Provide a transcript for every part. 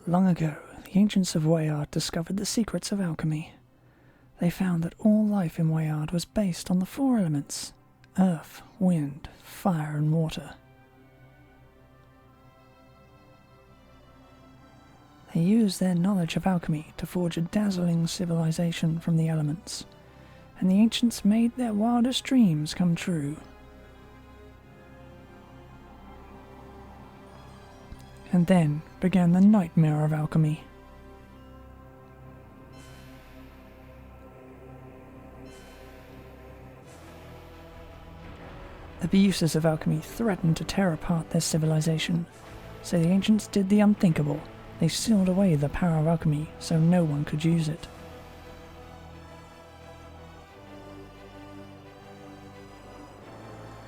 Long ago, the ancients of Wayard discovered the secrets of alchemy. They found that all life in Wayard was based on the four elements: earth, wind, fire, and water. They used their knowledge of alchemy to forge a dazzling civilization from the elements, and the ancients made their wildest dreams come true. And then began the nightmare of alchemy. The abuses of alchemy threatened to tear apart their civilization, so the ancients did the unthinkable. They sealed away the power of alchemy so no one could use it.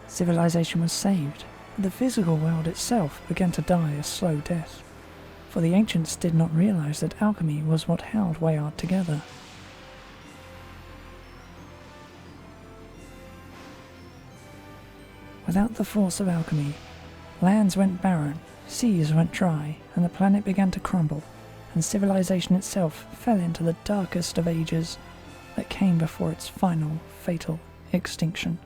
Civilization was saved, but the physical world itself began to die a slow death, for the ancients did not realize that alchemy was what held Wayard together. Without the force of alchemy, lands went barren, seas went dry, and the planet began to crumble, and civilization itself fell into the darkest of ages that came before its final, fatal extinction.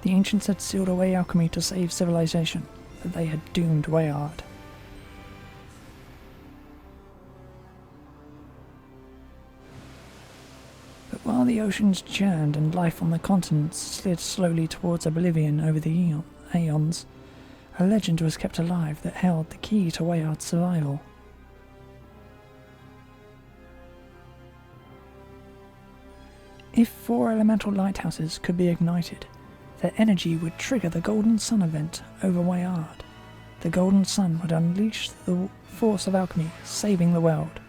The ancients had sealed away alchemy to save civilization, but they had doomed Wayard. But while the oceans churned and life on the continents slid slowly towards oblivion over the aeons, a legend was kept alive that held the key to Wayard's survival. If 4 elemental lighthouses could be ignited, their energy would trigger the Golden Sun event over Wayard. The Golden Sun would unleash the force of alchemy, saving the world.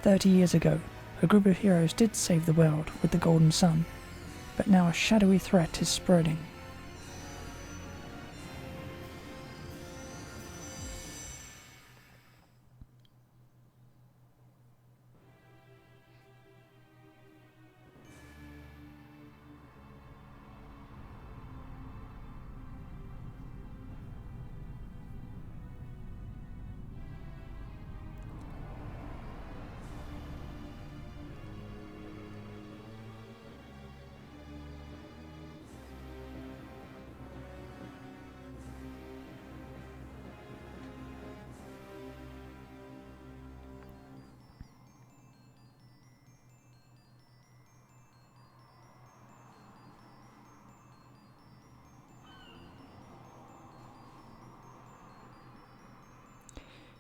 30 years ago, a group of heroes did save the world with the Golden Sun, but now a shadowy threat is spreading.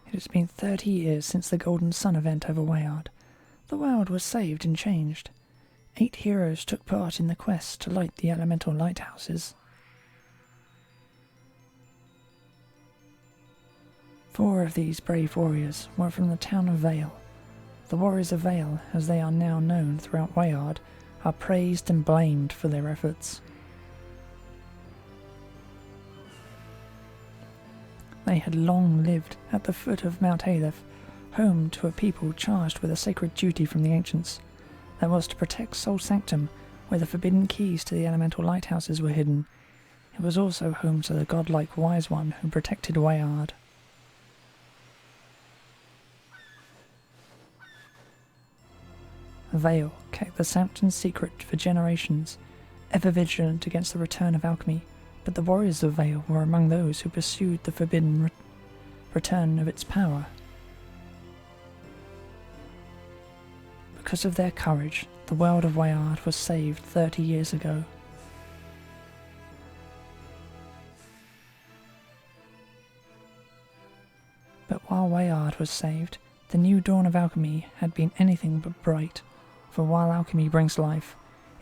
It has been 30 years since the Golden Sun event over Wayard. The world was saved and changed. 8 heroes took part in the quest to light the elemental lighthouses. 4 of these brave warriors were from the town of Vale. The Warriors of Vale, as they are now known throughout Wayard, are praised and blamed for their efforts. They had long lived at the foot of Mount Aleph, home to a people charged with a sacred duty from the ancients, that was to protect Sol Sanctum, where the forbidden keys to the elemental lighthouses were hidden. It was also home to the godlike Wise One who protected Wayard. Vale kept the Sanctum's secret for generations, ever vigilant against the return of alchemy, but the warriors of Vale were among those who pursued the forbidden return of its power. Because of their courage, the world of Wayard was saved 30 years ago. But while Wayard was saved, the new dawn of alchemy had been anything but bright, for while alchemy brings life,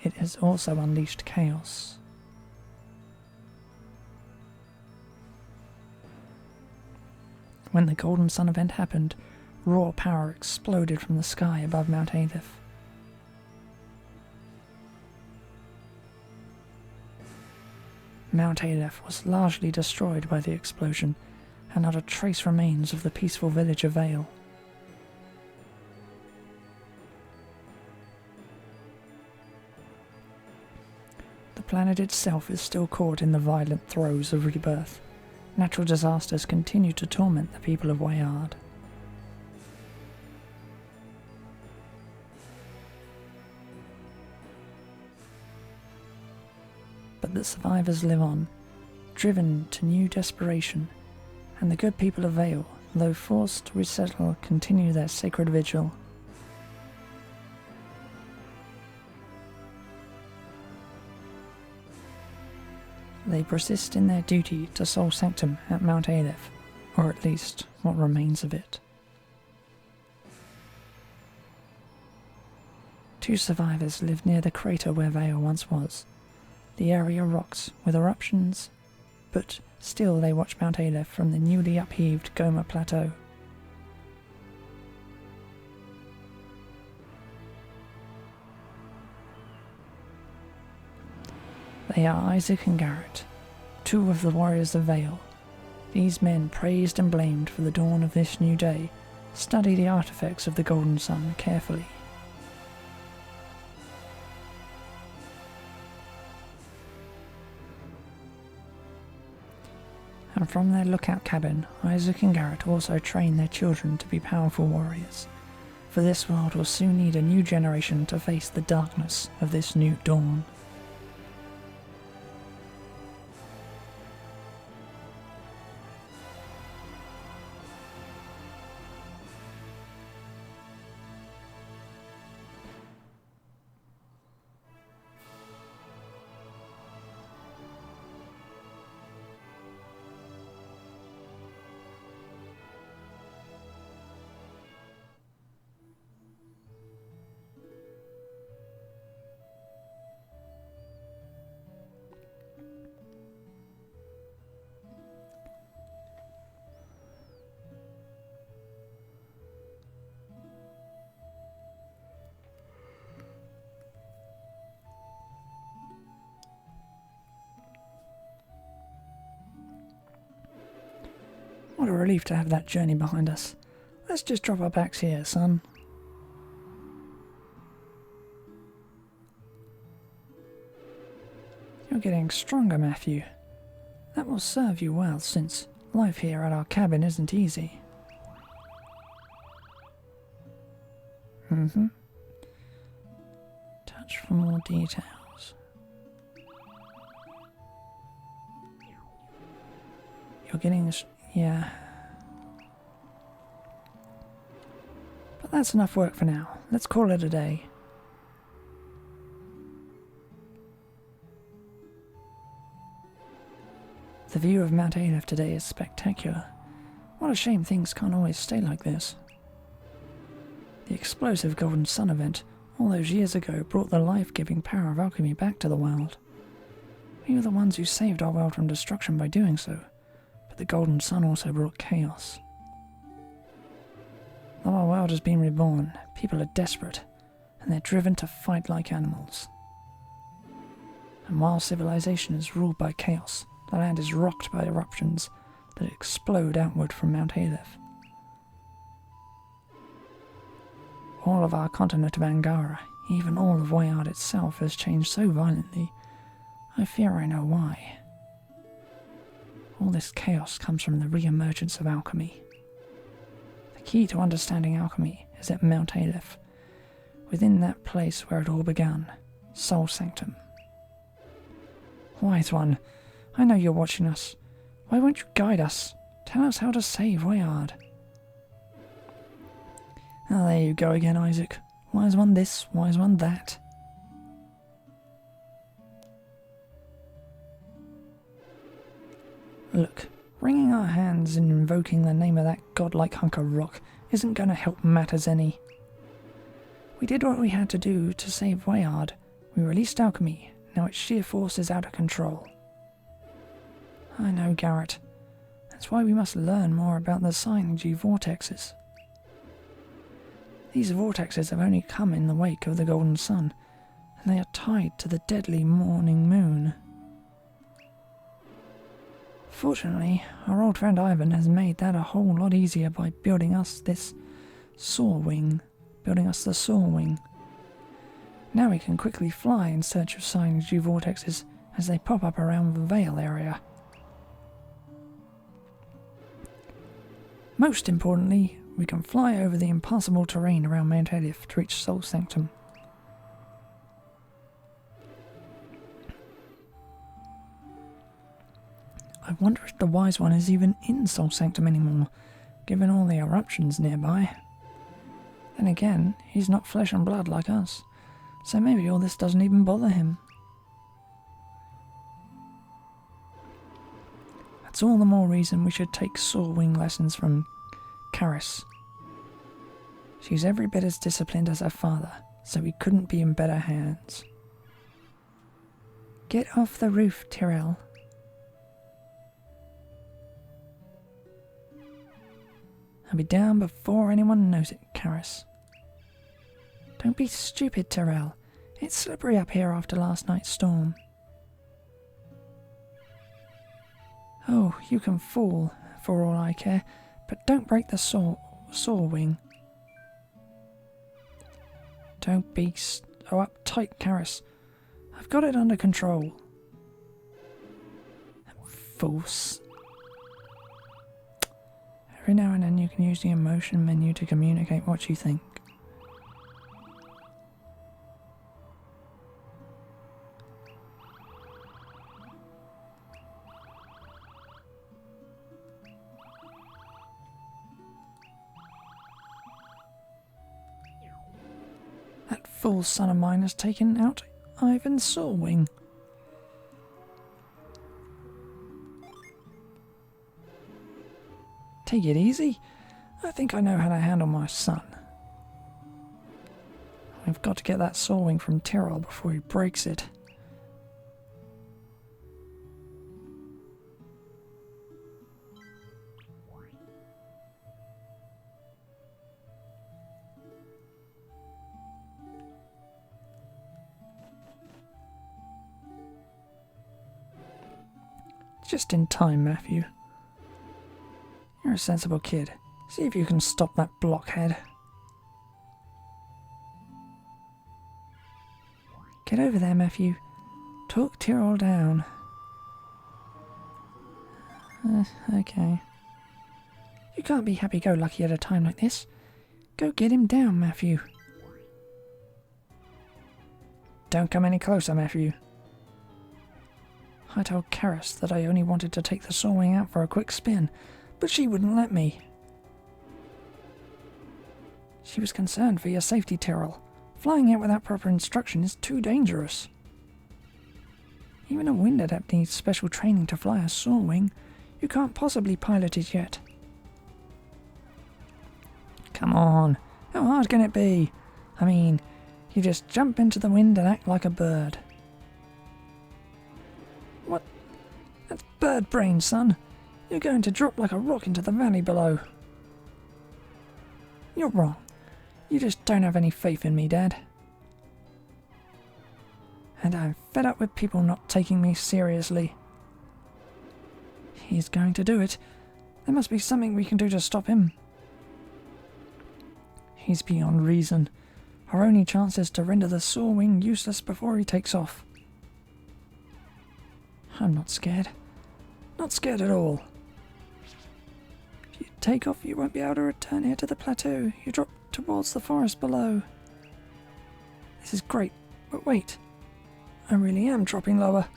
it has also unleashed chaos. When the Golden Sun event happened, raw power exploded from the sky above Mount Aleph. Mount Aleph was largely destroyed by the explosion, and not a trace remains of the peaceful village of Vale. The planet itself is still caught in the violent throes of rebirth, natural disasters continue to torment the people of Wayard. But the survivors live on, driven to new desperation, and the good people of Vale, though forced to resettle, continue their sacred vigil. They persist in their duty to Sol Sanctum at Mount Aleph, or at least what remains of it. 2 survivors live near the crater where Vale once was. The area rocks with eruptions, but still they watch Mount Aleph from the newly upheaved Goma Plateau. They are Isaac and Garrett, 2 of the warriors of Vale. These men, praised and blamed for the dawn of this new day, study the artifacts of the Golden Sun carefully. And from their lookout cabin, Isaac and Garrett also train their children to be powerful warriors, for this world will soon need a new generation to face the darkness of this new dawn. What a relief to have that journey behind us. Let's just drop our backs here, son. You're getting stronger, Matthew. That will serve you well, since life here at our cabin isn't easy. Touch for more details. You're getting... yeah. But that's enough work for now. Let's call it a day. The view of Mount Aleph today is spectacular. What a shame things can't always stay like this. The explosive Golden Sun event all those years ago brought the life-giving power of alchemy back to the world. We were the ones who saved our world from destruction by doing so, but the Golden Sun also brought chaos. Though our world has been reborn, people are desperate, and they're driven to fight like animals. And while civilization is ruled by chaos, the land is rocked by eruptions that explode outward from Mount Aleph. All of our continent of Angara, even all of Wayard itself, has changed so violently, I fear I know why. All this chaos comes from the re-emergence of alchemy. The key to understanding alchemy is at Mount Aleph, within that place where it all began, Sol Sanctum. Wise One, I know you're watching us. Why won't you guide us? Tell us how to save Wayard. Ah, there you go again, Isaac. Wise One this, Wise One that. Look, wringing our hands and invoking the name of that godlike hunk of rock isn't going to help matters any. We did what we had to do to save Wayard. We released alchemy. Now its sheer force is out of control. I know, Garrett. That's why we must learn more about the Synergy vortexes. These vortexes have only come in the wake of the Golden Sun, and they are tied to the deadly morning moon. Fortunately, our old friend Ivan has made that a whole lot easier by building us the Soar Wing. Now we can quickly fly in search of Synergy vortexes as they pop up around the Vale area. Most importantly, we can fly over the impassable terrain around Mount Elif to reach Sol Sanctum. I wonder if the Wise One is even in Sol Sanctum anymore, given all the eruptions nearby. Then again, he's not flesh and blood like us, so maybe all this doesn't even bother him. That's all the more reason we should take soar wing lessons from Karis. She's every bit as disciplined as her father, so he couldn't be in better hands. Get off the roof, Tyrell. I'll be down before anyone knows it, Karis. Don't be stupid, Tyrell. It's slippery up here after last night's storm. Oh, you can fall, for all I care, but don't break the saw wing. Don't be so uptight, Karis. I've got it under control. False. Every now and then you can use the emotion menu to communicate what you think. That fool son of mine has taken out Ivan's saw wing. Take it easy. I think I know how to handle my son. I've got to get that saw wing from Tyrell before he breaks it. Just in time, Matthew. You're a sensible kid. See if you can stop that blockhead. Get over there, Matthew. Talk Tyrell down. Okay. You can't be happy-go-lucky at a time like this. Go get him down, Matthew. Don't come any closer, Matthew. I told Karis that I only wanted to take the saw wing out for a quick spin, but she wouldn't let me. She was concerned for your safety, Tyrell. Flying it without proper instruction is too dangerous. Even a wind adept needs special training to fly a saw wing. You can't possibly pilot it yet. Come on, how hard can it be? I mean, you just jump into the wind and act like a bird. What? That's bird brain, son. You're going to drop like a rock into the valley below. You're wrong. You just don't have any faith in me, Dad. And I'm fed up with people not taking me seriously. He's going to do it. There must be something we can do to stop him. He's beyond reason. Our only chance is to render the saw wing useless before he takes off. I'm not scared. Not scared at all. If you take off, you won't be able to return here to the plateau. You drop towards the forest below. This is great, but wait. I really am dropping lower.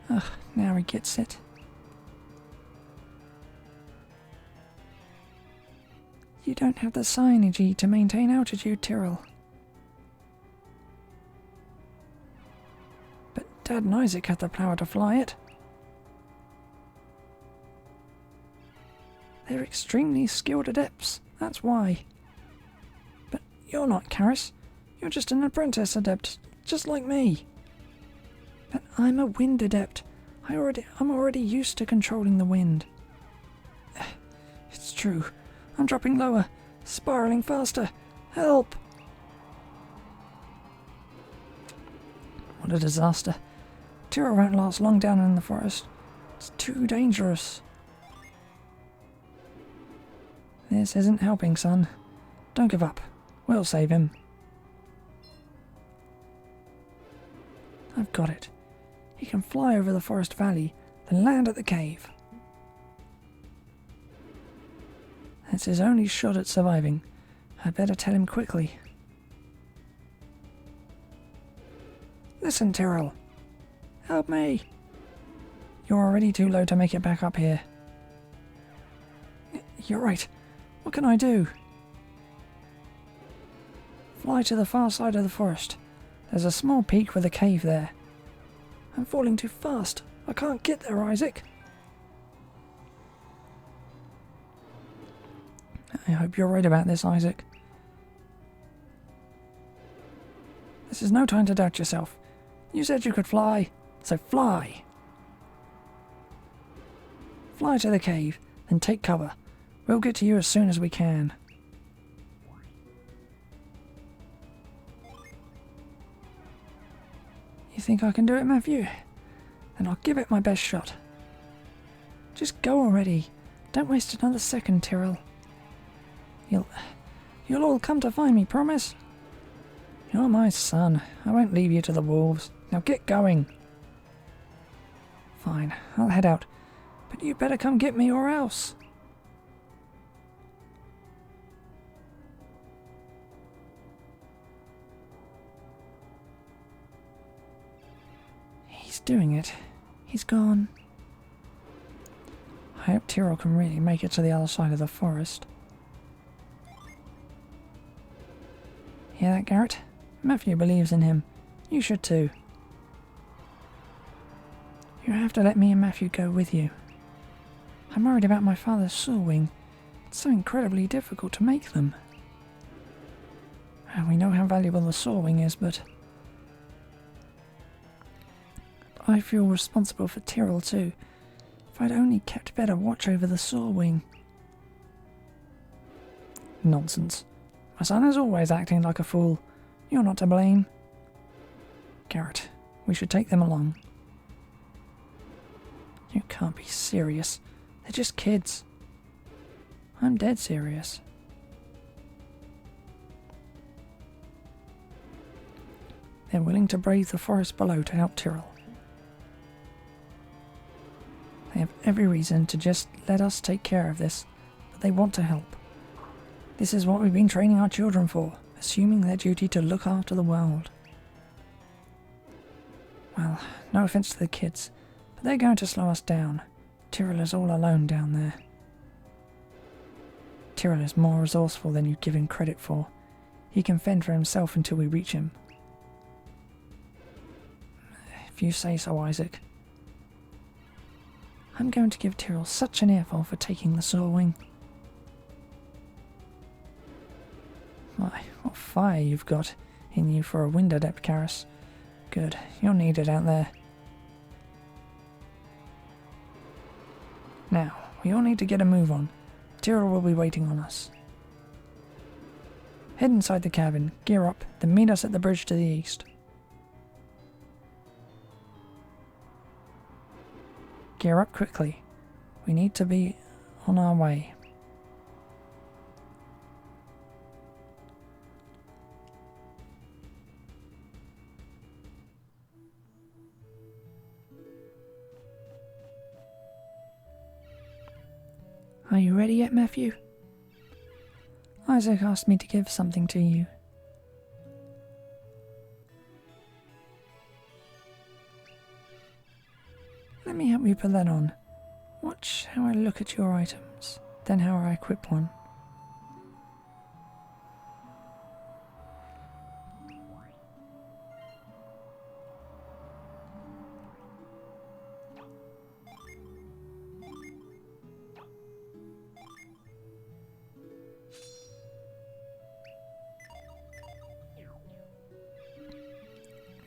Ugh, now he gets it. You don't have the synergy to maintain altitude, Tyrell. But Dad and Isaac have the power to fly it. They're extremely skilled adepts, that's why. But you're not, Karis. You're just an apprentice adept, just like me. But I'm a wind adept. I'm already used to controlling the wind. It's true. I'm dropping lower, spiraling faster. Help! What a disaster. Tyrell won't last long down in the forest. It's too dangerous. This isn't helping, son. Don't give up. We'll save him. I've got it. He can fly over the forest valley, then land at the cave. It's his only shot at surviving. I'd better tell him quickly. Listen, Tyrrell. Help me. You're already too low to make it back up here. You're right. What can I do? Fly to the far side of the forest. There's a small peak with a cave there. I'm falling too fast. I can't get there, Isaac. I hope you're right about this, Isaac. This is no time to doubt yourself. You said you could fly, so fly. Fly to the cave, then take cover. We'll get to you as soon as we can. You think I can do it, Matthew? Then I'll give it my best shot. Just go already. Don't waste another second, Tyrrell. You'll all come to find me, promise? You're my son. I won't leave you to the wolves. Now get going. Fine, I'll head out. But you better come get me or else. He's doing it. He's gone. I hope Tyrrell can really make it to the other side of the forest. Hear that, Garrett? Matthew believes in him. You should too. You have to let me and Matthew go with you. I'm worried about my father's saw wing. It's so incredibly difficult to make them. We know how valuable the saw wing is, but I feel responsible for Tyrrell too. If I'd only kept better watch over the saw wing. Nonsense. My son is always acting like a fool. You're not to blame. Garrett, we should take them along. You can't be serious. They're just kids. I'm dead serious. They're willing to brave the forest below to help Tyrrell. They have every reason to just let us take care of this, but they want to help. This is what we've been training our children for, assuming their duty to look after the world. Well, no offense to the kids, but they're going to slow us down. Tyrrell is all alone down there. Tyrrell is more resourceful than you give him credit for. He can fend for himself until we reach him. If you say so, Isaac. I'm going to give Tyrrell such an earful for taking the saw wing. My, what fire you've got in you for a wind adept, Karis. Good, you're needed out there. Now, we all need to get a move on. Tyrrell will be waiting on us. Head inside the cabin, gear up, then meet us at the bridge to the east. Gear up quickly. We need to be on our way. Are you ready yet, Matthew? Isaac asked me to give something to you. Let me help you put that on. Watch how I look at your items, then how I equip one.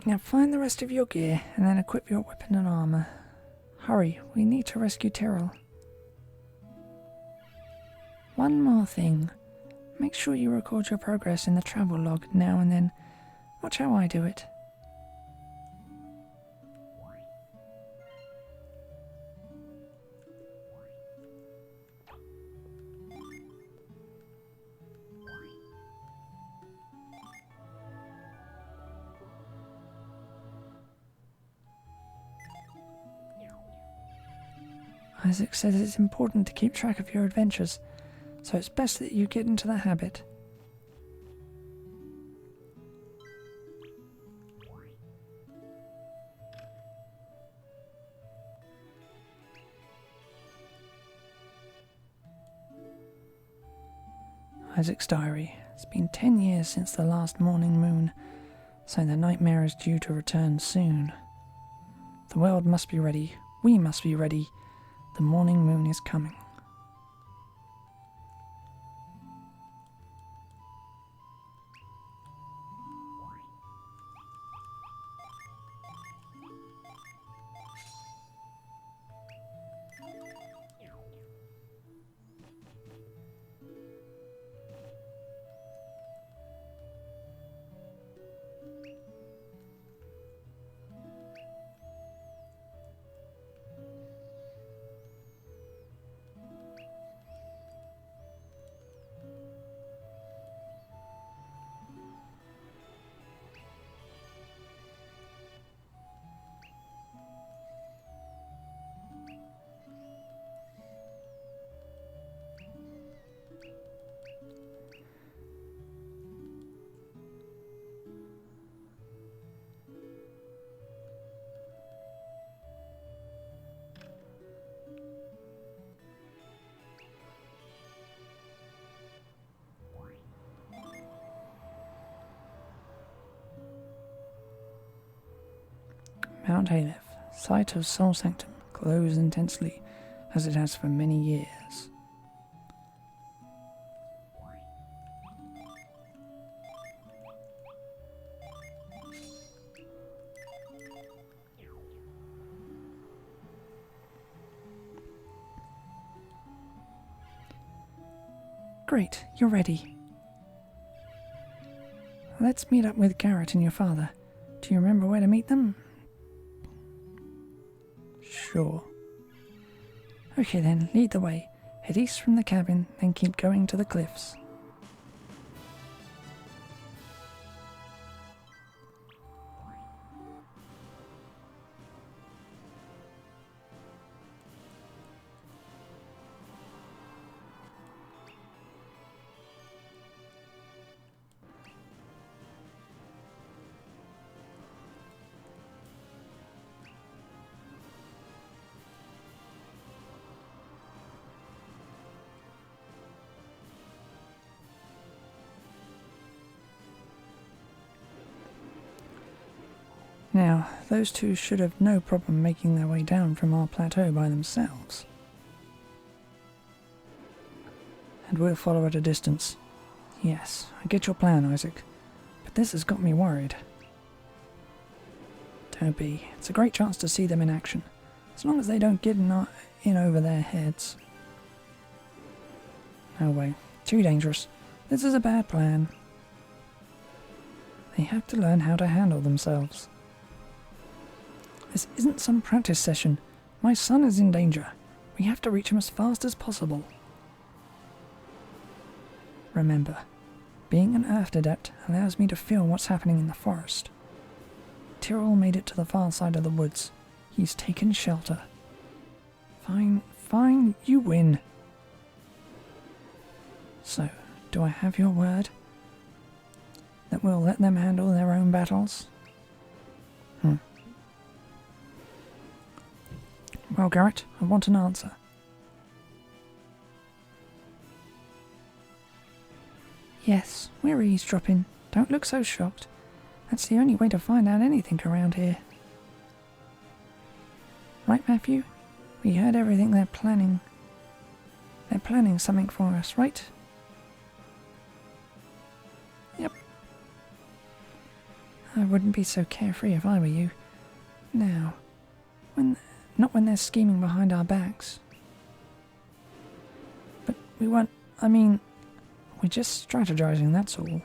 Now find the rest of your gear and then equip your weapon and armor. Hurry, we need to rescue Tyrrell. One more thing. Make sure you record your progress in the travel log now and then. Watch how I do it. Isaac says it's important to keep track of your adventures. so it's best that you get into the habit. Isaac's diary. It's been 10 years since the last morning moon, so the nightmare is due to return soon. The world must be ready. We must be ready. The morning moon is coming. Mount Aleph, site of Soul Sanctum, glows intensely, as it has for many years. Great, you're ready. Let's meet up with Garrett and your father. Do you remember where to meet them? Sure. Okay then, lead the way. Head east from the cabin, then keep going to the cliffs. Now, those two should have no problem making their way down from our plateau by themselves. And we'll follow at a distance. Yes, I get your plan, Isaac, but this has got me worried. Don't be. It's a great chance to see them in action, as long as they don't get in over their heads. No way. Too dangerous. This is a bad plan. They have to learn how to handle themselves. This isn't some practice session. My son is in danger. We have to reach him as fast as possible. Remember, being an Earth adept allows me to feel what's happening in the forest. Tyrrell made it to the far side of the woods. He's taken shelter. Fine, you win. So, do I have your word that we'll let them handle their own battles? Well, Garrett, I want an answer. Yes, we're eavesdropping. Don't look so shocked. That's the only way to find out anything around here. Right, Matthew? We heard everything they're planning. They're planning something for us, right? Yep. I wouldn't be so carefree if I were you. Now, not when they're scheming behind our backs. But we weren't, we're just strategizing, that's all.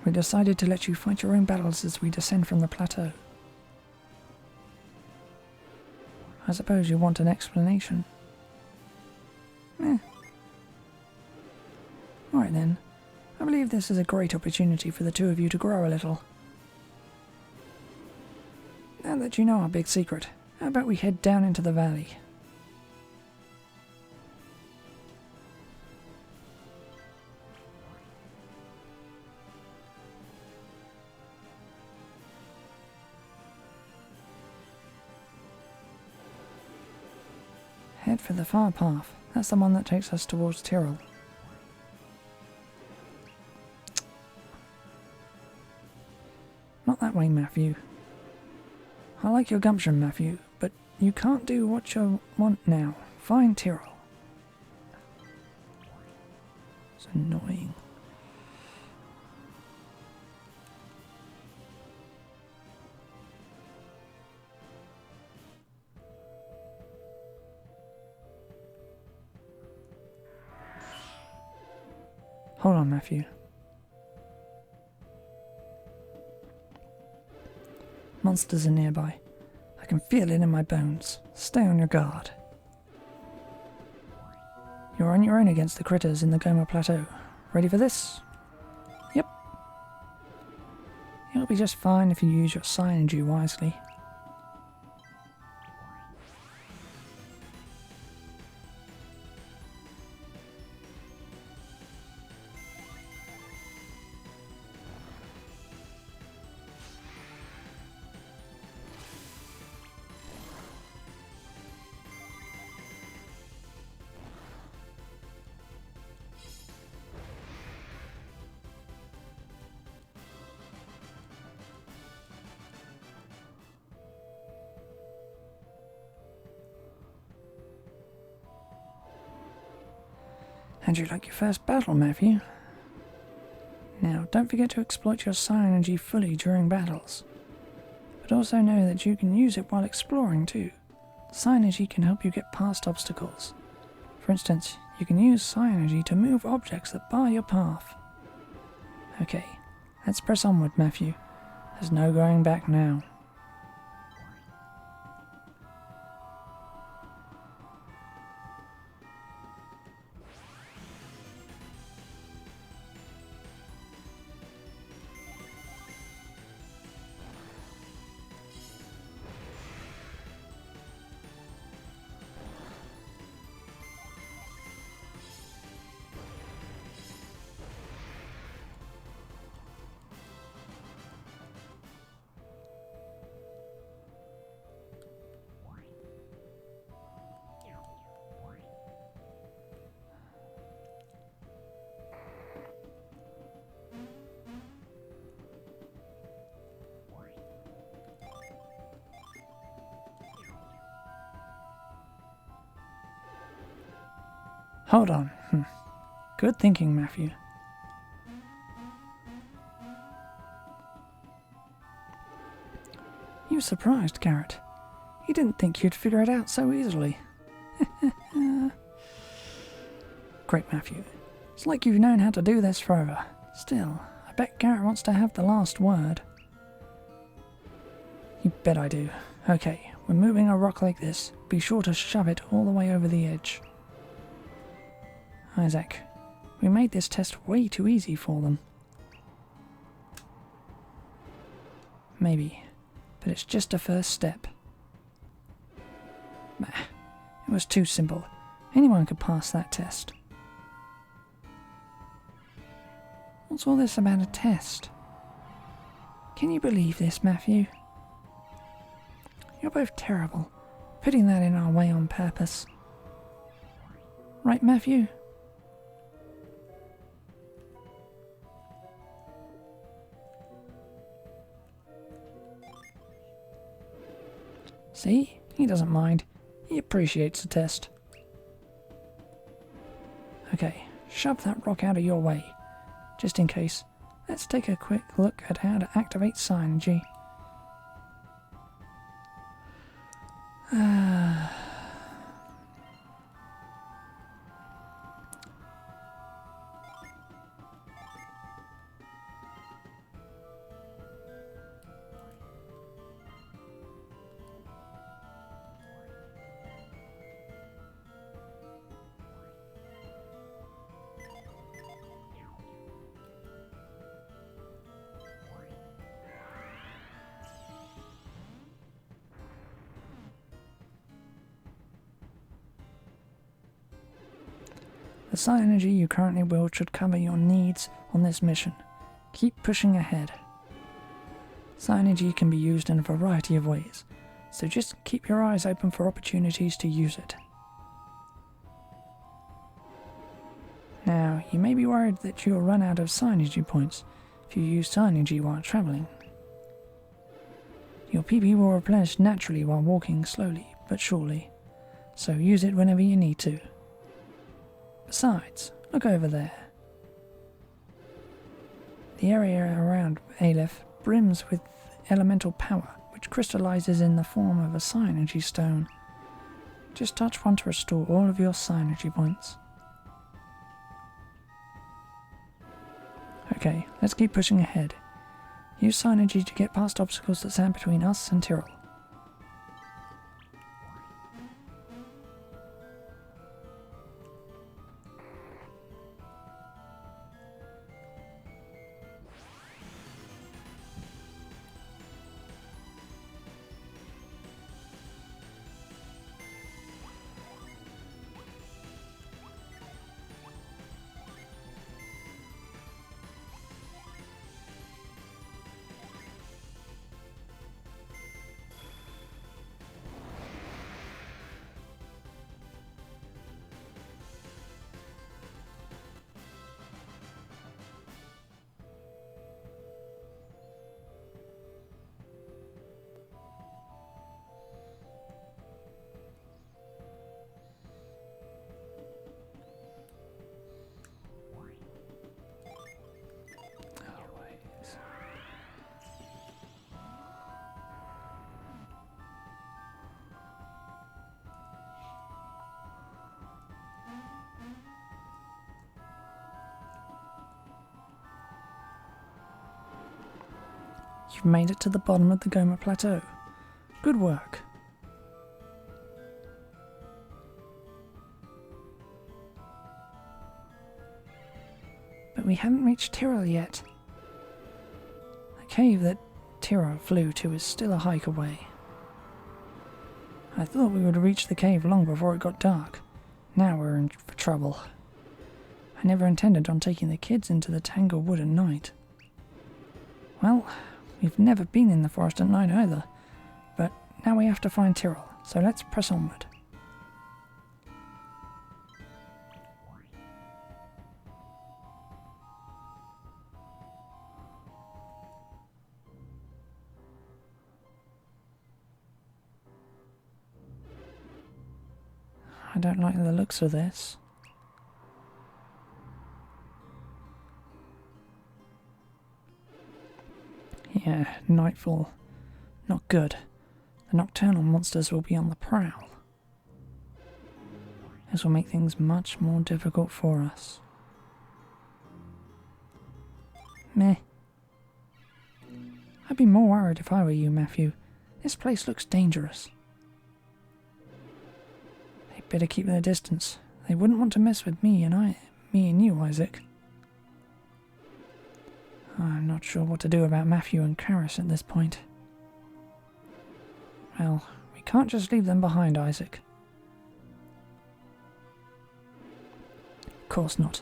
We decided to let you fight your own battles as we descend from the plateau. I suppose you want an explanation. Alright then. I believe this is a great opportunity for the two of you to grow a little. Now that you know our big secret, how about we head down into the valley? Head for the far path. That's the one that takes us towards Tyrrell. Not that way, Matthew. I like your gumption, Matthew, but you can't do what you want now. Find Tyrrell. It's annoying. Hold on, Matthew. Monsters are nearby. I can feel it in my bones. Stay on your guard. You're on your own against the critters in the Goma Plateau. Ready for this? Yep. You'll be just fine if you use your psi energy wisely. How'd you like your first battle, Matthew? Now, don't forget to exploit your psi energy fully during battles. But also know that you can use it while exploring too. Psi energy can help you get past obstacles. For instance, you can use psi energy to move objects that bar your path. Okay, let's press onward, Matthew. There's no going back now. Hold on. Good thinking, Matthew. You were surprised, Garrett. You didn't think you'd figure it out so easily. Great, Matthew. It's like you've known how to do this forever. Still, I bet Garrett wants to have the last word. You bet I do. Okay, when moving a rock like this, be sure to shove it all the way over the edge. Isaac, we made this test way too easy for them. Maybe, but it's just a first step. Bah, it was too simple. Anyone could pass that test. What's all this about a test? Can you believe this, Matthew? You're both terrible, putting that in our way on purpose. Right, Matthew? See? He doesn't mind. He appreciates the test. Okay, shove that rock out of your way. Just in case, let's take a quick look at how to activate psi energy. The psi energy you currently wield should cover your needs on this mission. Keep pushing ahead. Psi energy can be used in a variety of ways, so just keep your eyes open for opportunities to use it. Now, you may be worried that you'll run out of Psynergy points if you use Psynergy while travelling. Your PP will replenish naturally while walking slowly but surely, so use it whenever you need to. Besides, look over there. The area around Aleph brims with elemental power, which crystallizes in the form of a Psynergy stone. Just touch one to restore all of your Psynergy points. Okay, let's keep pushing ahead. Use Psynergy to get past obstacles that stand between us and Tyrrell. You've made it to the bottom of the Goma Plateau. Good work. But we haven't reached Tyrrell yet. The cave that Tyrrell flew to is still a hike away. I thought we would reach the cave long before it got dark. Now we're in for trouble. I never intended on taking the kids into the Tangled Wood at night. Well, we've never been in the forest at night either, but now we have to find Tyrrell, so let's press onward. I don't like the looks of this. Yeah, nightfall. Not good. The nocturnal monsters will be on the prowl. This will make things much more difficult for us. Meh. I'd be more worried if I were you, Matthew. This place looks dangerous. They'd better keep their distance. They wouldn't want to mess with me and you, Isaac. I'm not sure what to do about Matthew and Karis at this point. Well, we can't just leave them behind, Isaac. Of course not.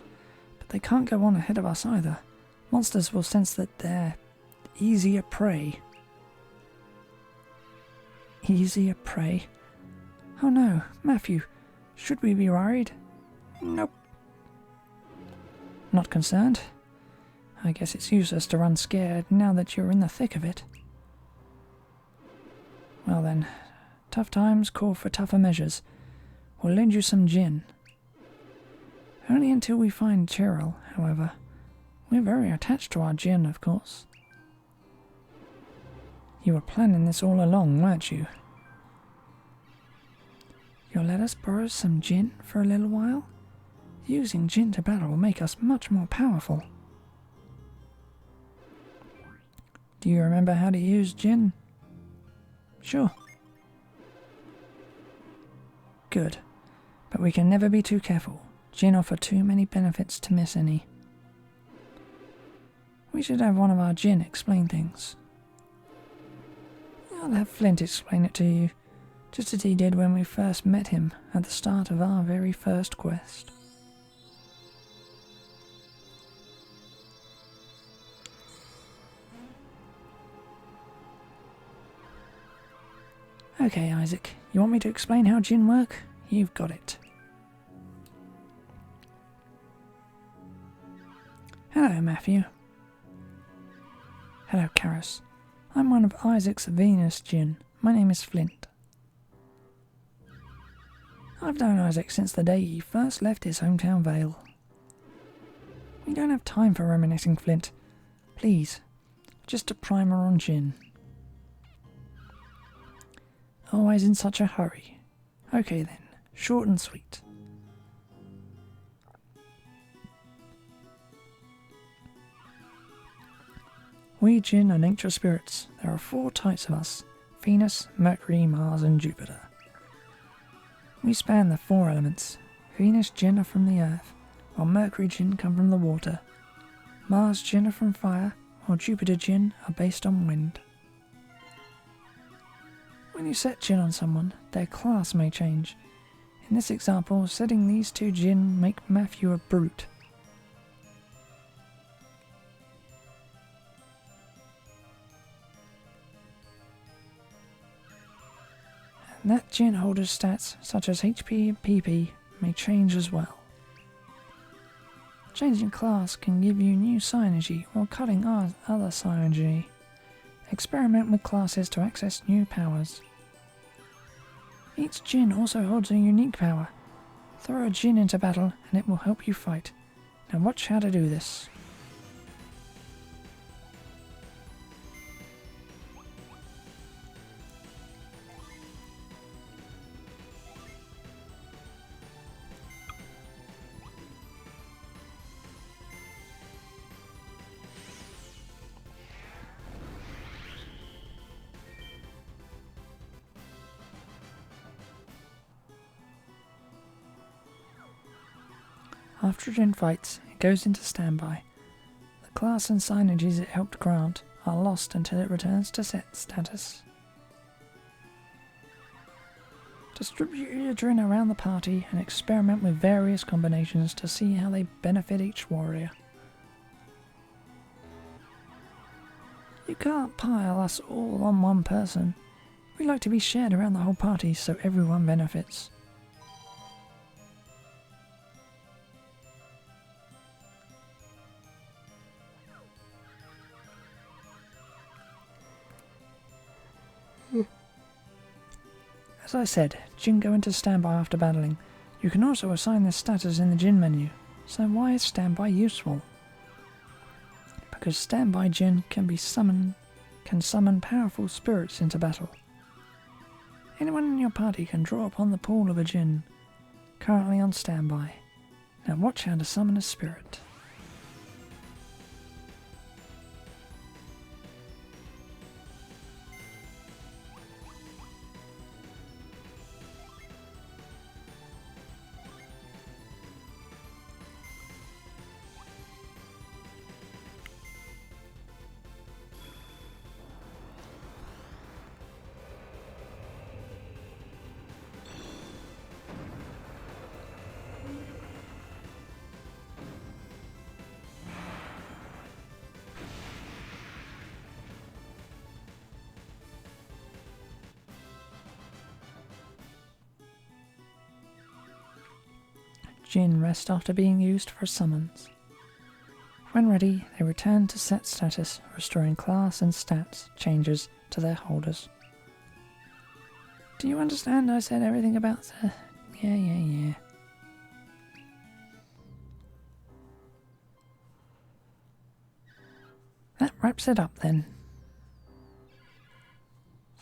But they can't go on ahead of us either. Monsters will sense that they're easier prey. Easier prey? Oh no, Matthew. Should we be worried? Nope. Not concerned. I guess it's useless to run scared now that you're in the thick of it. Well then, tough times call for tougher measures. We'll lend you some gin. Only until we find Tyrrell, however. We're very attached to our gin, of course. You were planning this all along, weren't you? You'll let us borrow some gin for a little while? Using gin to battle will make us much more powerful. Do you remember how to use gin? Sure. Good. But we can never be too careful. Gin offers too many benefits to miss any. We should have one of our gin explain things. I'll have Flint explain it to you, just as he did when we first met him at the start of our very first quest. Okay, Isaac, you want me to explain how gin work? You've got it. Hello, Matthew. Hello, Karis. I'm one of Isaac's Venus Djinn. My name is Flint. I've known Isaac since the day he first left his hometown Vale. We don't have time for reminiscing, Flint. Please, just a primer on Djinn. Always in such a hurry. Okay then, short and sweet. We Djinn are nature spirits. There are 4 types of us: Venus, Mercury, Mars and Jupiter. We span the 4 elements. Venus Djinn are from the earth, while Mercury Djinn come from the water. Mars Djinn are from fire, while Jupiter Djinn are based on wind. When you set Djinn on someone, their class may change. In this example, setting these 2 Djinn make Matthew a brute. And that Djinn holder's stats, such as HP and PP, may change as well. Changing class can give you new synergy while cutting other synergy. Experiment with classes to access new powers. Each Djinn also holds a unique power. Throw a Djinn into battle and it will help you fight. Now watch how to do this. After Djinn fights, it goes into standby. The class and synergies it helped grant are lost until it returns to set status. Distribute your Djinn around the party and experiment with various combinations to see how they benefit each warrior. You can't pile us all on one person. We like to be shared around the whole party so everyone benefits. As I said, Djinn go into standby after battling. You can also assign this status in the Djinn menu. So why is standby useful? Because standby Djinn can summon powerful spirits into battle. Anyone in your party can draw upon the pool of a Djinn, currently on standby. Now watch how to summon a spirit. Djinn rest after being used for summons. When ready, they return to set status, restoring class and stats changes to their holders. Do you understand I said everything about the... Yeah. That wraps it up then.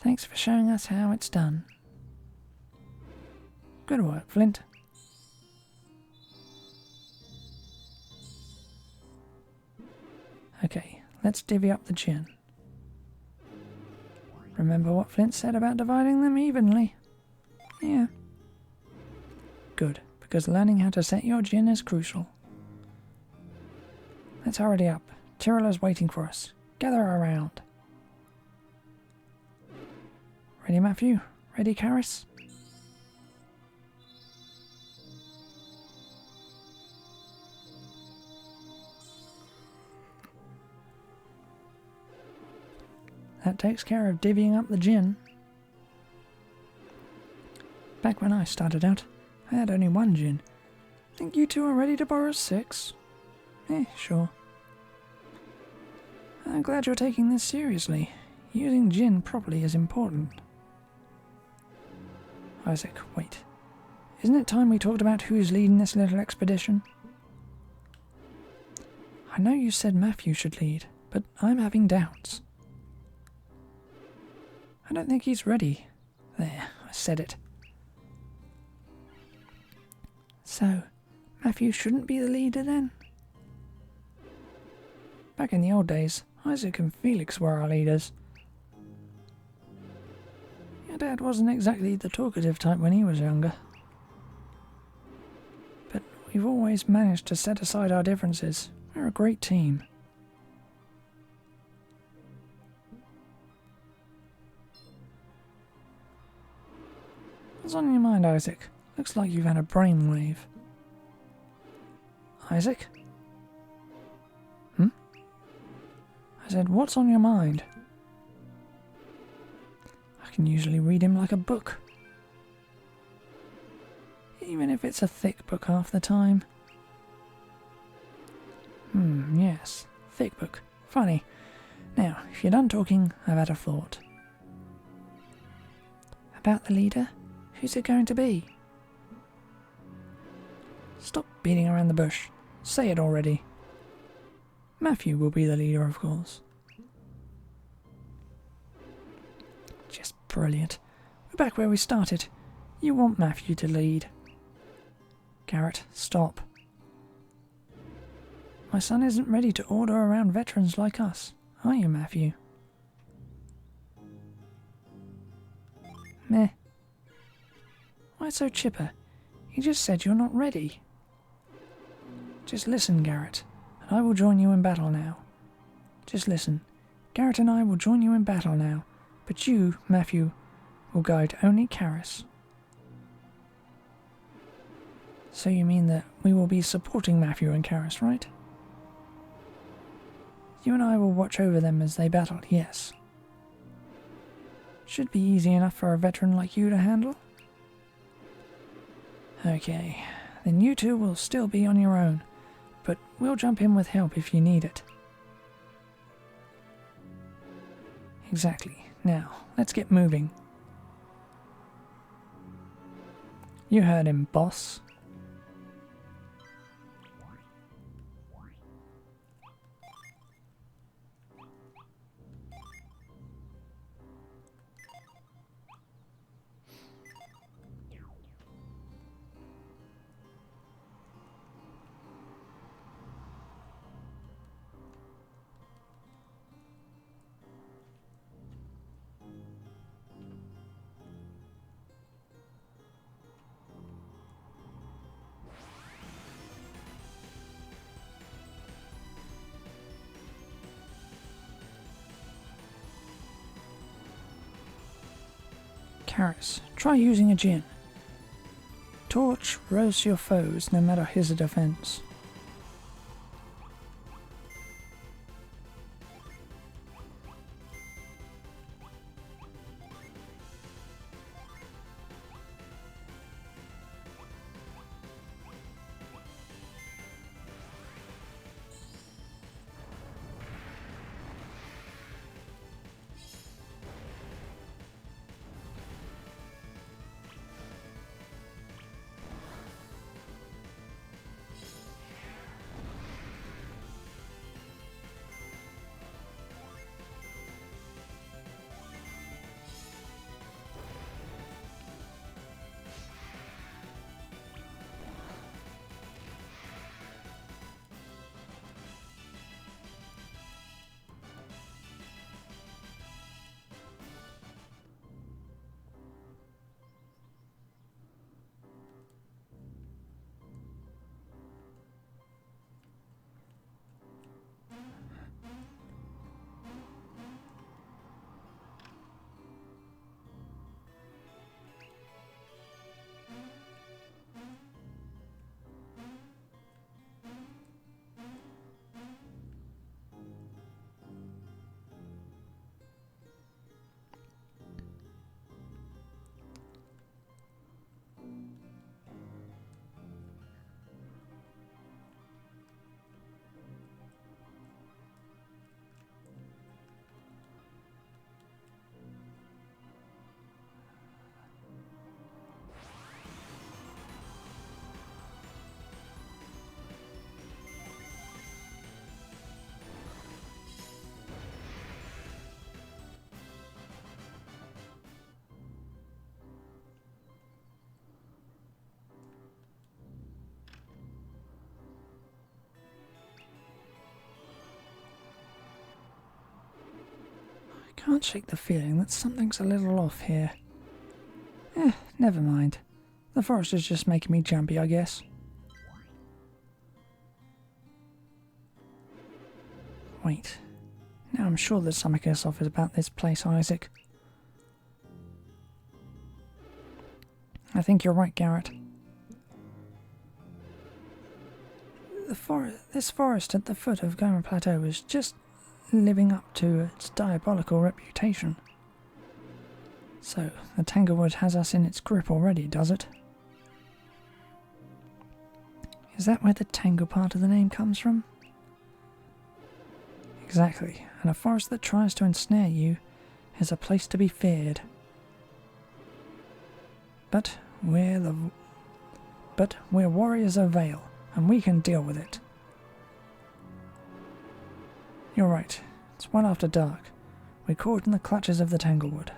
Thanks for showing us how it's done. Good work, Flint. Okay, let's divvy up the Djinn. Remember what Flint said about dividing them evenly? Yeah. Good, because learning how to set your Djinn is crucial. Let's hurry up. Tyrrell's waiting for us. Gather around. Ready, Matthew? Ready, Karis? That takes care of divvying up the Djinn. Back when I started out, I had only 1 Djinn. Think you two are ready to borrow 6? Sure. I'm glad you're taking this seriously. Using Jinn properly is important. Isaac, wait. Isn't it time we talked about who's leading this little expedition? I know you said Matthew should lead, but I'm having doubts. I don't think he's ready. There, I said it. So, Matthew shouldn't be the leader then? Back in the old days, Isaac and Felix were our leaders. Your dad wasn't exactly the talkative type when he was younger. But we've always managed to set aside our differences. We're a great team. What's on your mind, Isaac? Looks like you've had a brainwave. Isaac? I said, what's on your mind? I can usually read him like a book. Even if it's a thick book half the time. Yes. Thick book. Funny. Now, if you're done talking, I've had a thought. About the leader? Who's it going to be? Stop beating around the bush. Say it already. Matthew will be the leader, of course. Just brilliant. We're back where we started. You want Matthew to lead. Garrett, stop. My son isn't ready to order around veterans like us, are you, Matthew? Meh. Why so chipper? You just said you're not ready. Just listen, Garrett, and I will join you in battle now. Just listen. Garrett and I will join you in battle now, but you, Matthew, will guide only Karis. So you mean that we will be supporting Matthew and Karis, right? You and I will watch over them as they battle, yes. Should be easy enough for a veteran like you to handle. Okay, then you two will still be on your own, but we'll jump in with help if you need it. Exactly. Now, let's get moving. You heard him, boss. Karis, try using a Jinn. Torch roast your foes no matter his defense. can't shake the feeling that something's a little off here. Never mind. The forest is just making me jumpy, I guess. Wait. Now I'm sure there's something else off about this place, Isaac. I think you're right, Garrett. This forest at the foot of Gomer Plateau is just living up to its diabolical reputation. So, the Tanglewood has us in its grip already, does it? Is that where the Tangle part of the name comes from? Exactly, and a forest that tries to ensnare you is a place to be feared. But we're warriors of Vale, and we can deal with it. You're right, it's well after dark. We're caught in the clutches of the Tanglewood.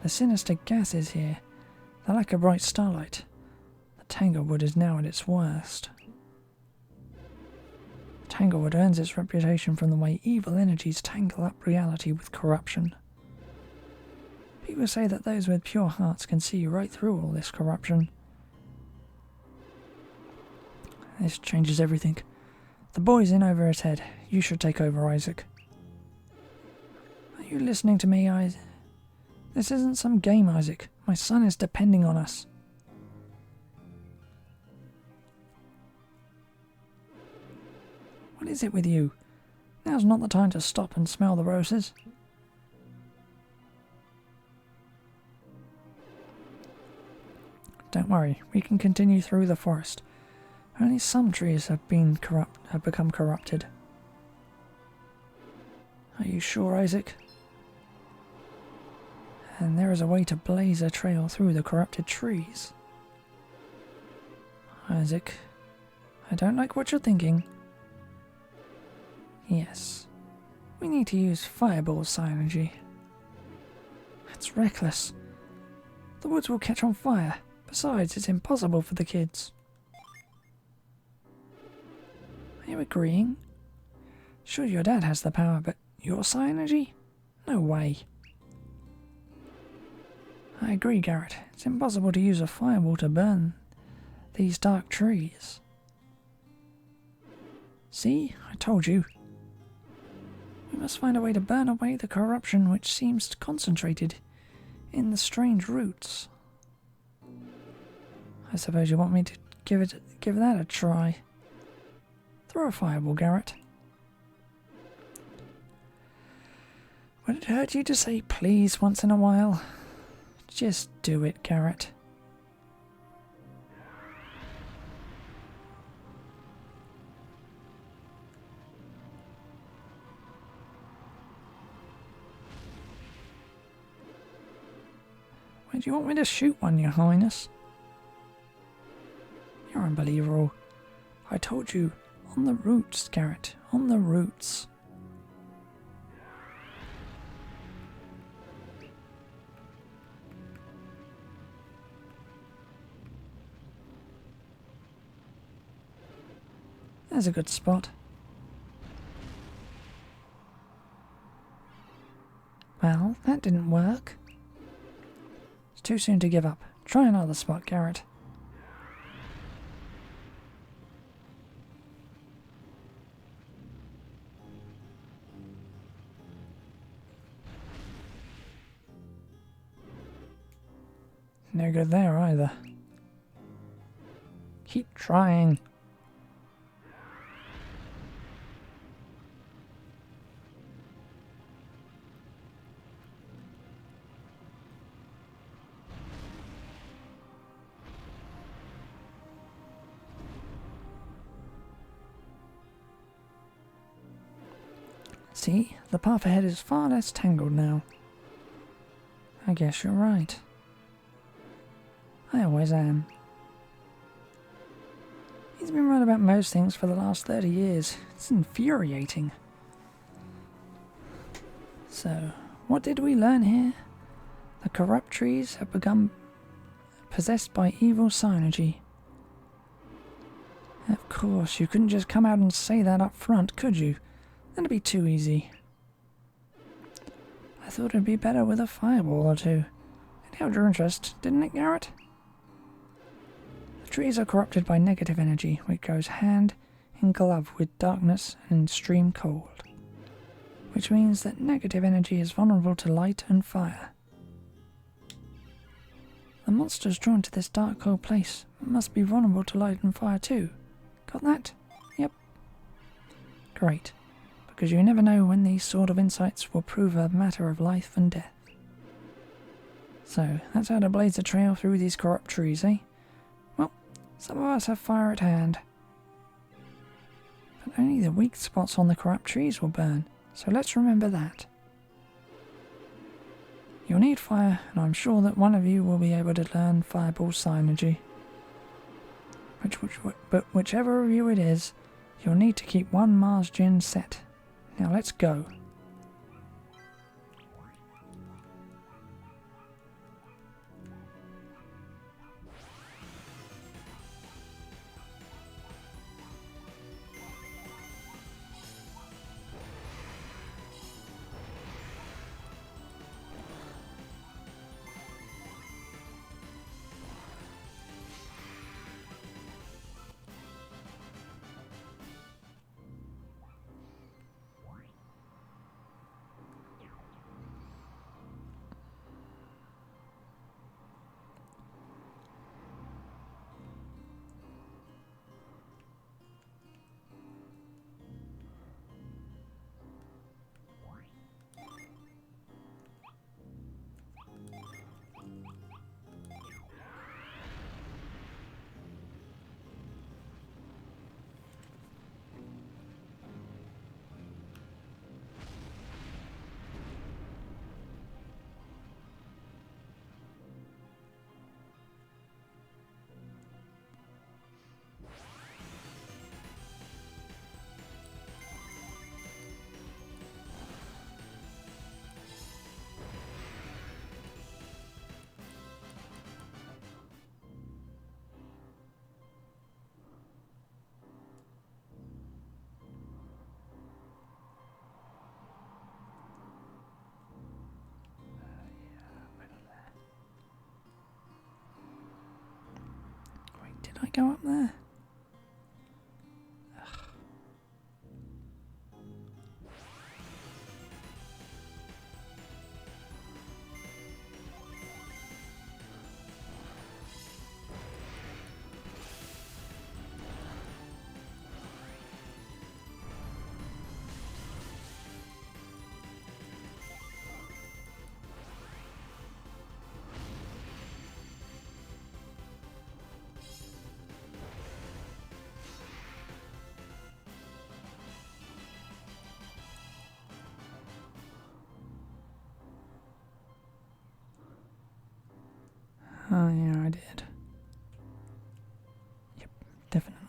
The sinister gases here, the lack of bright starlight. The Tanglewood is now at its worst. Tanglewood earns its reputation from the way evil energies tangle up reality with corruption. People say that those with pure hearts can see right through all this corruption. This changes everything. The boy's in over his head. You should take over, Isaac. Are you listening to me, Isaac? This isn't some game, Isaac. My son is depending on us. What is it with you? Now's not the time to stop and smell the roses. Don't worry, we can continue through the forest. Only some trees have become corrupted. Are you sure, Isaac? And there is a way to blaze a trail through the corrupted trees. Isaac, I don't like what you're thinking. Yes, we need to use fireball synergy. That's reckless. The woods will catch on fire. Besides, it's impossible for the kids. Are you agreeing? Sure, your dad has the power, but your synergy? No way. I agree, Garrett. It's impossible to use a fireball to burn these dark trees. See? I told you. We must find a way to burn away the corruption which seems concentrated in the strange roots. I suppose you want me to give that a try. Throw a fireball, Garrett. Would it hurt you to say please once in a while? Just do it, Garrett. Where do you want me to shoot one, Your Highness? You're unbelievable. I told you, on the roots, Garrett, on the roots. There's a good spot. Well, that didn't work. It's too soon to give up. Try another spot, Garrett. No good there either. Keep trying. See, the path ahead is far less tangled now. I guess you're right. I always am. He's been right about most things for the last 30 years. It's infuriating. So, what did we learn here? The corrupt trees have become possessed by evil synergy. Of course, you couldn't just come out and say that up front, could you? That'd be too easy. thought it'd be better with a fireball or two. It held your interest, didn't it, Garrett? The trees are corrupted by negative energy, which goes hand in glove with darkness and extreme cold, which means that negative energy is vulnerable to light and fire. The monsters drawn to this dark, cold place must be vulnerable to light and fire too. Got that? Yep. Great, because you never know when these sort of insights will prove a matter of life and death. So, that's how to blaze a trail through these corrupt trees, eh? Well, some of us have fire at hand. But only the weak spots on the corrupt trees will burn, so let's remember that. You'll need fire, and I'm sure that one of you will be able to learn fireball synergy. But whichever of you it is, you'll need to keep one Mars Gin set. Now let's go. Did I go up there? Oh yeah, I did. Yep, definitely.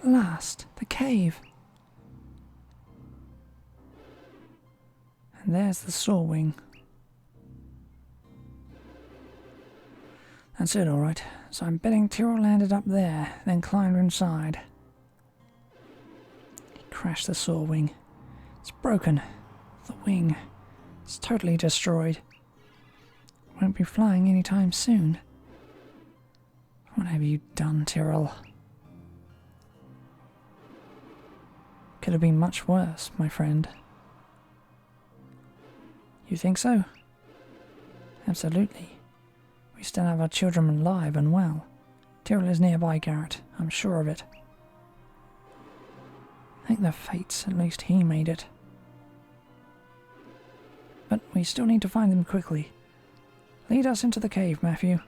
At last, the cave. And there's the saw wing. That's it, alright. So I'm betting Tyrrell landed up there, then climbed inside. He crashed the saw wing. It's broken. The wing. It's totally destroyed. Won't be flying anytime soon. What have you done, Tyrrell? Could have been much worse, my friend. You think so? Absolutely. We still have our children alive and well. Tyrrell is nearby, Garrett. I'm sure of it. Thank the fates, at least he made it. But we still need to find them quickly. Lead us into the cave, Matthew.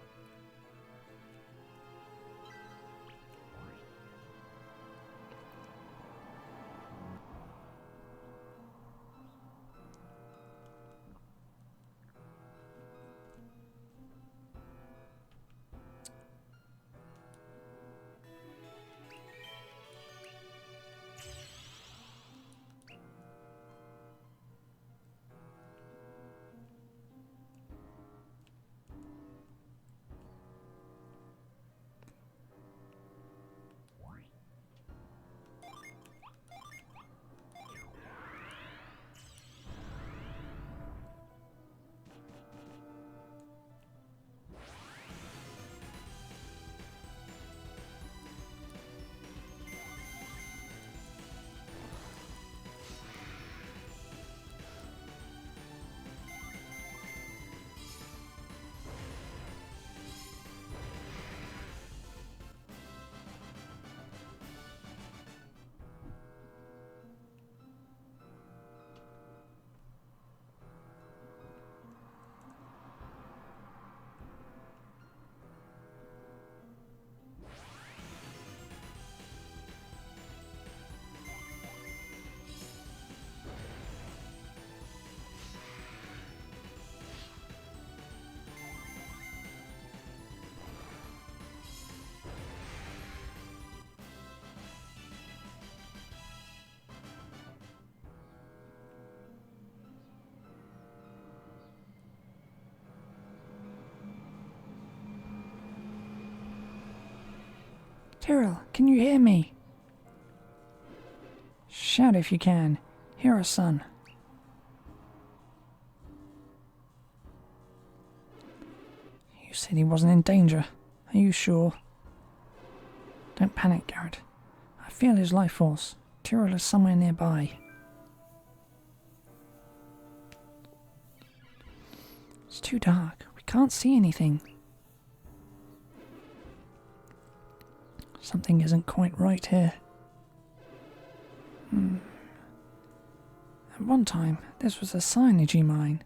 Tyrrell, can you hear me? Shout if you can. Hear us, son. You said he wasn't in danger. Are you sure? Don't panic, Garrett. I feel his life force. Tyrrell is somewhere nearby. It's too dark. We can't see anything. Something isn't quite right here. At one time, this was a synergy mine,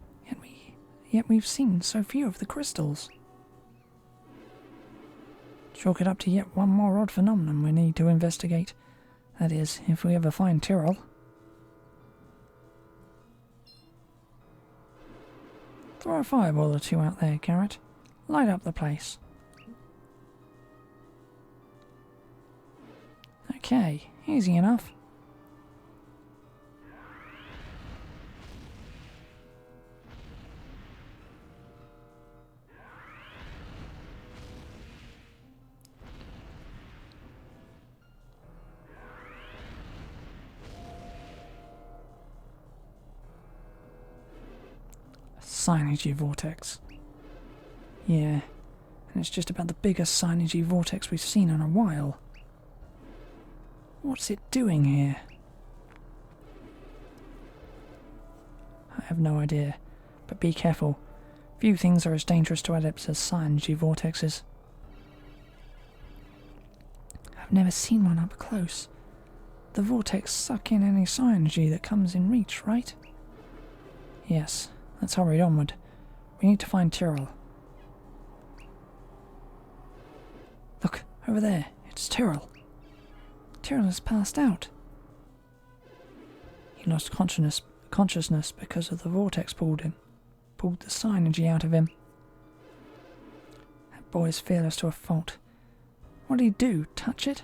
yet we've seen so few of the crystals. Chalk it up to yet one more odd phenomenon we need to investigate. That is, if we ever find Tyrrell. Throw a fireball or two out there, Garrett. Light up the place. Okay, easy enough. Synergy vortex. Yeah, and it's just about the biggest synergy vortex we've seen in a while. What's it doing here? I have no idea, but be careful. Few things are as dangerous to adepts as synergy vortexes. I've never seen one up close. The vortex suck in any synergy that comes in reach, right? Yes, let's hurry onward. We need to find Tyrrell. Look, over there. It's Tyrrell. Tyrrell has passed out. He lost consciousness because of the vortex pulled the synergy out of him. That boy's fearless to a fault. What did he do? Touch it?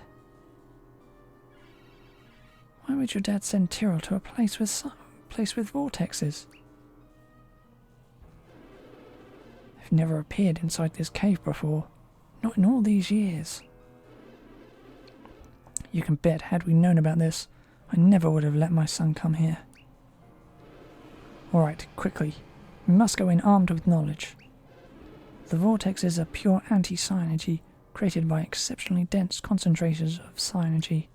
Why would your dad send Tyrrell to a place with vortexes? I've never appeared inside this cave before. Not in all these years. You can bet, had we known about this, I never would have let my son come here. Alright, quickly. We must go in armed with knowledge. The vortexes are pure anti-synergy, created by exceptionally dense concentrations of synergy.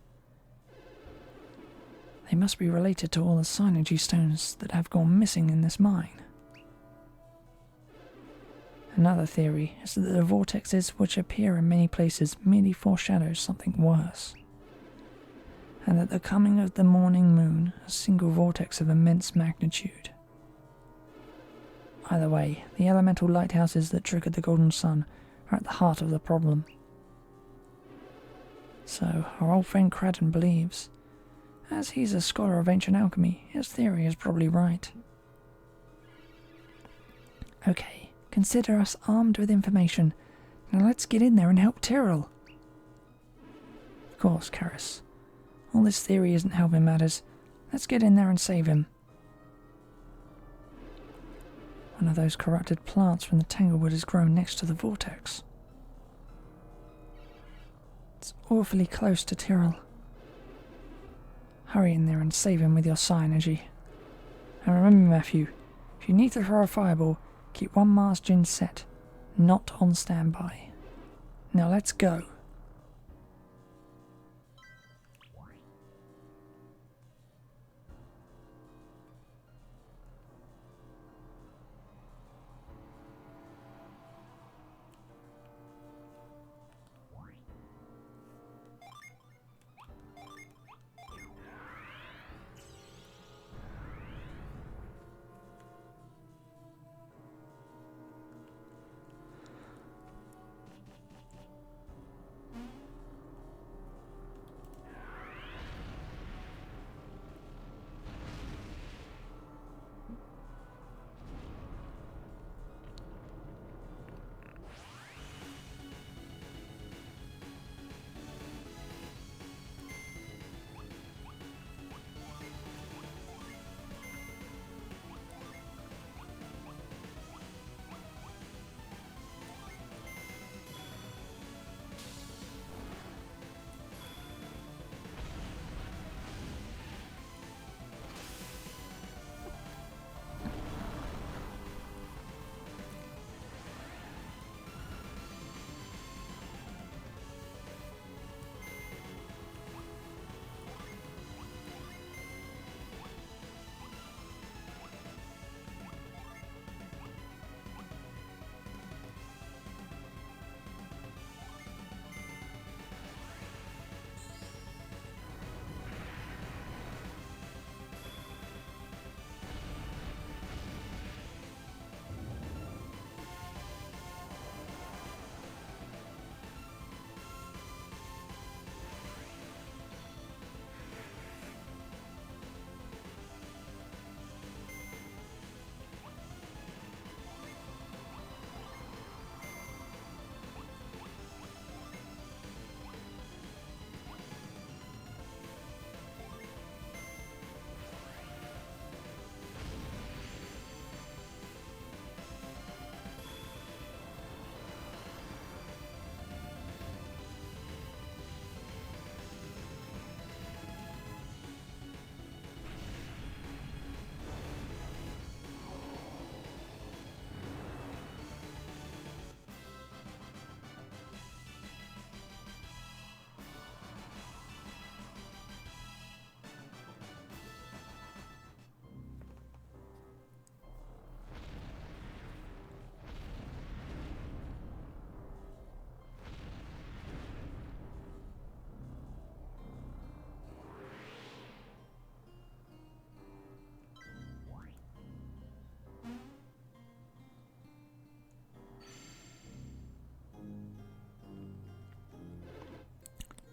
They must be related to all the synergy stones that have gone missing in this mine. Another theory is that the vortexes which appear in many places merely foreshadow something worse, and that the coming of the morning moon, a single vortex of immense magnitude. Either way, the elemental lighthouses that triggered the golden sun are at the heart of the problem. So, our old friend Cradden believes, as he's a scholar of ancient alchemy, his theory is probably right. Okay, consider us armed with information. Now let's get in there and help Tyrrell. Of course, Karis. All this theory isn't helping matters. Let's get in there and save him. One of those corrupted plants from the Tanglewood has grown next to the vortex. It's awfully close to Tyrrell. Hurry in there and save him with your psi energy. And remember, Matthew, if you need to throw a fireball, keep one margin set, not on standby. Now let's go.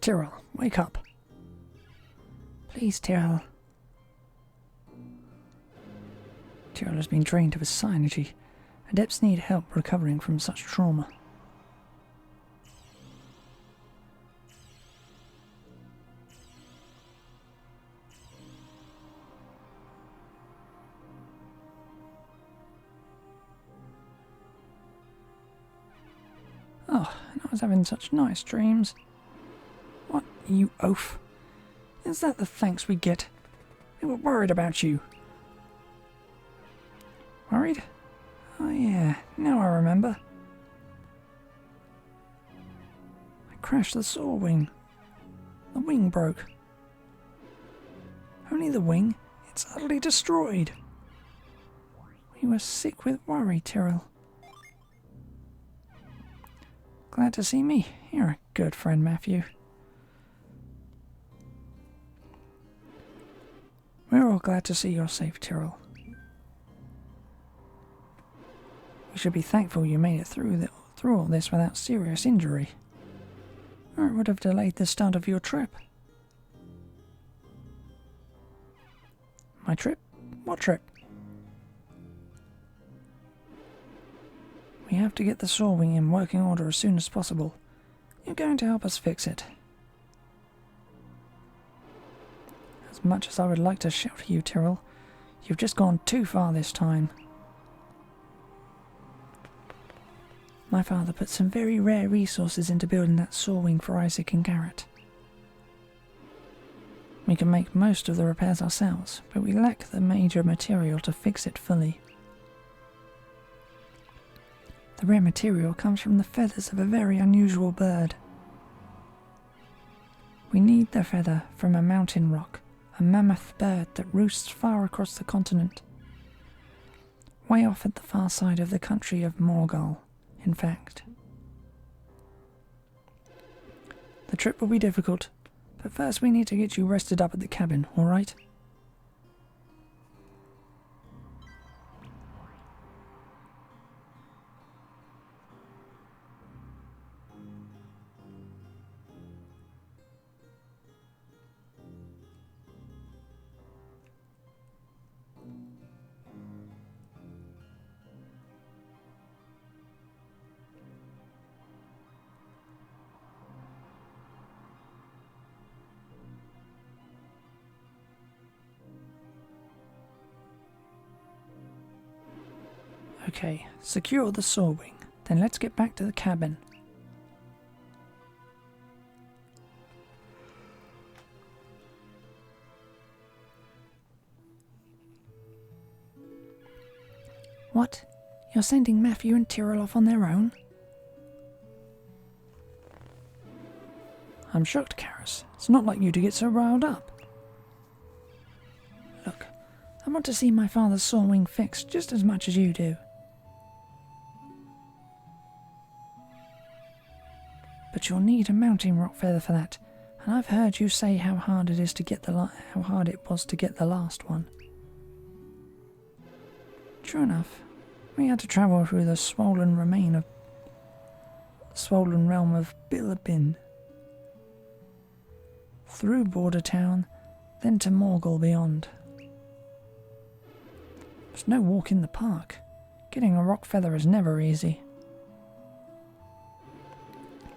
Tyrrell, wake up. Please, Tyrrell. Tyrrell has been drained of his psi energy. Adepts need help recovering from such trauma. Oh, and I was having such nice dreams. What, you oaf? Is that the thanks we get? We were worried about you. Worried? Oh yeah, now I remember. I crashed the saw wing. The wing broke. Only the wing? It's utterly destroyed. We were sick with worry, Tyrrell. Glad to see me. You're a good friend, Matthew. We're all glad to see you're safe, Tyrrell. We should be thankful you made it through all this without serious injury, or it would have delayed the start of your trip. My trip? What trip? We have to get the saw wing in working order as soon as possible. You're going to help us fix it. As much as I would like to shout at you, Tyrrell, you've just gone too far this time. My father put some very rare resources into building that saw wing for Isaac and Garrett. We can make most of the repairs ourselves, but we lack the major material to fix it fully. The rare material comes from the feathers of a very unusual bird. We need the feather from a mountain rock, a mammoth bird that roosts far across the continent. Way off at the far side of the country of Morgul, in fact. The trip will be difficult, but first we need to get you rested up at the cabin, alright? Okay, secure the saw wing, then let's get back to the cabin. What? You're sending Matthew and Tyrrell off on their own? I'm shocked, Karis. It's not like you to get so riled up. Look, I want to see my father's saw wing fixed just as much as you do. But you'll need a mountain rock feather for that, and I've heard you say how hard it was to get the last one. True enough, we had to travel through the swollen realm of Billabin, through Border Town, then to Morgul beyond. There's no walk in the park. Getting a rock feather is never easy.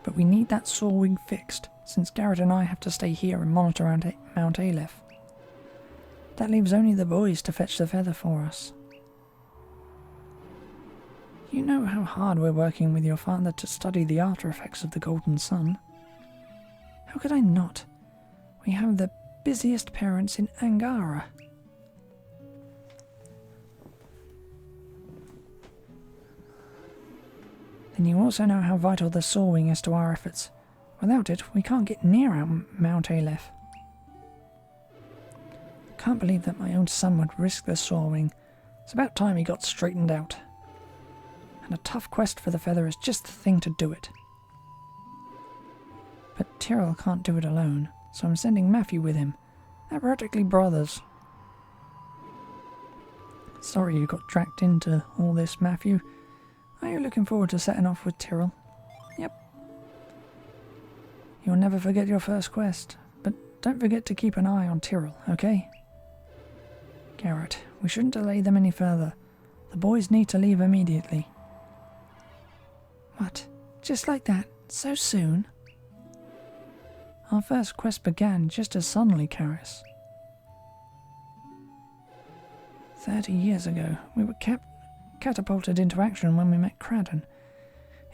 But we need that saw wing fixed, since Garrett and I have to stay here and monitor Mount Aleph. That leaves only the boys to fetch the feather for us. You know how hard we're working with your father to study the after effects of the Golden Sun. How could I not? We have the busiest parents in Angara. Then you also know how vital the saw wing is to our efforts. Without it, we can't get near Mount Aleph. Can't believe that my own son would risk the saw wing. It's about time he got straightened out. And a tough quest for the feather is just the thing to do it. But Tyrrell can't do it alone, so I'm sending Matthew with him. They're practically brothers. Sorry you got dragged into all this, Matthew. Are you looking forward to setting off with Tyrrell? Yep. You'll never forget your first quest, but don't forget to keep an eye on Tyrrell, okay? Garrett, we shouldn't delay them any further. The boys need to leave immediately. What? Just like that? So soon? Our first quest began just as suddenly, Karis. 30 years ago, we were catapulted into action when we met Cradden.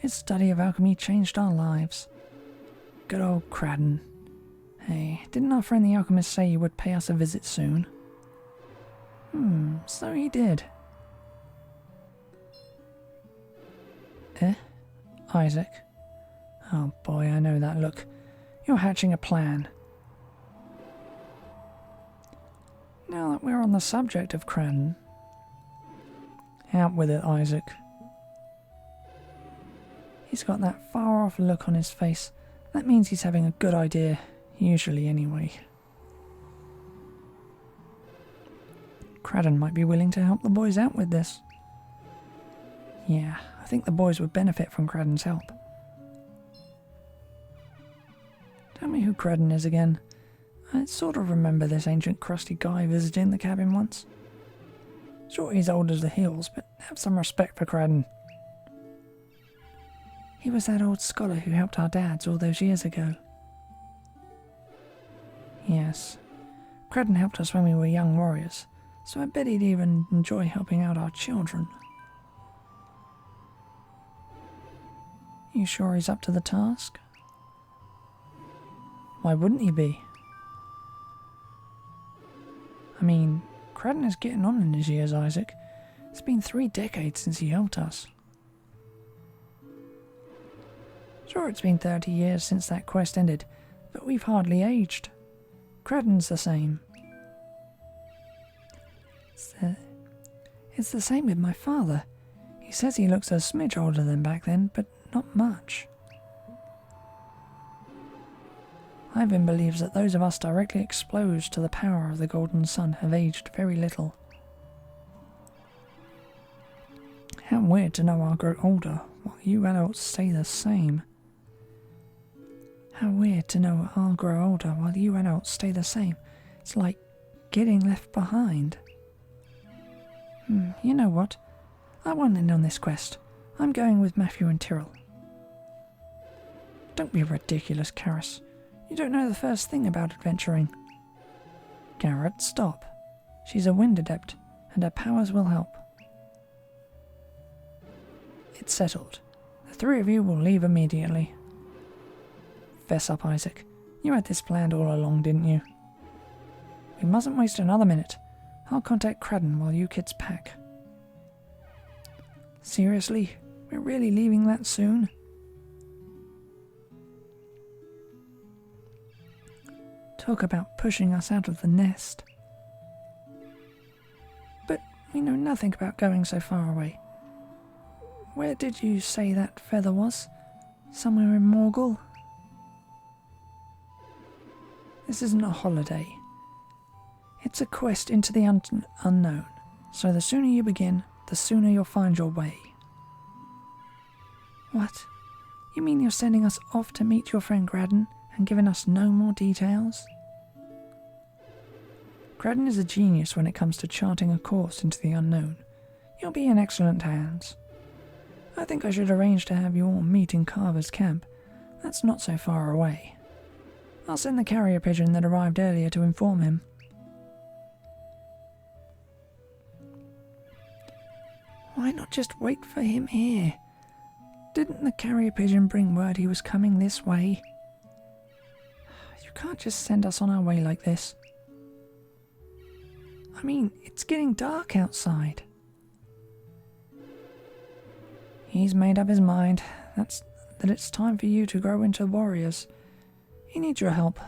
His study of alchemy changed our lives. Good old Cradden. Hey, didn't our friend the alchemist say he would pay us a visit soon? So he did. Isaac? Oh boy, I know that look. You're hatching a plan. Now that we're on the subject of Cradden, out with it, Isaac. He's got that far-off look on his face. That means he's having a good idea, usually anyway. Cradden might be willing to help the boys out with this. Yeah, I think the boys would benefit from Cradden's help. Tell me who Cradden is again. I sort of remember this ancient crusty guy visiting the cabin once. Sure, he's old as the hills, but have some respect for Cradden. He was that old scholar who helped our dads all those years ago. Yes, Cradden helped us when we were young warriors, so I bet he'd even enjoy helping out our children. You sure he's up to the task? Why wouldn't he be? I mean, Cradden is getting on in his years, Isaac. It's been 3 decades since he helped us. Sure, it's been 30 years since that quest ended, but we've hardly aged. Cradden's the same. It's the same with my father. He says he looks a smidge older than back then, but not much. Ivan believes that those of us directly exposed to the power of the golden sun have aged very little. How weird to know I'll grow older while you adults stay the same. How weird to know I'll grow older while you adults stay the same. It's like getting left behind. You know what? I want in on this quest. I'm going with Matthew and Tyrrell. Don't be ridiculous, Karis. You don't know the first thing about adventuring. Garrett, stop. She's a wind adept, and her powers will help. It's settled. The 3 of you will leave immediately. Fess up, Isaac. You had this planned all along, didn't you? We mustn't waste another minute. I'll contact Cradden while you kids pack. Seriously? We're really leaving that soon? Talk about pushing us out of the nest. But we know nothing about going so far away. Where did you say that feather was? Somewhere in Morgul? This isn't a holiday. It's a quest into the unknown, so the sooner you begin, the sooner you'll find your way. What? You mean you're sending us off to meet your friend Cradden and giving us no more details? Cradden is a genius when it comes to charting a course into the unknown. You'll be in excellent hands. I think I should arrange to have you all meet in Carver's camp. That's not so far away. I'll send the carrier pigeon that arrived earlier to inform him. Why not just wait for him here? Didn't the carrier pigeon bring word he was coming this way? You can't just send us on our way like this. I mean, it's getting dark outside. He's made up his mind that it's time for you to grow into warriors. He needs your help.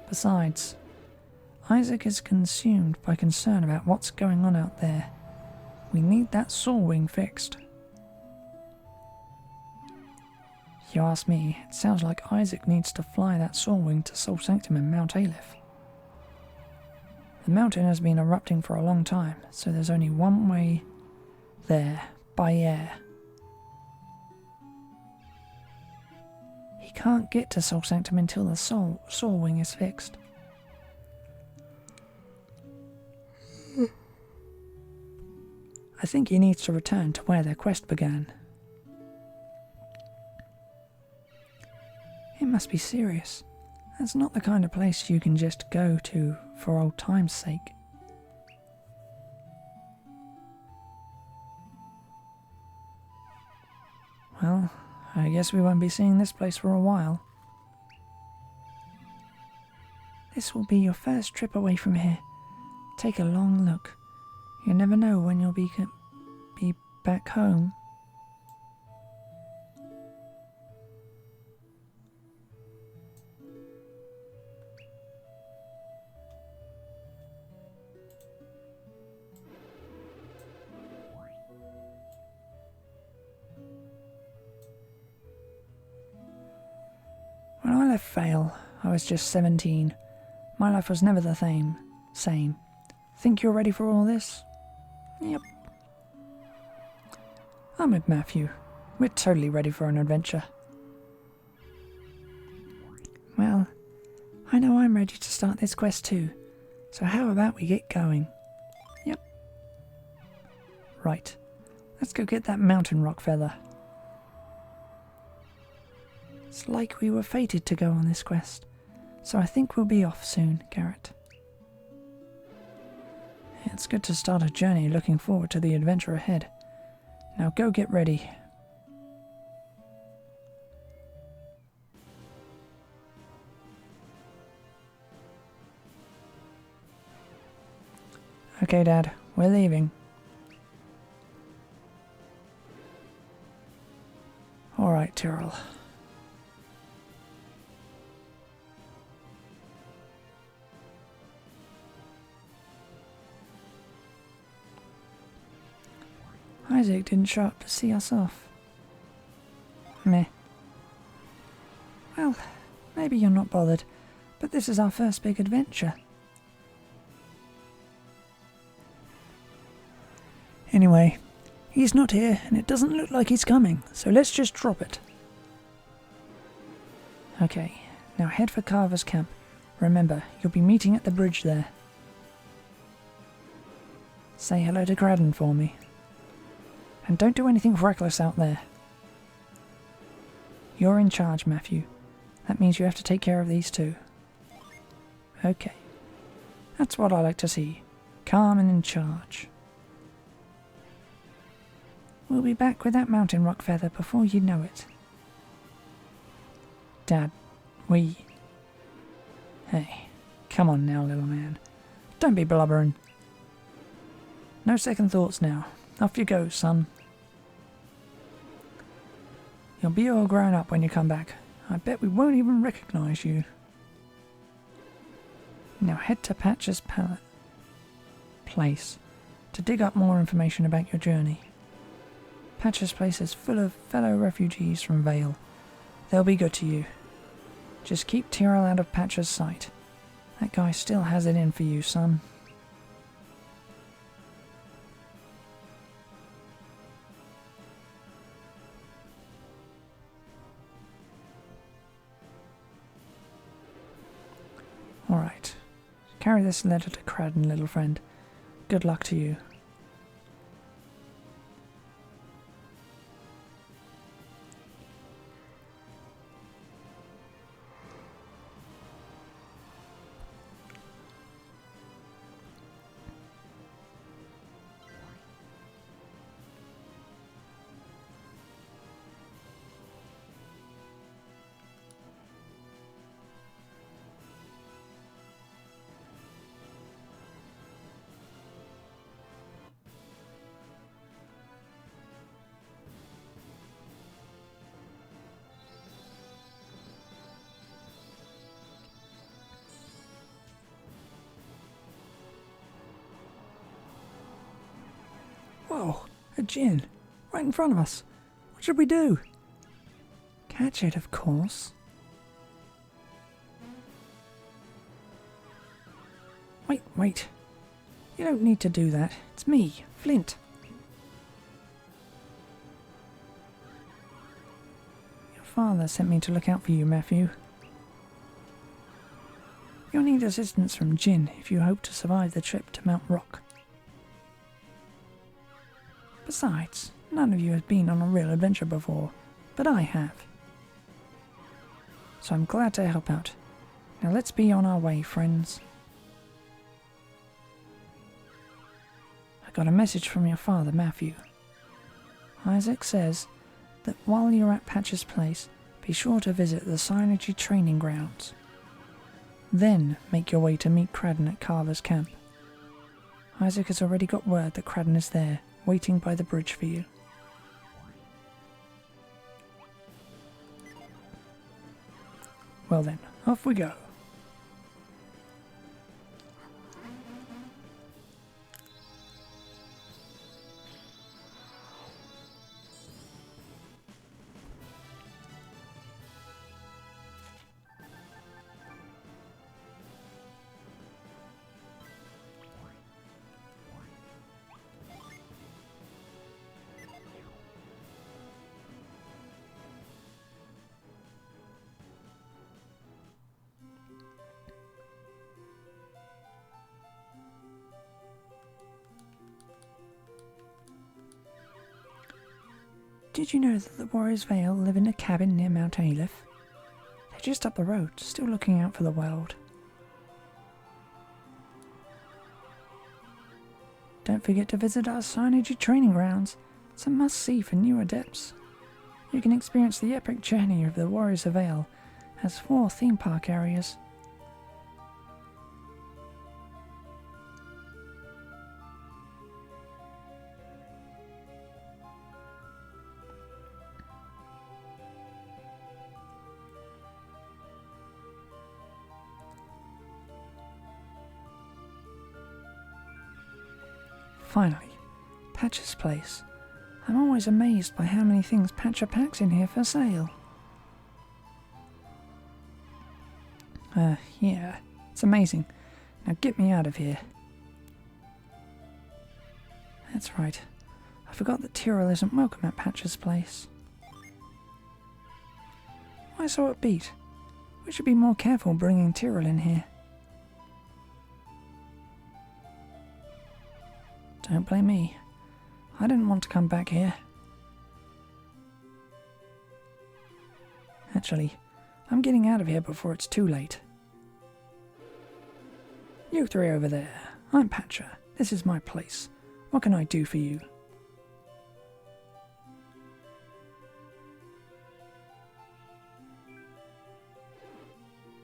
Besides, Isaac is consumed by concern about what's going on out there. We need that saw wing fixed. If you ask me, it sounds like Isaac needs to fly that saw wing to Sol Sanctum in Mount Aleph. The mountain has been erupting for a long time, so there's only one way there, by air. He can't get to Sol Sanctum until the saw wing is fixed. I think he needs to return to where their quest began. It must be serious. That's not the kind of place you can just go to for old time's sake. Well, I guess we won't be seeing this place for a while. This will be your first trip away from here. Take a long look. You never know when you'll be back home. When I left Vale, I was just 17. My life was never the same. Think you're ready for all this? Yep. I'm with Matthew. We're totally ready for an adventure. Well, I know I'm ready to start this quest too. So how about we get going? Yep. Right. Let's go get that mountain rock feather. It's like we were fated to go on this quest, so I think we'll be off soon, Garrett. It's good to start a journey looking forward to the adventure ahead. Now go get ready. Okay, Dad, we're leaving. Alright, Tyrrell. Isaac didn't show up to see us off. Meh. Well, maybe you're not bothered, but this is our first big adventure. Anyway, he's not here and it doesn't look like he's coming, so let's just drop it. Okay, now head for Carver's camp. Remember, you'll be meeting at the bridge there. Say hello to Graydon for me. And don't do anything reckless out there. You're in charge, Matthew. That means you have to take care of these two. Okay. That's what I like to see. Calm and in charge. We'll be back with that mountain rock feather before you know it. Dad, Hey, come on now, little man. Don't be blubbering. No second thoughts now. Off you go, son. You'll be all grown up when you come back. I bet we won't even recognize you. Now head to Patch's place to dig up more information about your journey. Patch's place is full of fellow refugees from Vale. They'll be good to you. Just keep Tyrrell out of Patch's sight. That guy still has it in for you, son. Alright. Carry this letter to Cradden, little friend. Good luck to you. Whoa, a djinn. Right in front of us. What should we do? Catch it, of course. Wait. You don't need to do that. It's me, Flint. Your father sent me to look out for you, Matthew. You'll need assistance from Jinn if you hope to survive the trip to Mount Rock. Besides, none of you has been on a real adventure before, but I have. So I'm glad to help out. Now let's be on our way, friends. I got a message from your father, Matthew. Isaac says that while you're at Patch's place, be sure to visit the Synergy training grounds. Then make your way to meet Cradden at Carver's camp. Isaac has already got word that Cradden is there, waiting by the bridge for you. Well then, off we go. Did you know that the Warriors Vale live in a cabin near Mount Aleph? They're just up the road, still looking out for the world. Don't forget to visit our Synergy training grounds. It's a must-see for new adepts. You can experience the epic journey of the Warriors of Vale as 4 theme park areas. Finally, Patch's place. I'm always amazed by how many things Patcher packs in here for sale. Yeah, it's amazing. Now get me out of here. That's right. I forgot that Tyrrell isn't welcome at Patcher's place. Why so upbeat? We should be more careful bringing Tyrrell in here. Don't blame me. I didn't want to come back here. Actually, I'm getting out of here before it's too late. You 3 over there. I'm Patcher. This is my place. What can I do for you?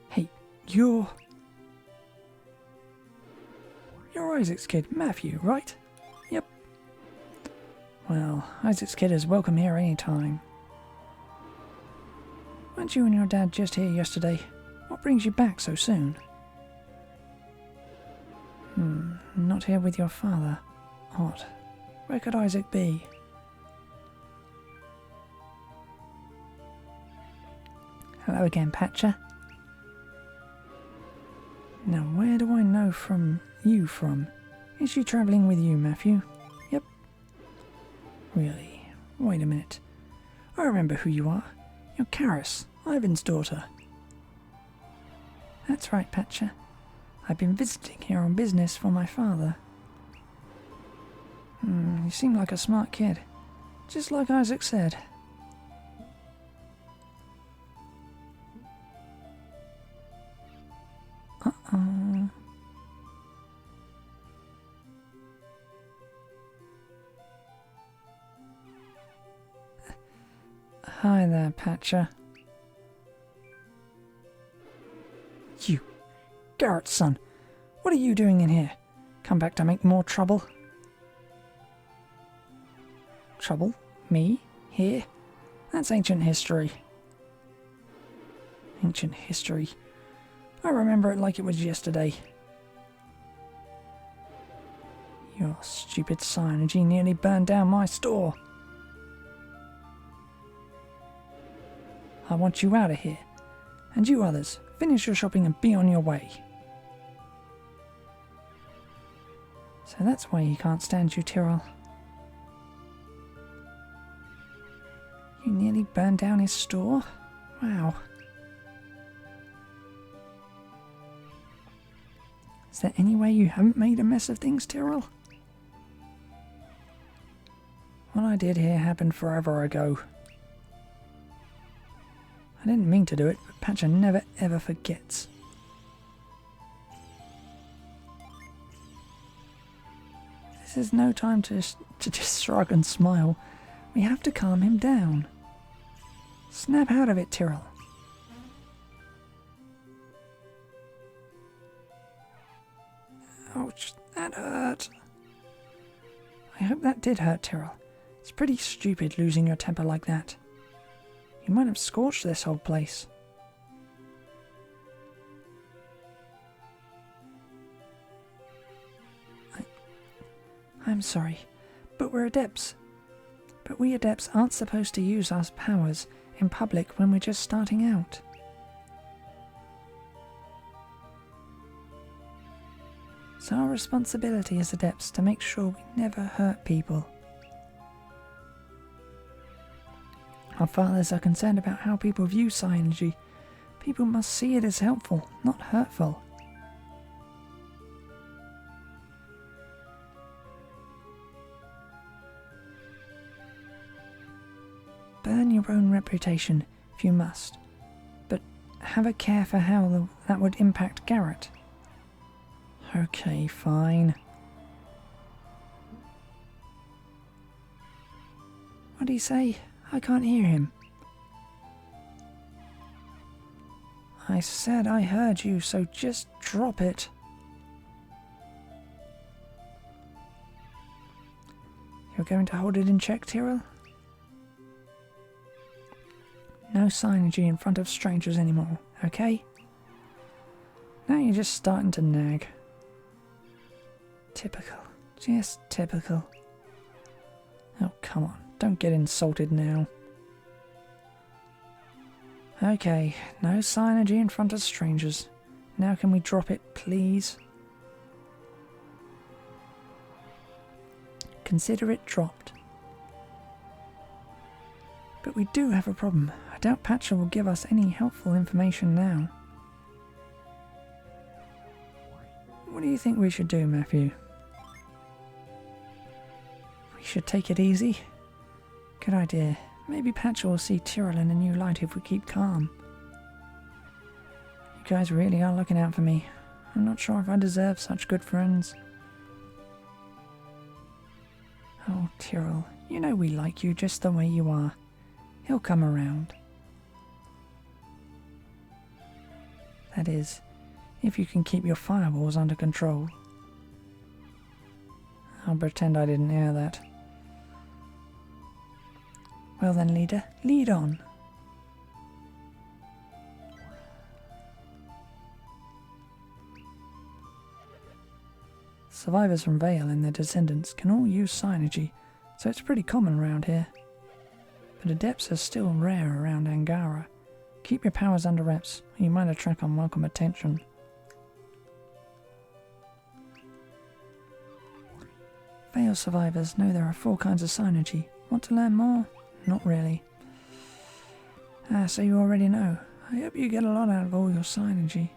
Hey, you're Isaac's kid, Matthew, right? Yep. Well, Isaac's kid is welcome here any time. Weren't you and your dad just here yesterday? What brings you back so soon? Not here with your father. Odd. Where could Isaac be? Hello again, Patcher. Now, where do I know you from? Is she travelling with you, Matthew? Yep. Really? Wait a minute. I remember who you are. You're Karis, Ivan's daughter. That's right, Patcher. I've been visiting here on business for my father. You seem like a smart kid. Just like Isaac said. Uh-oh. Hi there, Patcher. You, Garrett's son. What are you doing in here? Come back to make more trouble? Trouble? Me? Here? That's ancient history. Ancient history. I remember it like it was yesterday. Your stupid Synergy nearly burned down my store. I want you out of here. And you others, finish your shopping and be on your way. So that's why he can't stand you, Tyrrell. You nearly burned down his store? Wow. Is there any way you haven't made a mess of things, Tyrrell? What I did here happened forever ago. I didn't mean to do it, but Patcher never ever forgets. This is no time to just shrug and smile. We have to calm him down. Snap out of it, Tyrrell. Ouch, that hurt. I hope that did hurt, Tyrrell. It's pretty stupid losing your temper like that. You might have scorched this whole place. I'm sorry, but we're adepts. But we adepts aren't supposed to use our powers in public when we're just starting out. It's our responsibility as adepts to make sure we never hurt people. Our fathers are concerned about how people view psi energy. People must see it as helpful, not hurtful. Burn your own reputation if you must, but have a care for how that would impact Garrett. Okay, fine. What do you say? I can't hear him. I said I heard you, so just drop it. You're going to hold it in check, Tyrrell? No synergy in front of strangers anymore, okay? Now you're just starting to nag. Typical. Just typical. Oh, come on. Don't get insulted now. Okay, no synergy in front of strangers. Now can we drop it, please? Consider it dropped. But we do have a problem. I doubt Patcher will give us any helpful information now. What do you think we should do, Matthew? We should take it easy. Good idea. Maybe Patcher will see Tyrrell in a new light if we keep calm. You guys really are looking out for me. I'm not sure if I deserve such good friends. Oh, Tyrrell, you know we like you just the way you are. He'll come around. That is, if you can keep your fireballs under control. I'll pretend I didn't hear that. Well then, leader, lead on. Survivors from Vale and their descendants can all use synergy, so it's pretty common around here. But adepts are still rare around Angara. Keep your powers under wraps, or you might attract unwelcome attention. Vale survivors know there are 4 kinds of synergy. Want to learn more? Not really. Ah, so you already know. I hope you get a lot out of all your synergy.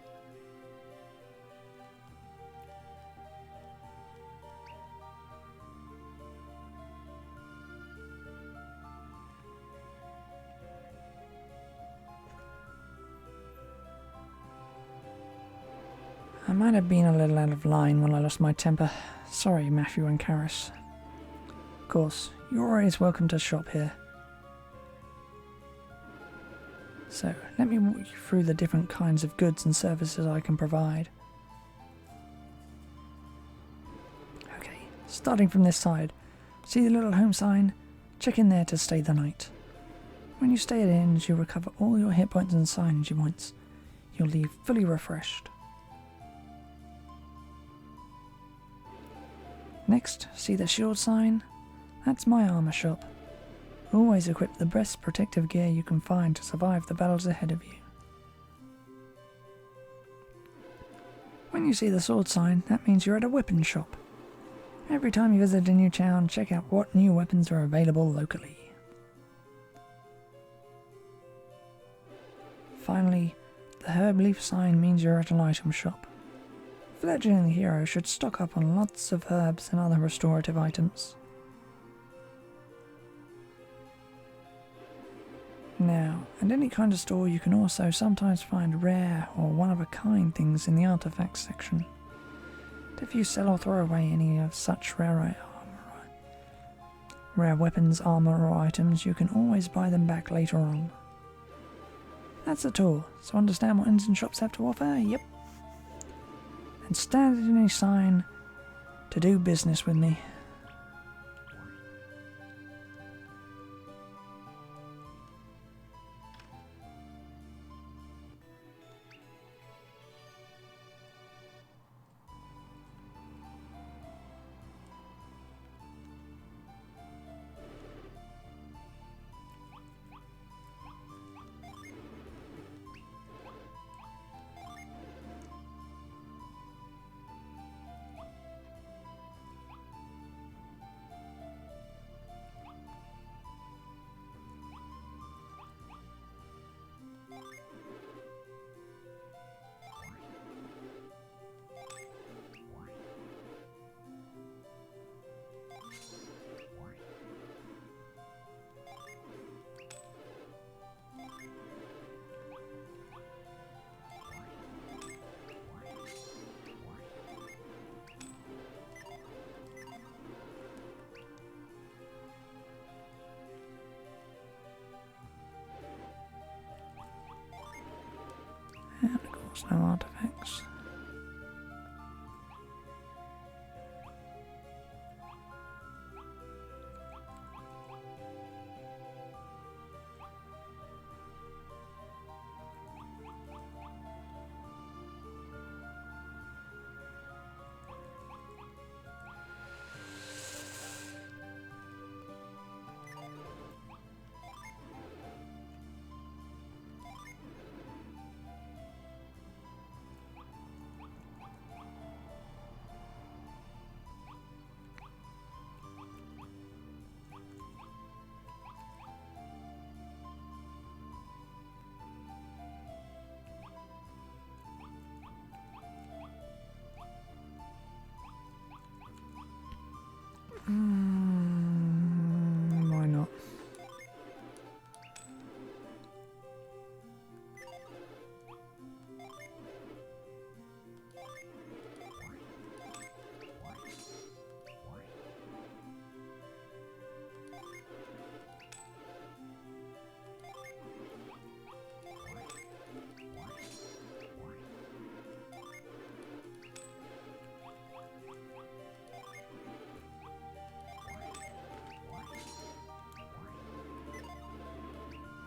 I might have been a little out of line when I lost my temper. Sorry, Matthew and Karis. Of course, you're always welcome to shop here. So, let me walk you through the different kinds of goods and services I can provide. Okay, starting from this side. See the little home sign? Check in there to stay the night. When you stay at inns, you'll recover all your hit points and synergy points. You'll leave fully refreshed. Next, see the shield sign? That's my armor shop. Always equip the best protective gear you can find to survive the battles ahead of you. When you see the sword sign, that means you're at a weapon shop. Every time you visit a new town, check out what new weapons are available locally. Finally, the herb leaf sign means you're at an item shop. Fledgling hero should stock up on lots of herbs and other restorative items. Now, at any kind of store you can also sometimes find rare or one-of-a-kind things in the artifacts section. But if you sell or throw away any of such rare weapons, armor or items, you can always buy them back later on. That's the tour. So understand what inns and shops have to offer? Yep. And stand at any sign to do business with me. And of course, no artifacts. Why not?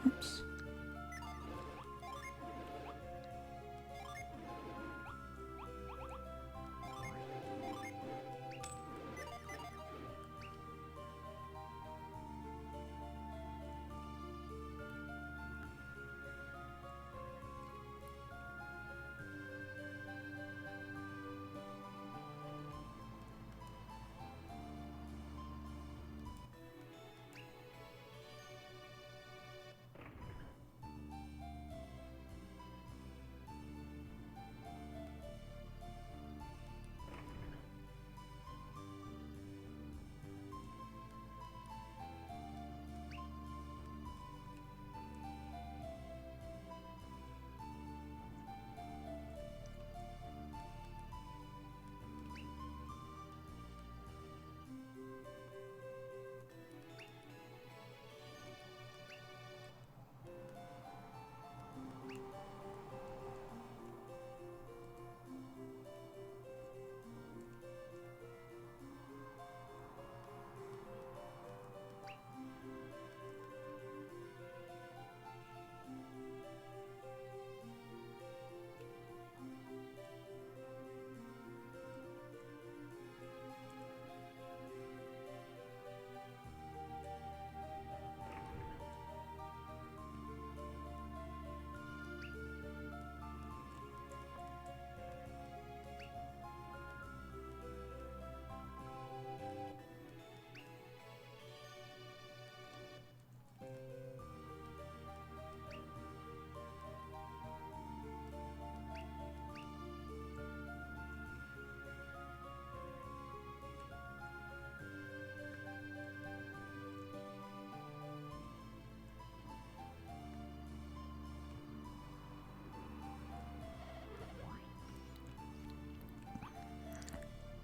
Oops.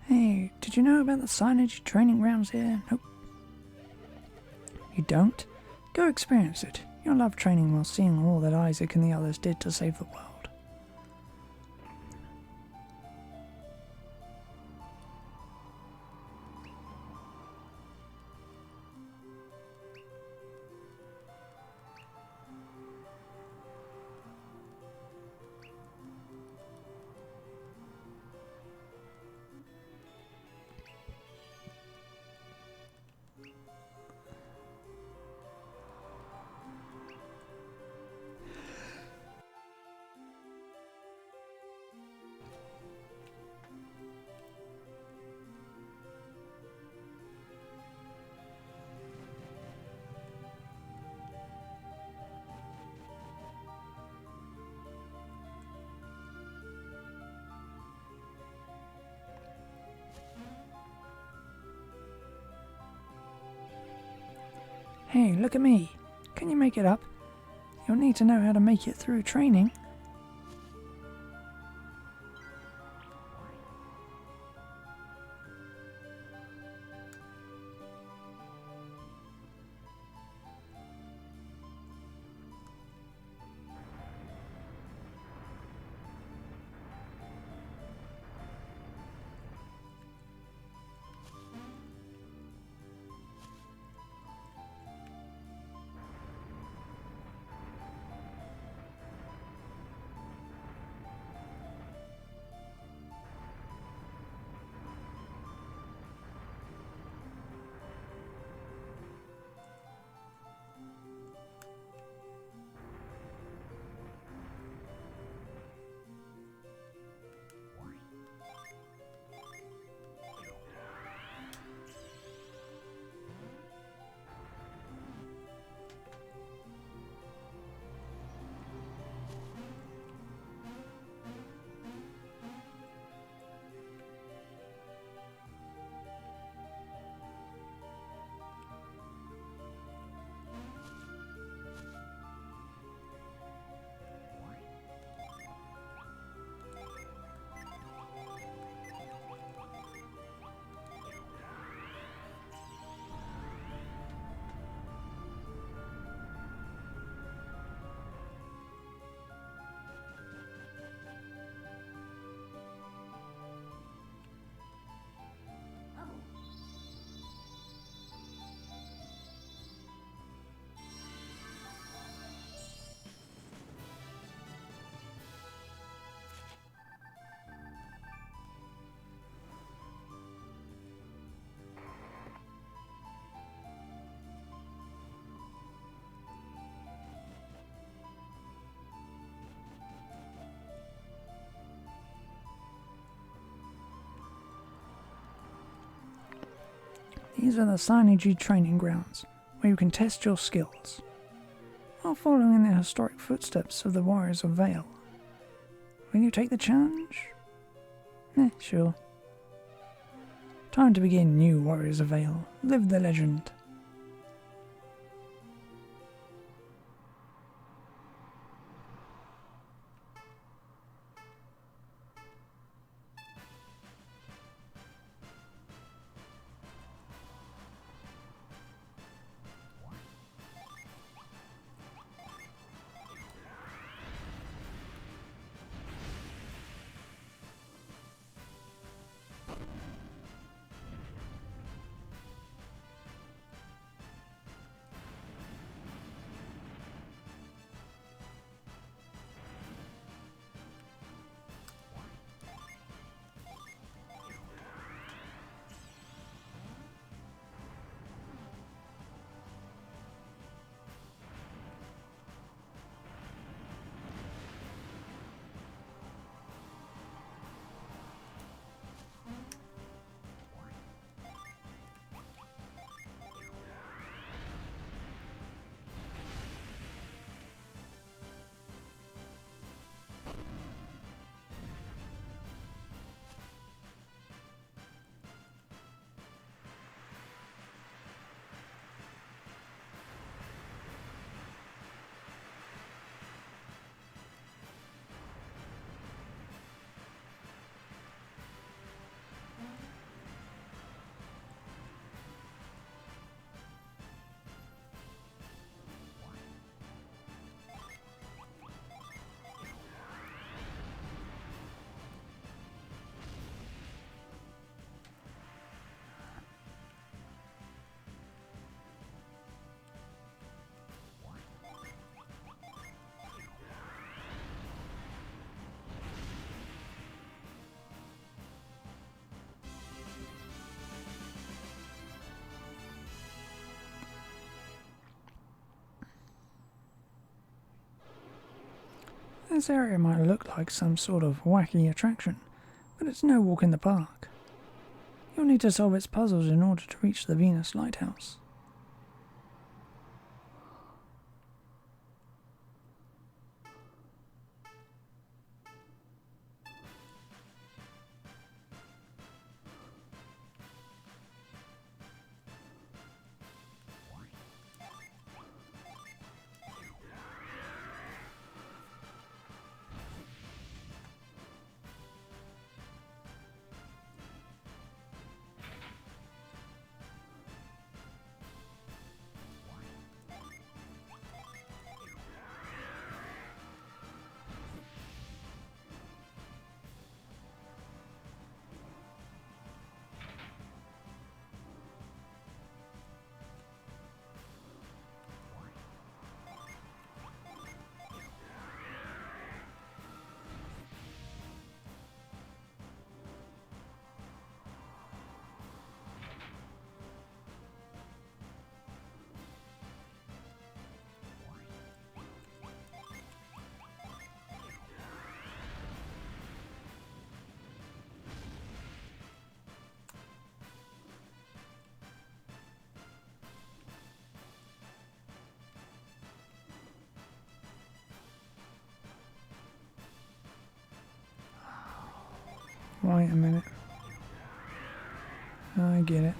Hey, did you know about the signage training grounds here? Nope. You don't? Go experience it. You'll love training while seeing all that Isaac and the others did to save the world. Hey, look at me. Can you make it up? You'll need to know how to make it through training. These are the Synergy training grounds, where you can test your skills, while following in the historic footsteps of the Warriors of Vale. Will you take the challenge? Sure. Time to begin, new Warriors of Vale. Live the legend. This area might look like some sort of wacky attraction, but it's no walk in the park. You'll need to solve its puzzles in order to reach the Venus Lighthouse. Wait a minute. I get it.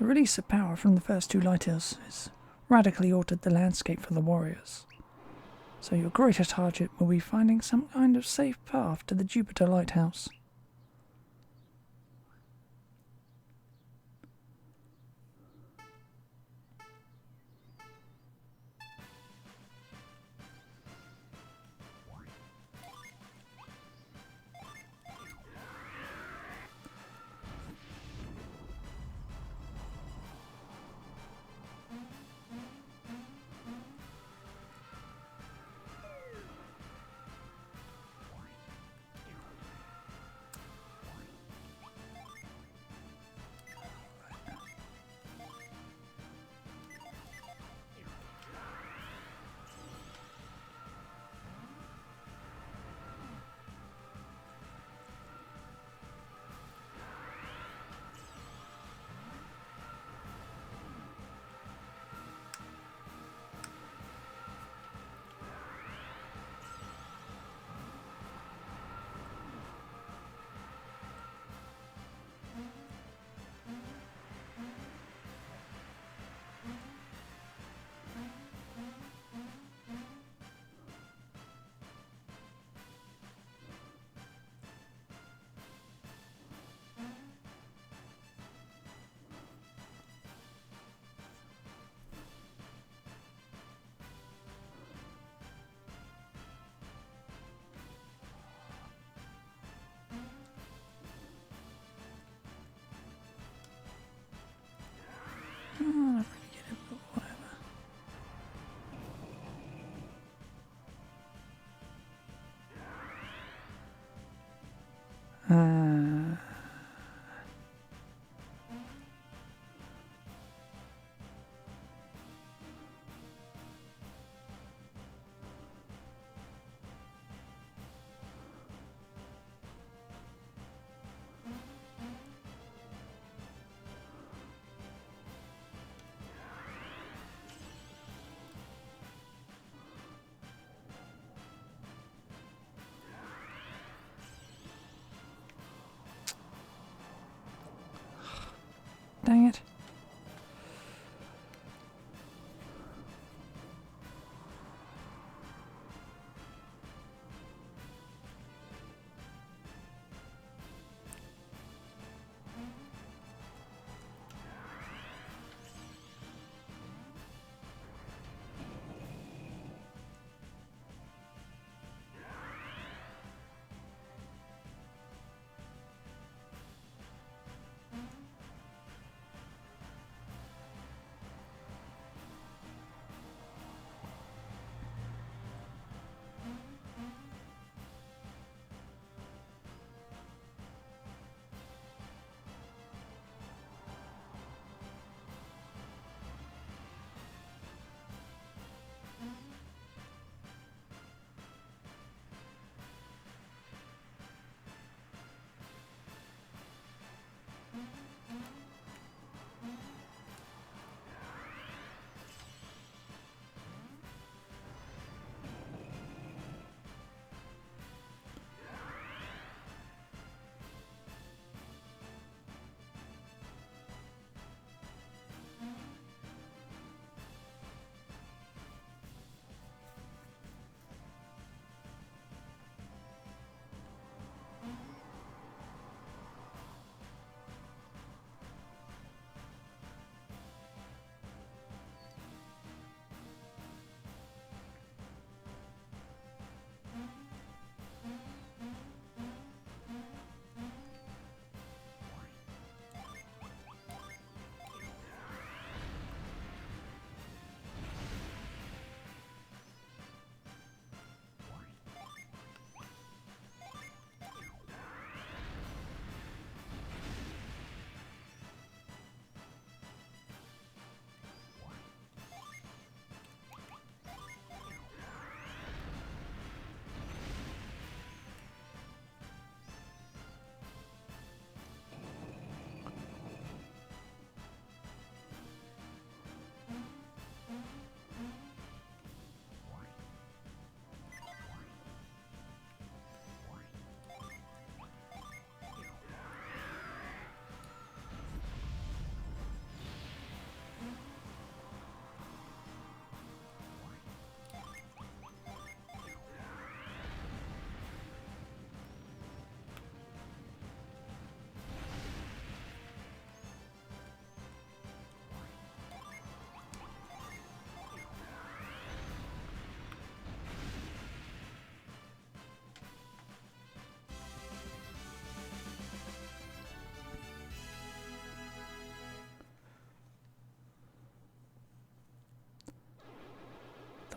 The release of power from the first two lighthouses radically altered the landscape for the warriors. So your greatest hardship will be finding some kind of safe path to the Jupiter lighthouse. Dang it.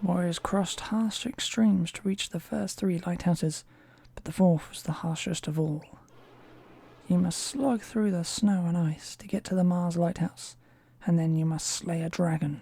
The warriors crossed harsh extremes to reach the first 3 lighthouses, but the 4th was the harshest of all. You must slog through the snow and ice to get to the Mars lighthouse, and then you must slay a dragon.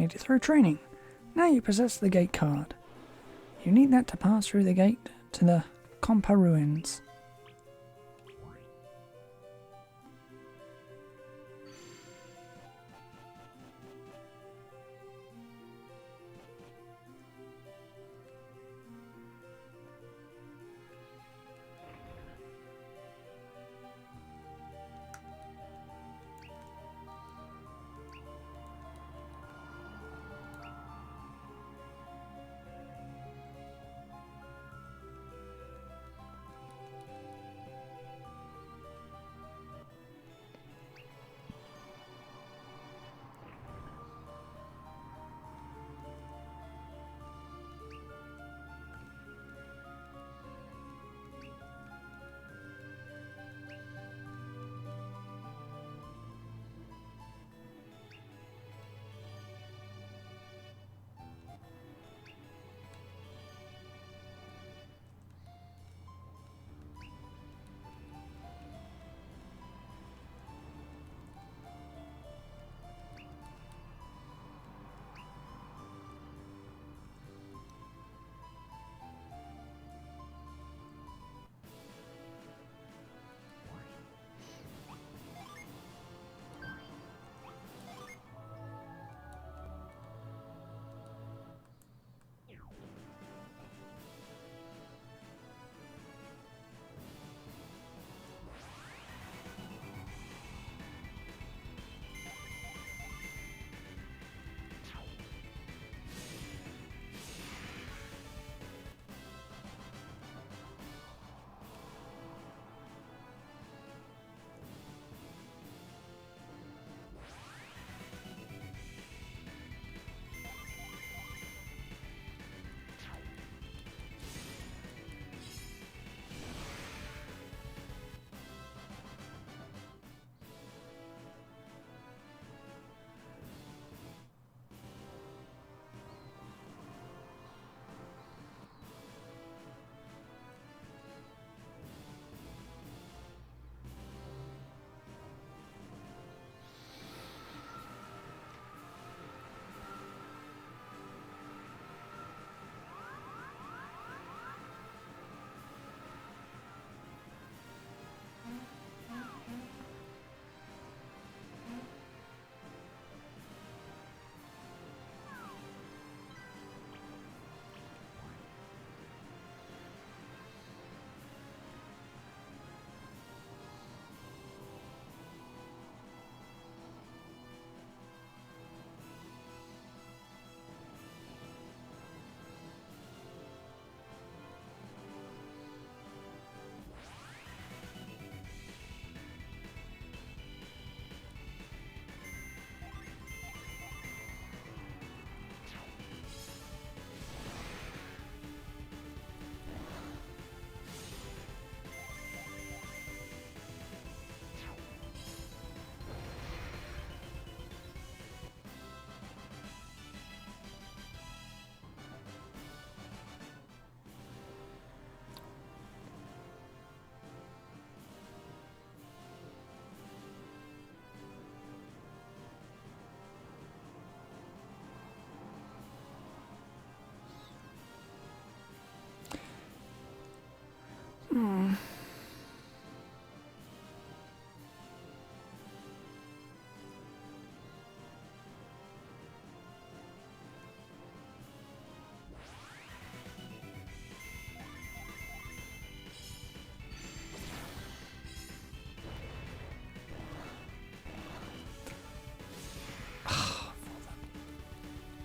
made it through training. Now you possess the gate card. You need that to pass through the gate to the Compa ruins.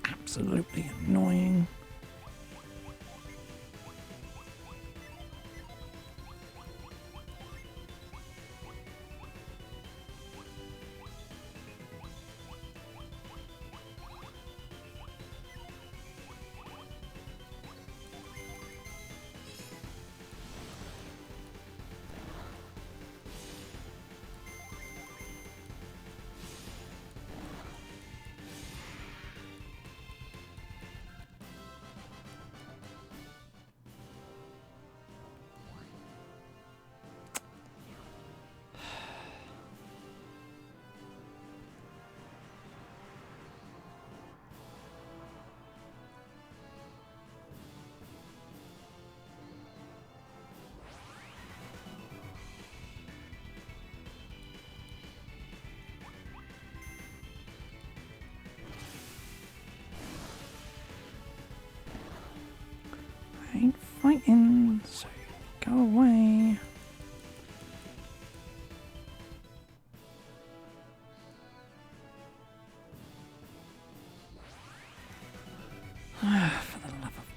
Absolutely annoying. fighting, so go away. For the love of...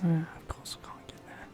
of course I can't get there.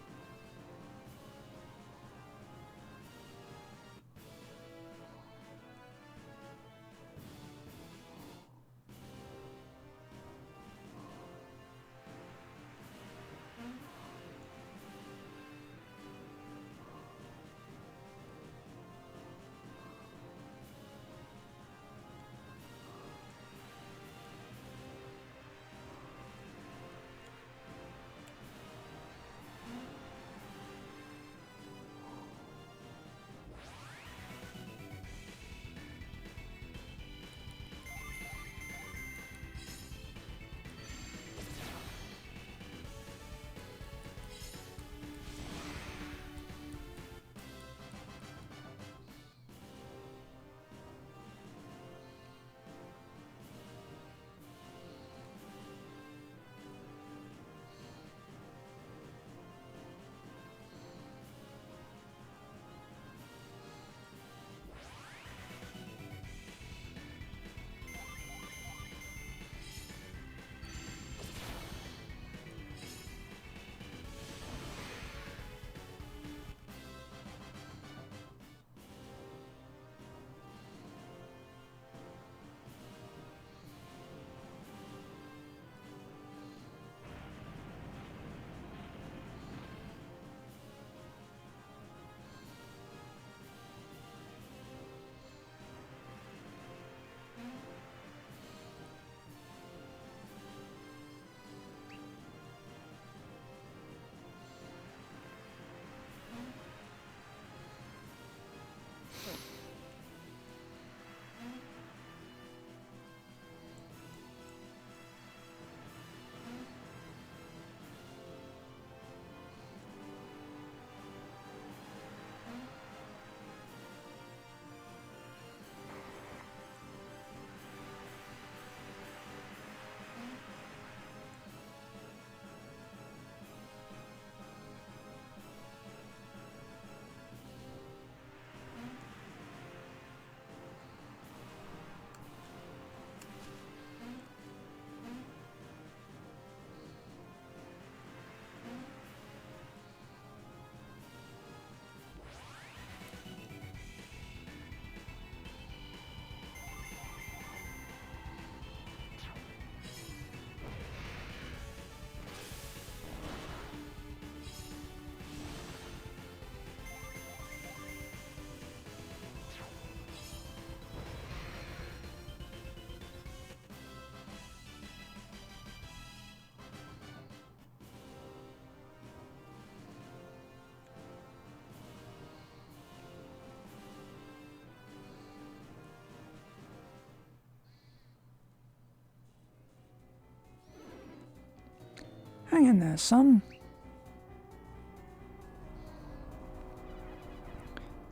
Hang in there, son.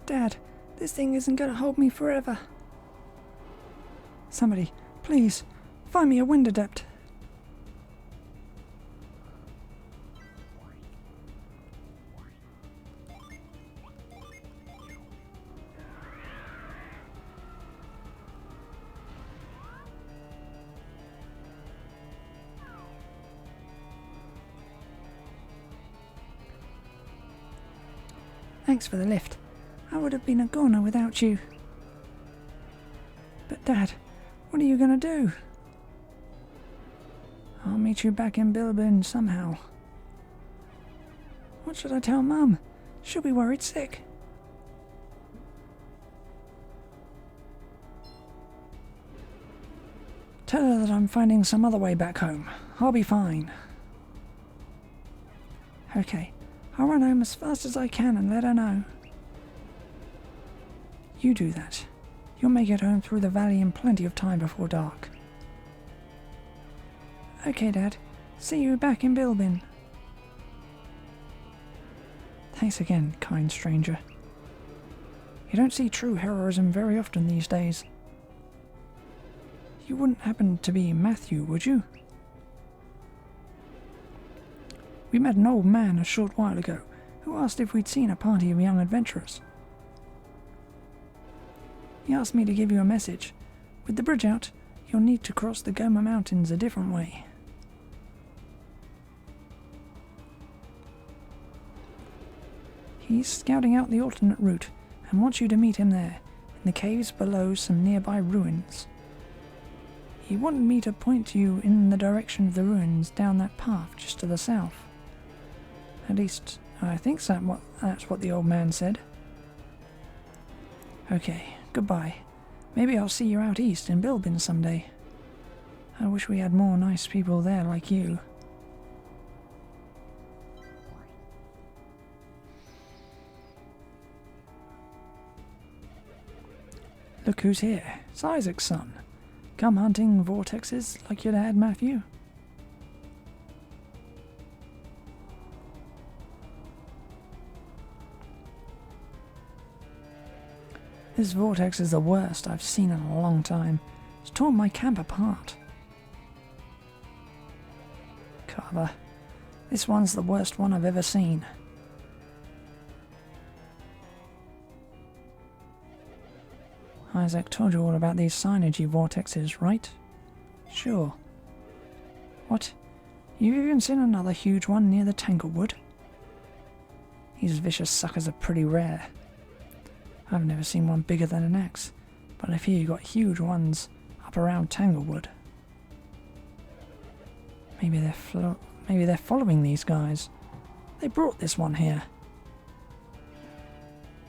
Dad, this thing isn't going to hold me forever. Somebody, please, find me a wind adept. Thanks for the lift. I would have been a goner without you. But Dad, what are you going to do? I'll meet you back in Bilbin somehow. What should I tell Mum? She'll be worried sick. Tell her that I'm finding some other way back home. I'll be fine. Okay, I'll run home as fast as I can and let her know. You do that. You'll make it home through the valley in plenty of time before dark. Okay, Dad. See you back in Bilbin. Thanks again, kind stranger. You don't see true heroism very often these days. You wouldn't happen to be Matthew, would you? We met an old man a short while ago who asked if we'd seen a party of young adventurers. He asked me to give you a message. With the bridge out, you'll need to cross the Goma Mountains a different way. He's scouting out the alternate route and wants you to meet him there, in the caves below some nearby ruins. He wanted me to point you in the direction of the ruins down that path just to the south. At least, I think that's what the old man said. Okay, goodbye. Maybe I'll see you out east in Bilbin someday. I wish we had more nice people there like you. Look who's here. It's Isaac's son. Come hunting vortexes like your dad, Matthew. This vortex is the worst I've seen in a long time. It's torn my camp apart. Carver, this one's the worst one I've ever seen. Isaac told you all about these synergy vortexes, right? Sure. What? You've even seen another huge one near the Tanglewood? These vicious suckers are pretty rare. I've never seen one bigger than an axe, but I fear you got huge ones up around Tanglewood. Maybe they're following these guys. They brought this one here.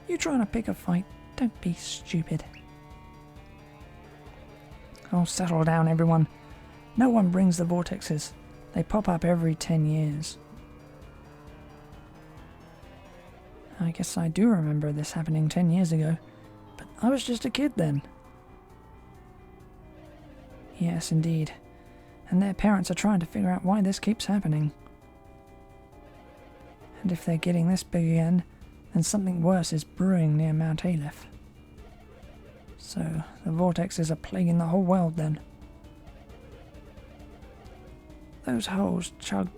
You trying to pick a fight? Don't be stupid. Oh, settle down, everyone. No one brings the vortexes. They pop up every 10 years. I guess I do remember this happening 10 years ago, but I was just a kid then. Yes, indeed. And their parents are trying to figure out why this keeps happening. And if they're getting this big again, then something worse is brewing near Mount Aleph. So, the vortexes are plaguing the whole world then. Those holes chug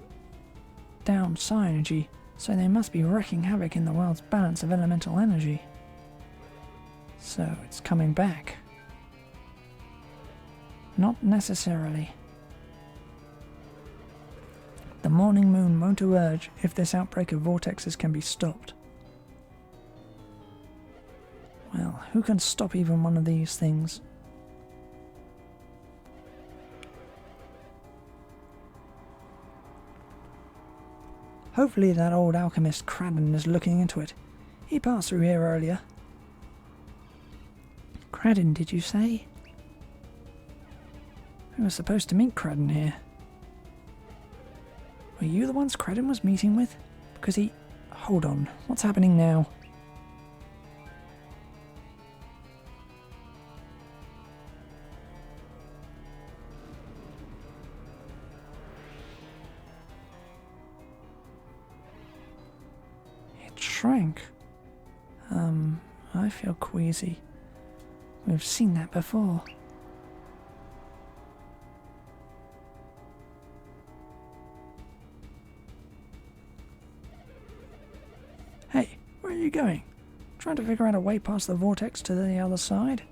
down psi-energy, so they must be wreaking havoc in the world's balance of elemental energy. So, it's coming back. Not necessarily. The morning moon won't emerge if this outbreak of vortexes can be stopped. Well, who can stop even one of these things? Hopefully that old alchemist Cradden is looking into it. He passed through here earlier. Cradden, did you say? We were supposed to meet Cradden here. Were you the ones Cradden was meeting with? Because he... Hold on, what's happening now? shrank. I feel queasy. We've seen that before. Hey, where are you going? Trying to figure out a way past the vortex to the other side?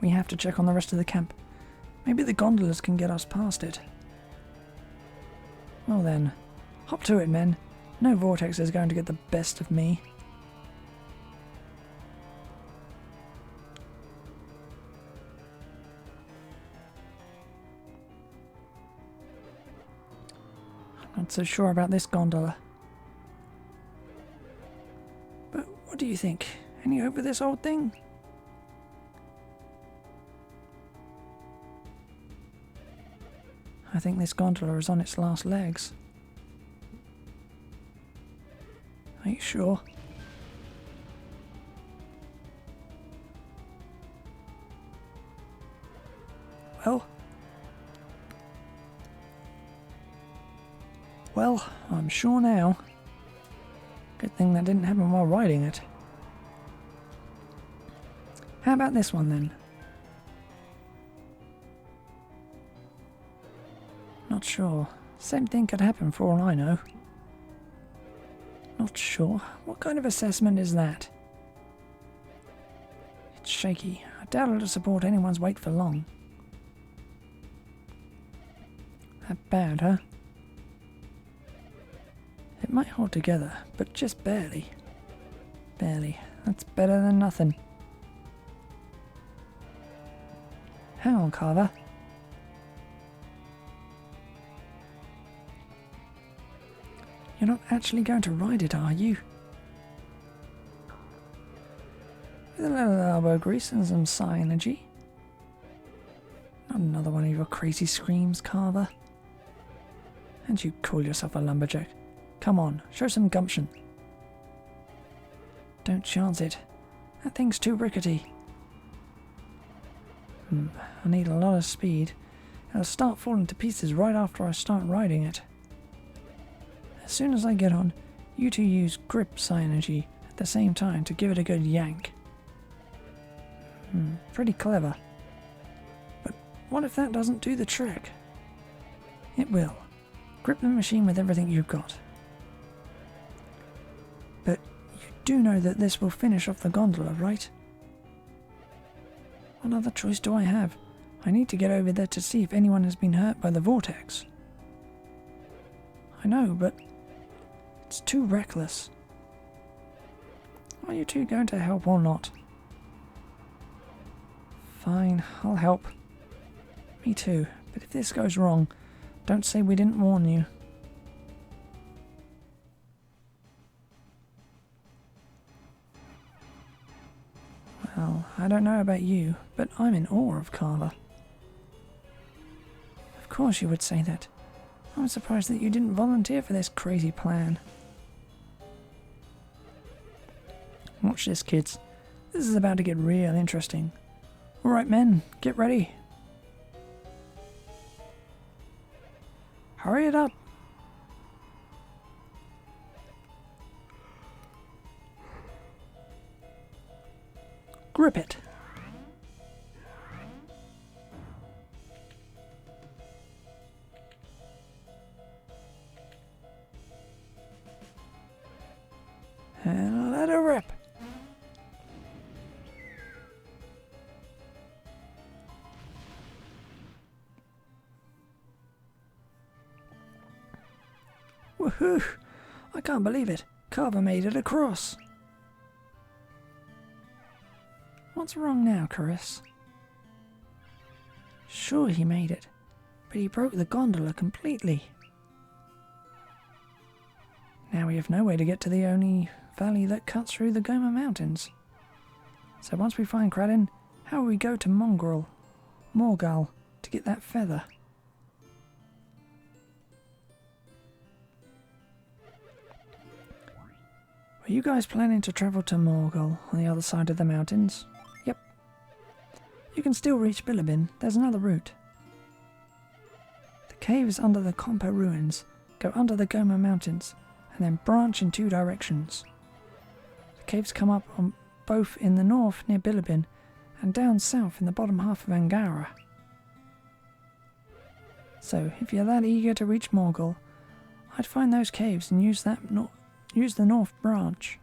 We have to check on the rest of the camp. Maybe the gondolas can get us past it. Well then, hop to it, men. No vortex is going to get the best of me. I'm not so sure about this gondola. But what do you think? Any hope with this old thing? I think this gondola is on its last legs. Are you sure? Well, I'm sure now. Good thing that didn't happen while riding it. How about this one then? Not sure. Same thing could happen for all I know. Not sure. What kind of assessment is that? It's shaky. I doubt it'll support anyone's weight for long. That bad, huh? It might hold together, but just barely. Barely. That's better than nothing. Hang on, Carver. You're not actually going to ride it, are you? With a little elbow grease and some psi energy. Not another one of your crazy screams, Carver. And you call yourself a lumberjack. Come on, show some gumption. Don't chance it. That thing's too rickety. I need a lot of speed. It'll start falling to pieces right after I start riding it. As soon as I get on, you two use grip psi energy at the same time to give it a good yank. Pretty clever. But what if that doesn't do the trick? It will. Grip the machine with everything you've got. But you do know that this will finish off the gondola, right? What other choice do I have? I need to get over there to see if anyone has been hurt by the vortex. I know, but it's too reckless. Are you two going to help or not? Fine, I'll help. Me too, but if this goes wrong, don't say we didn't warn you. Well, I don't know about you, but I'm in awe of Carver. Of course you would say that. I'm surprised that you didn't volunteer for this crazy plan. Watch this, kids. This is about to get real interesting. Alright men, get ready. Hurry it up. Grip it. And let her rip. Woohoo! I can't believe it. Carver made it across. What's wrong now, Chris? Sure, he made it, but he broke the gondola completely. Now we have no way to get to the only valley that cuts through the Goma Mountains. So once we find Kraden, how will we go to Morgal to get that feather? Are you guys planning to travel to Morgal on the other side of the mountains? Yep. You can still reach Bilibin. There's another route. The caves under the Compa ruins go under the Goma Mountains, and then branch in 2 directions. The caves come up on both in the north near Bilibin and down south in the bottom half of Angara. So, if you're that eager to reach Morgul, I'd find those caves and use the north branch.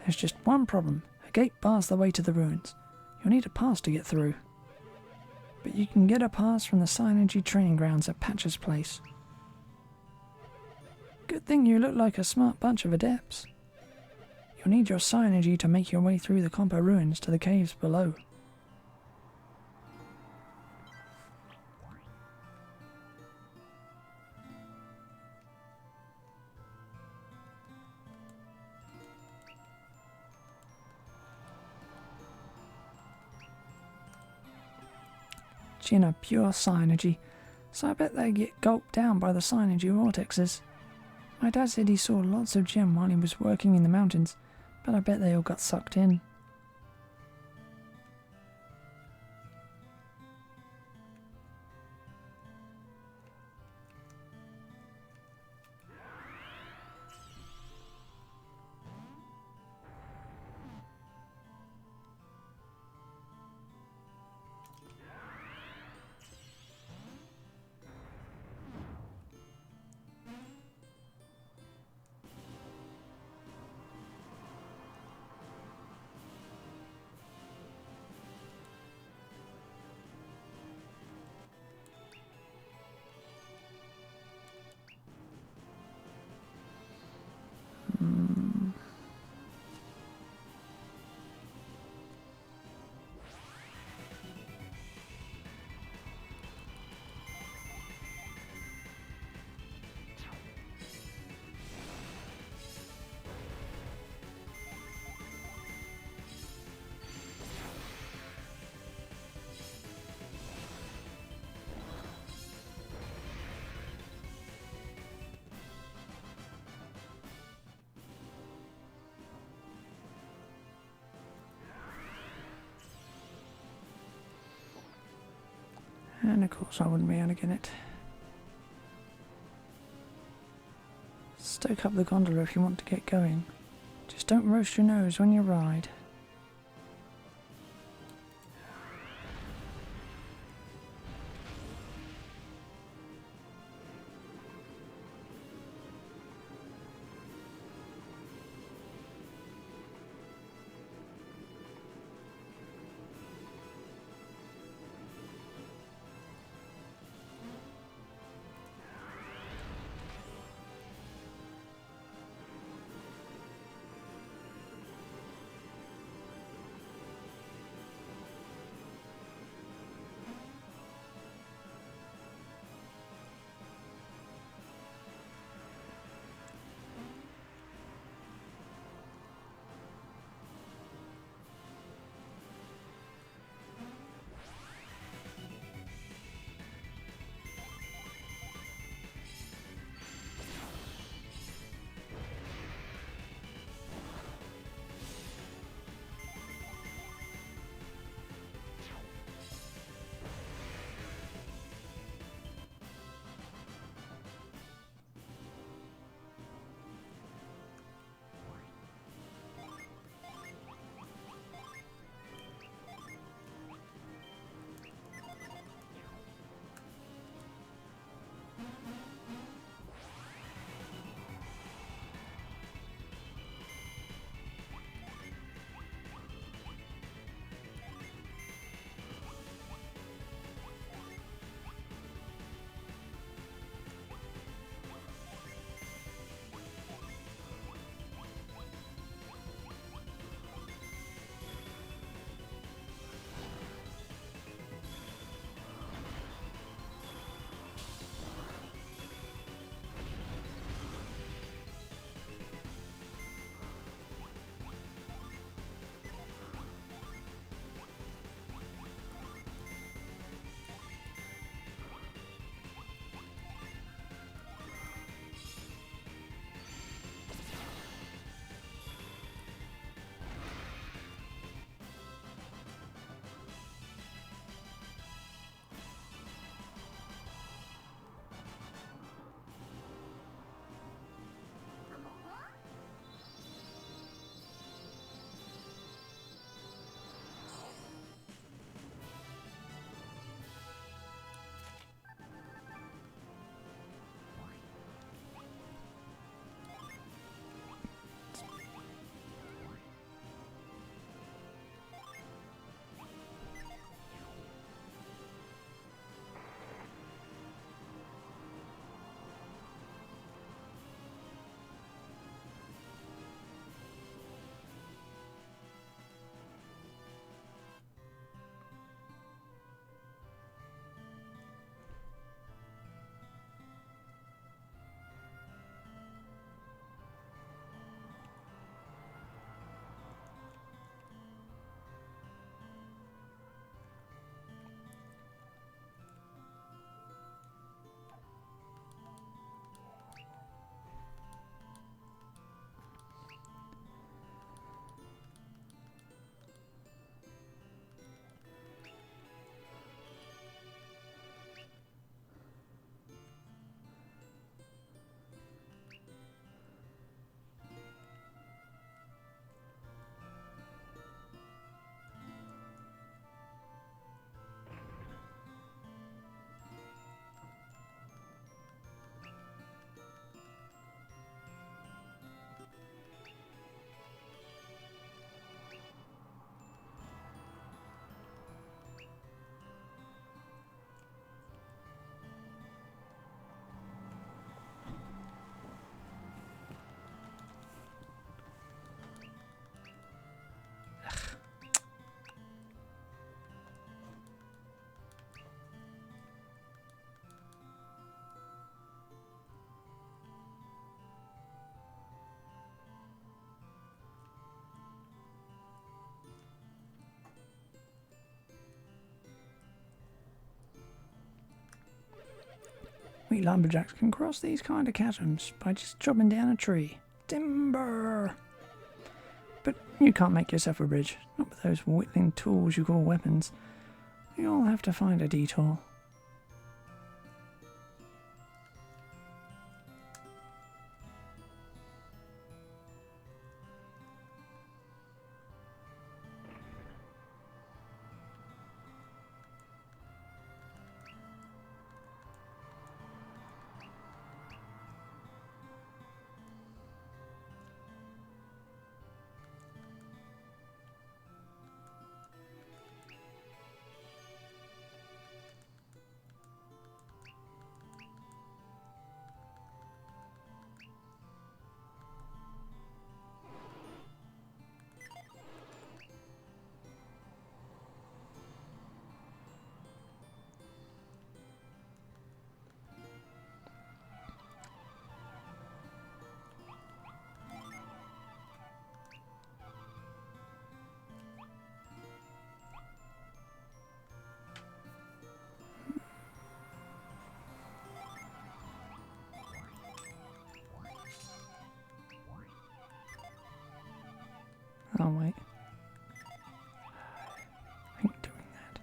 There's just one problem. A gate bars the way to the ruins. You'll need a pass to get through. But you can get a pass from the Synergy training grounds at Patch's place. Good thing you look like a smart bunch of adepts. You'll need your Synergy to make your way through the Compo ruins to the caves below. Jinn are pure Synergy, so I bet they get gulped down by the Synergy vortexes. My dad said he saw lots of Jinn while he was working in the mountains, but I bet they all got sucked in. And of course I wouldn't be able to get it. Stoke up the gondola if you want to get going. Just don't roast your nose when you ride. We lumberjacks can cross these kind of chasms by just chopping down a tree. Timber! But you can't make yourself a bridge, not with those whittling tools you call weapons. You'll have to find a detour. Oh wait. I hate doing that.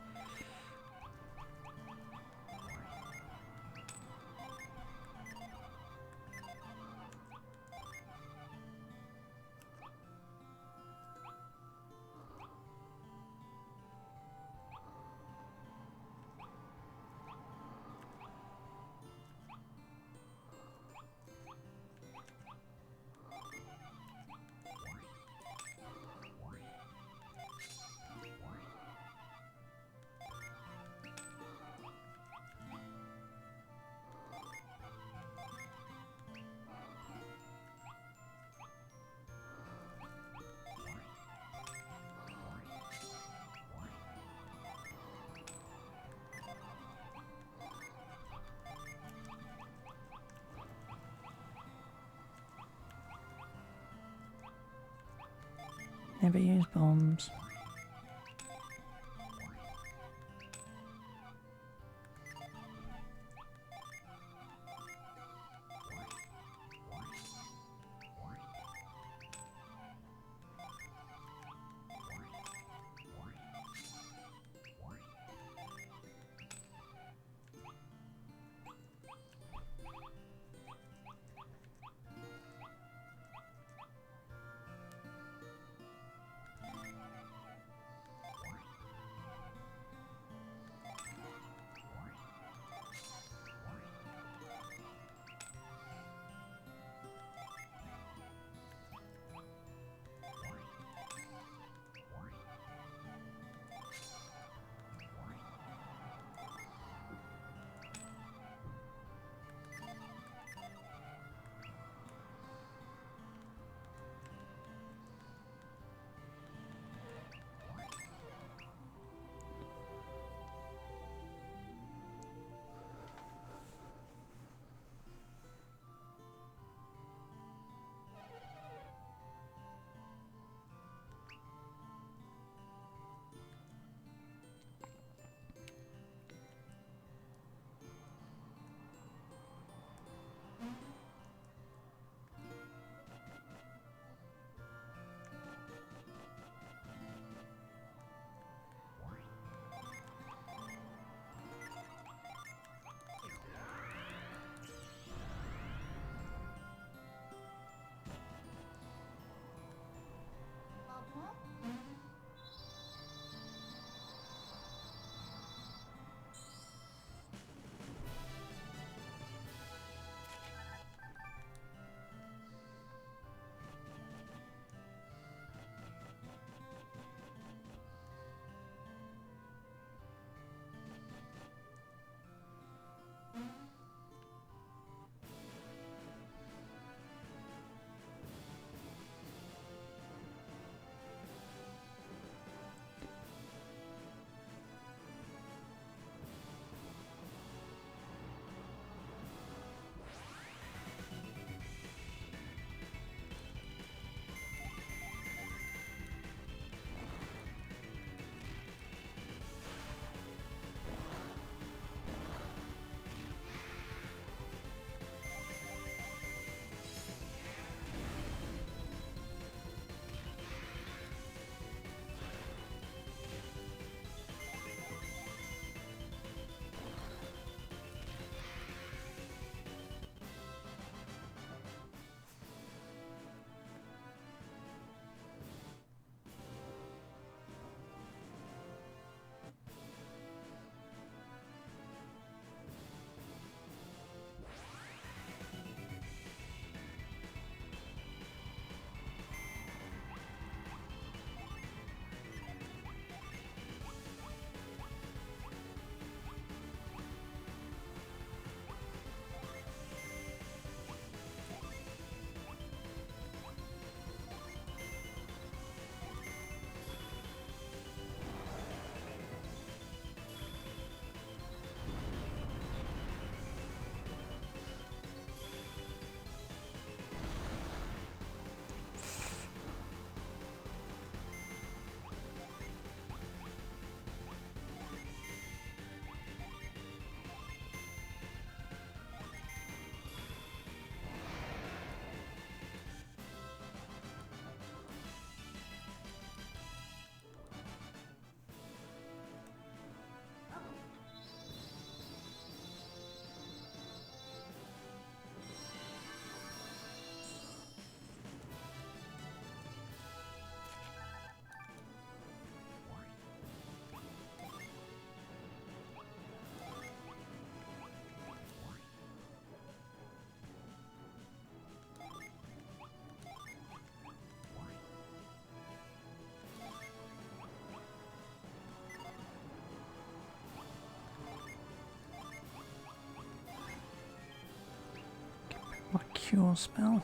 Never use bombs. your spell.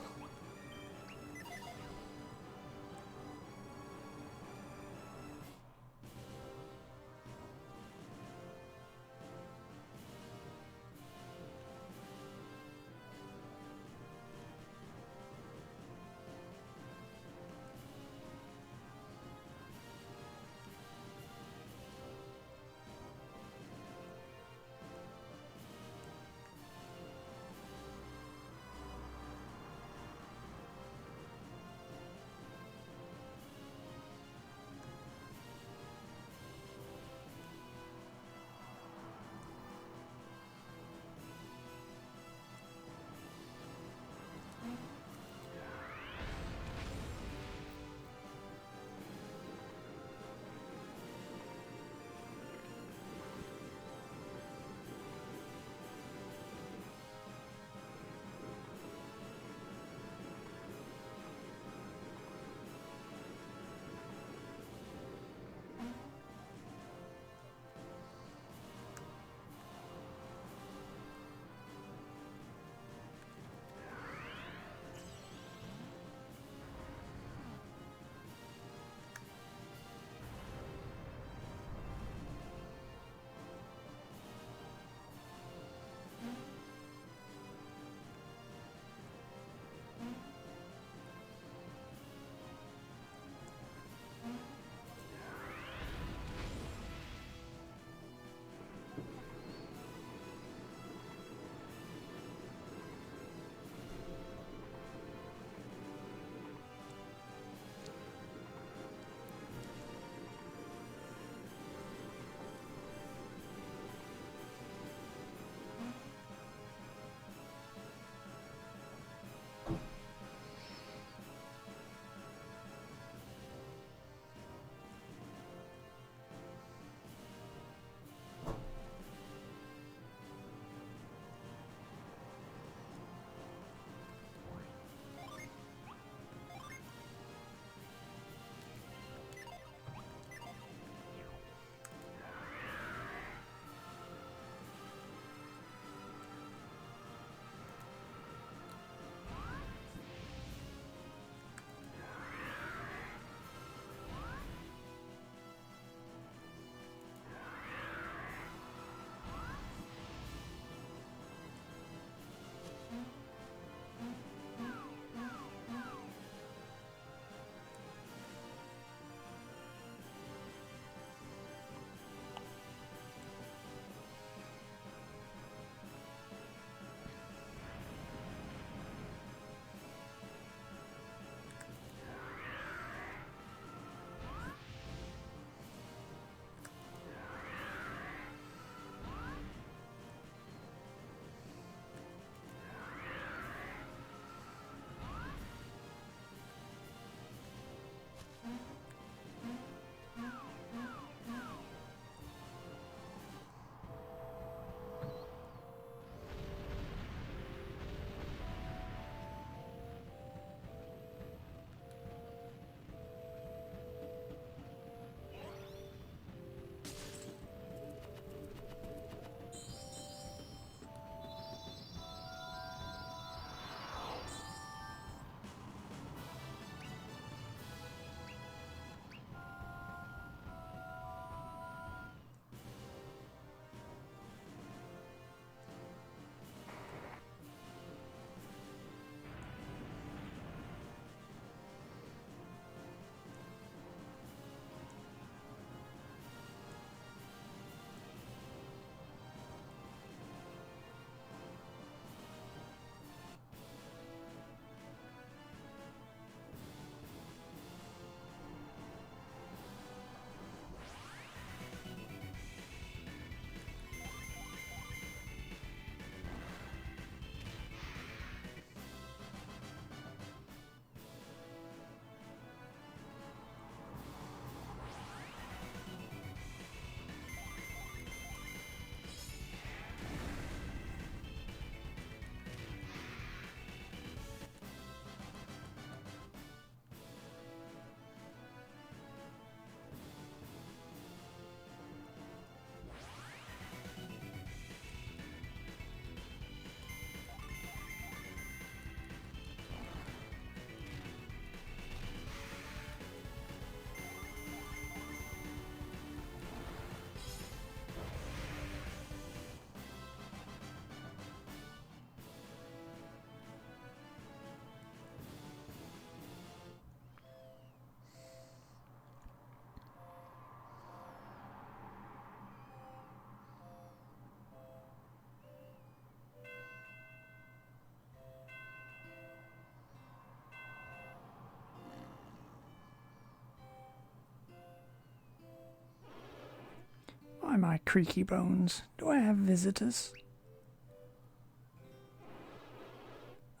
my creaky bones. Do I have visitors?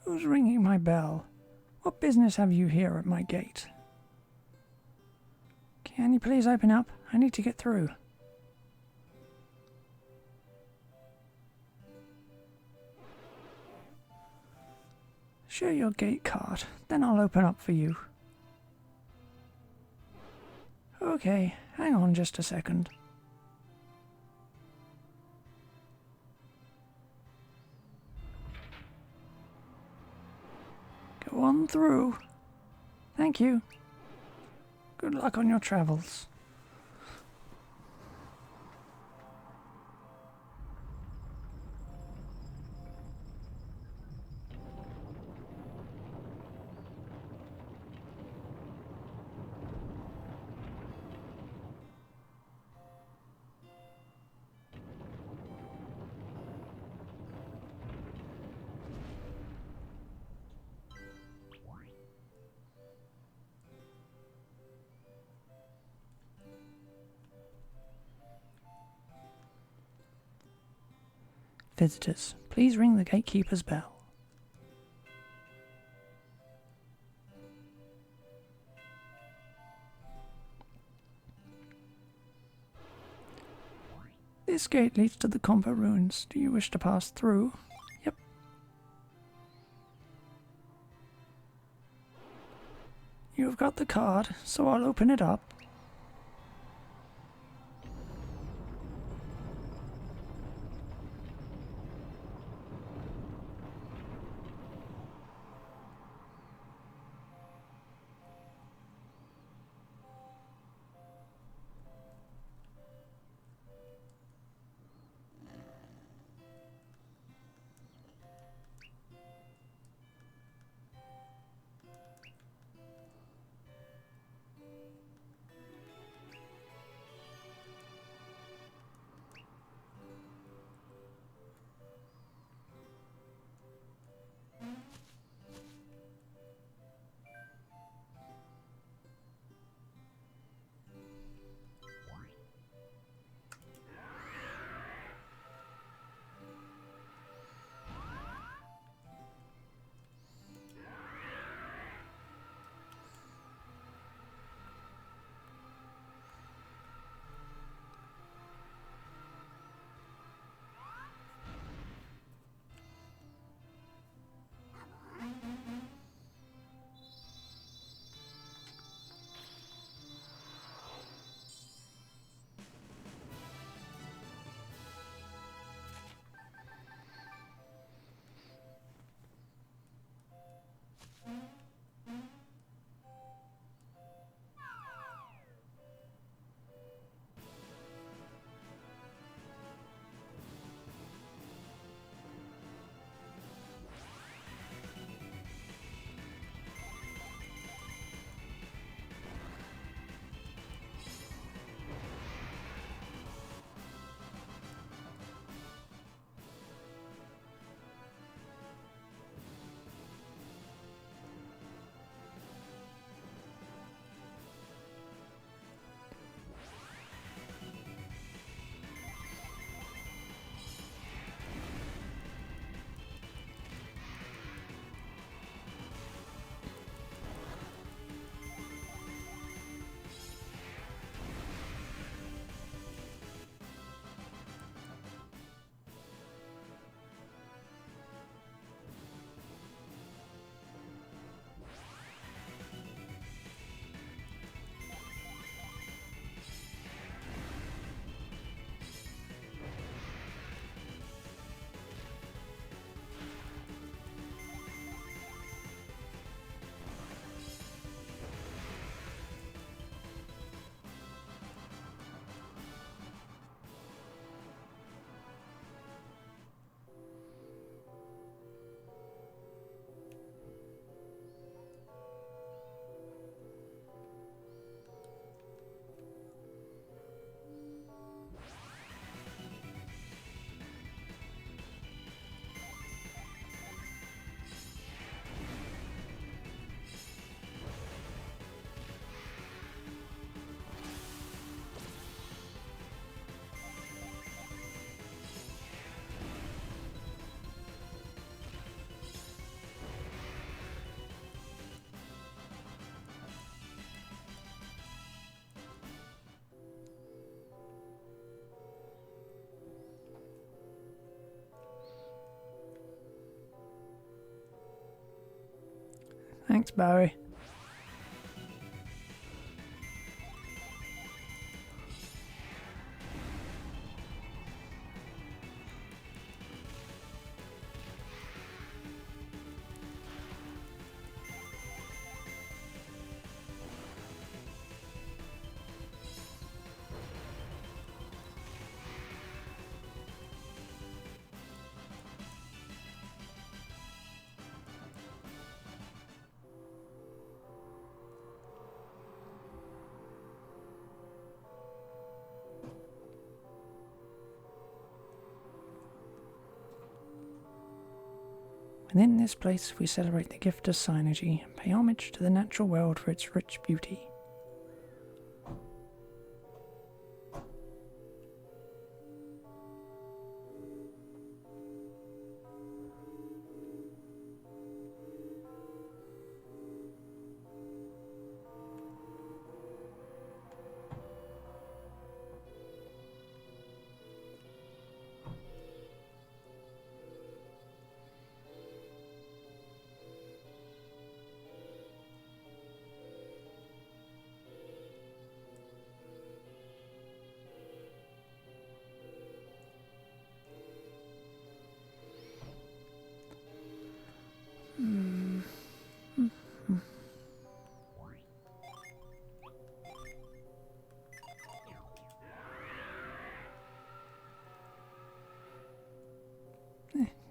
Who's ringing my bell? What business have you here at my gate? Can you please open up? I need to get through. Show your gate card, then I'll open up for you. Okay, hang on just a second. Go on through. Thank you. Good luck on your travels. Visitors, please ring the gatekeeper's bell. This gate leads to the Compa ruins. Do you wish to pass through? Yep. You've got the card, so I'll open it up. Thanks, Barry. Within this place we celebrate the gift of Synergy and pay homage to the natural world for its rich beauty.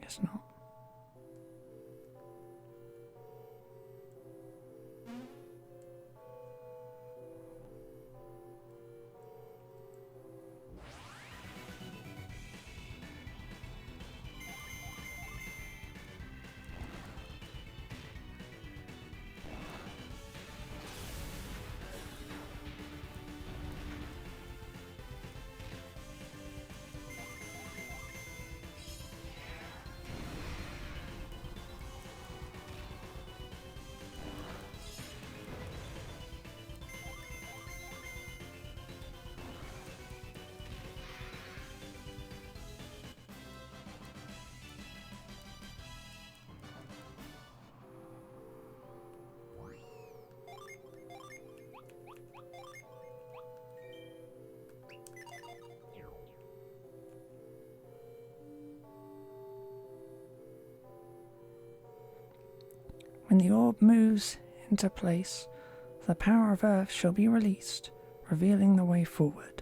Guess not. When the orb moves into place, the power of Earth shall be released, revealing the way forward.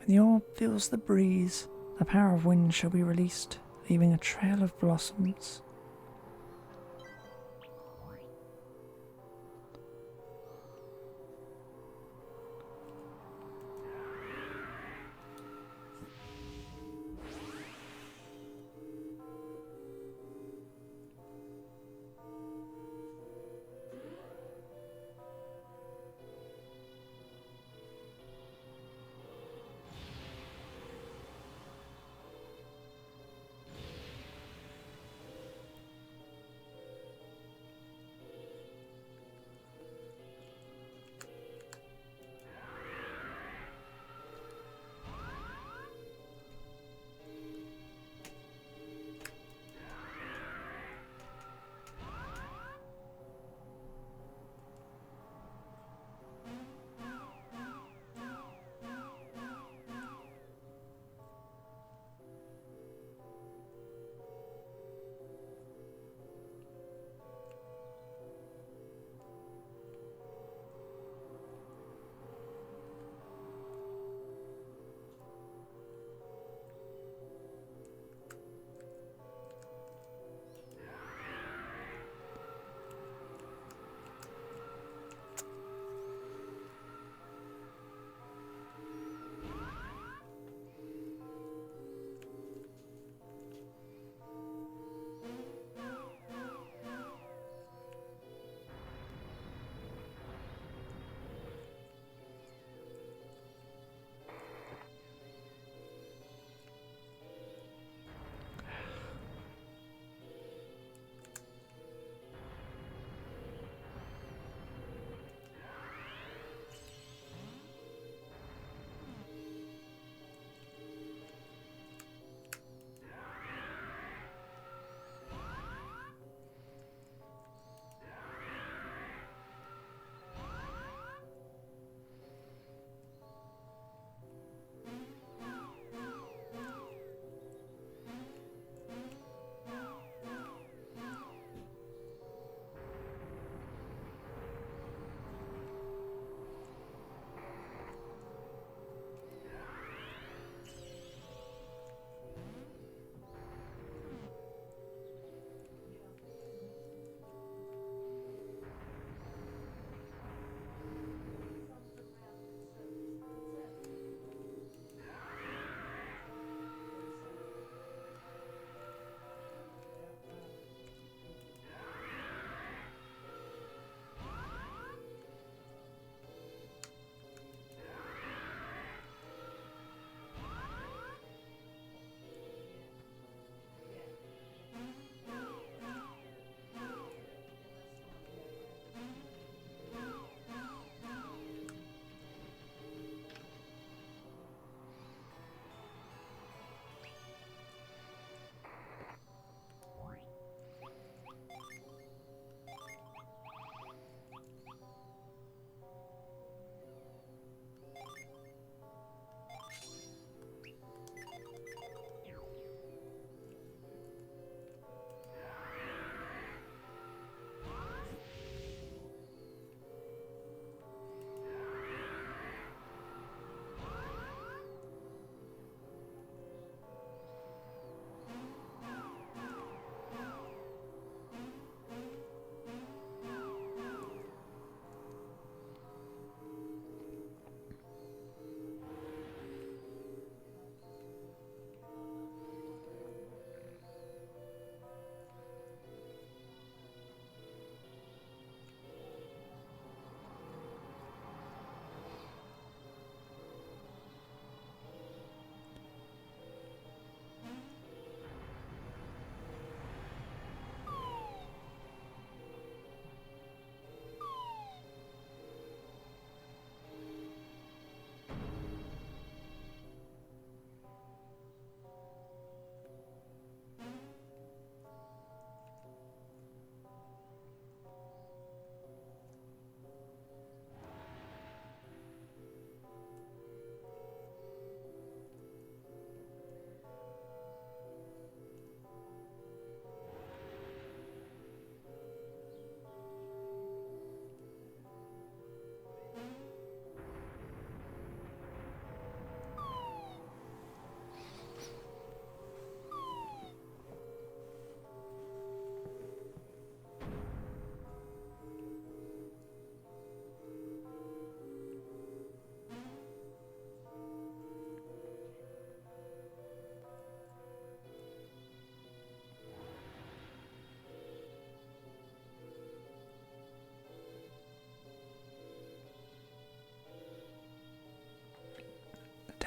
When the orb feels the breeze, the power of wind shall be released, leaving a trail of blossoms.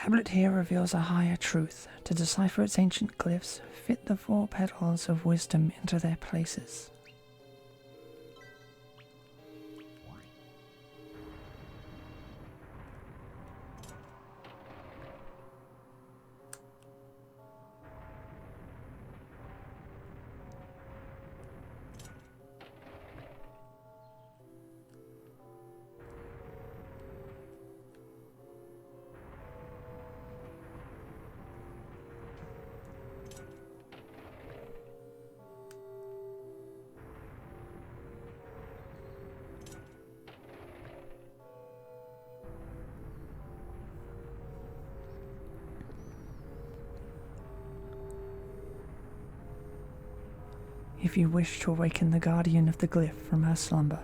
tablet here reveals a higher truth. To decipher its ancient glyphs, fit the 4 petals of wisdom into their places. If you wish to awaken the guardian of the glyph from her slumber,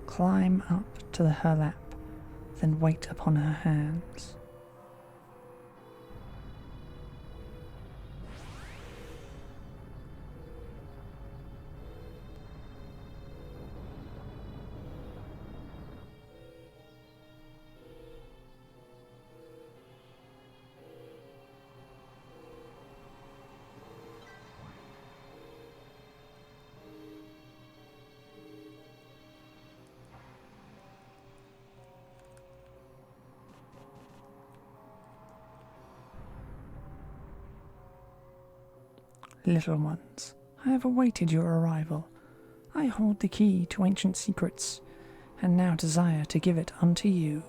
climb up to her lap, then wait upon her hands. Little ones, I have awaited your arrival. I hold the key to ancient secrets, and now desire to give it unto you.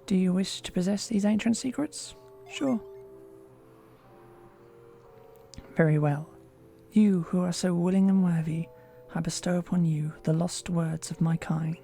Do you wish to possess these ancient secrets? Sure. Very well. You who are so willing and worthy, I bestow upon you the lost words of my kind.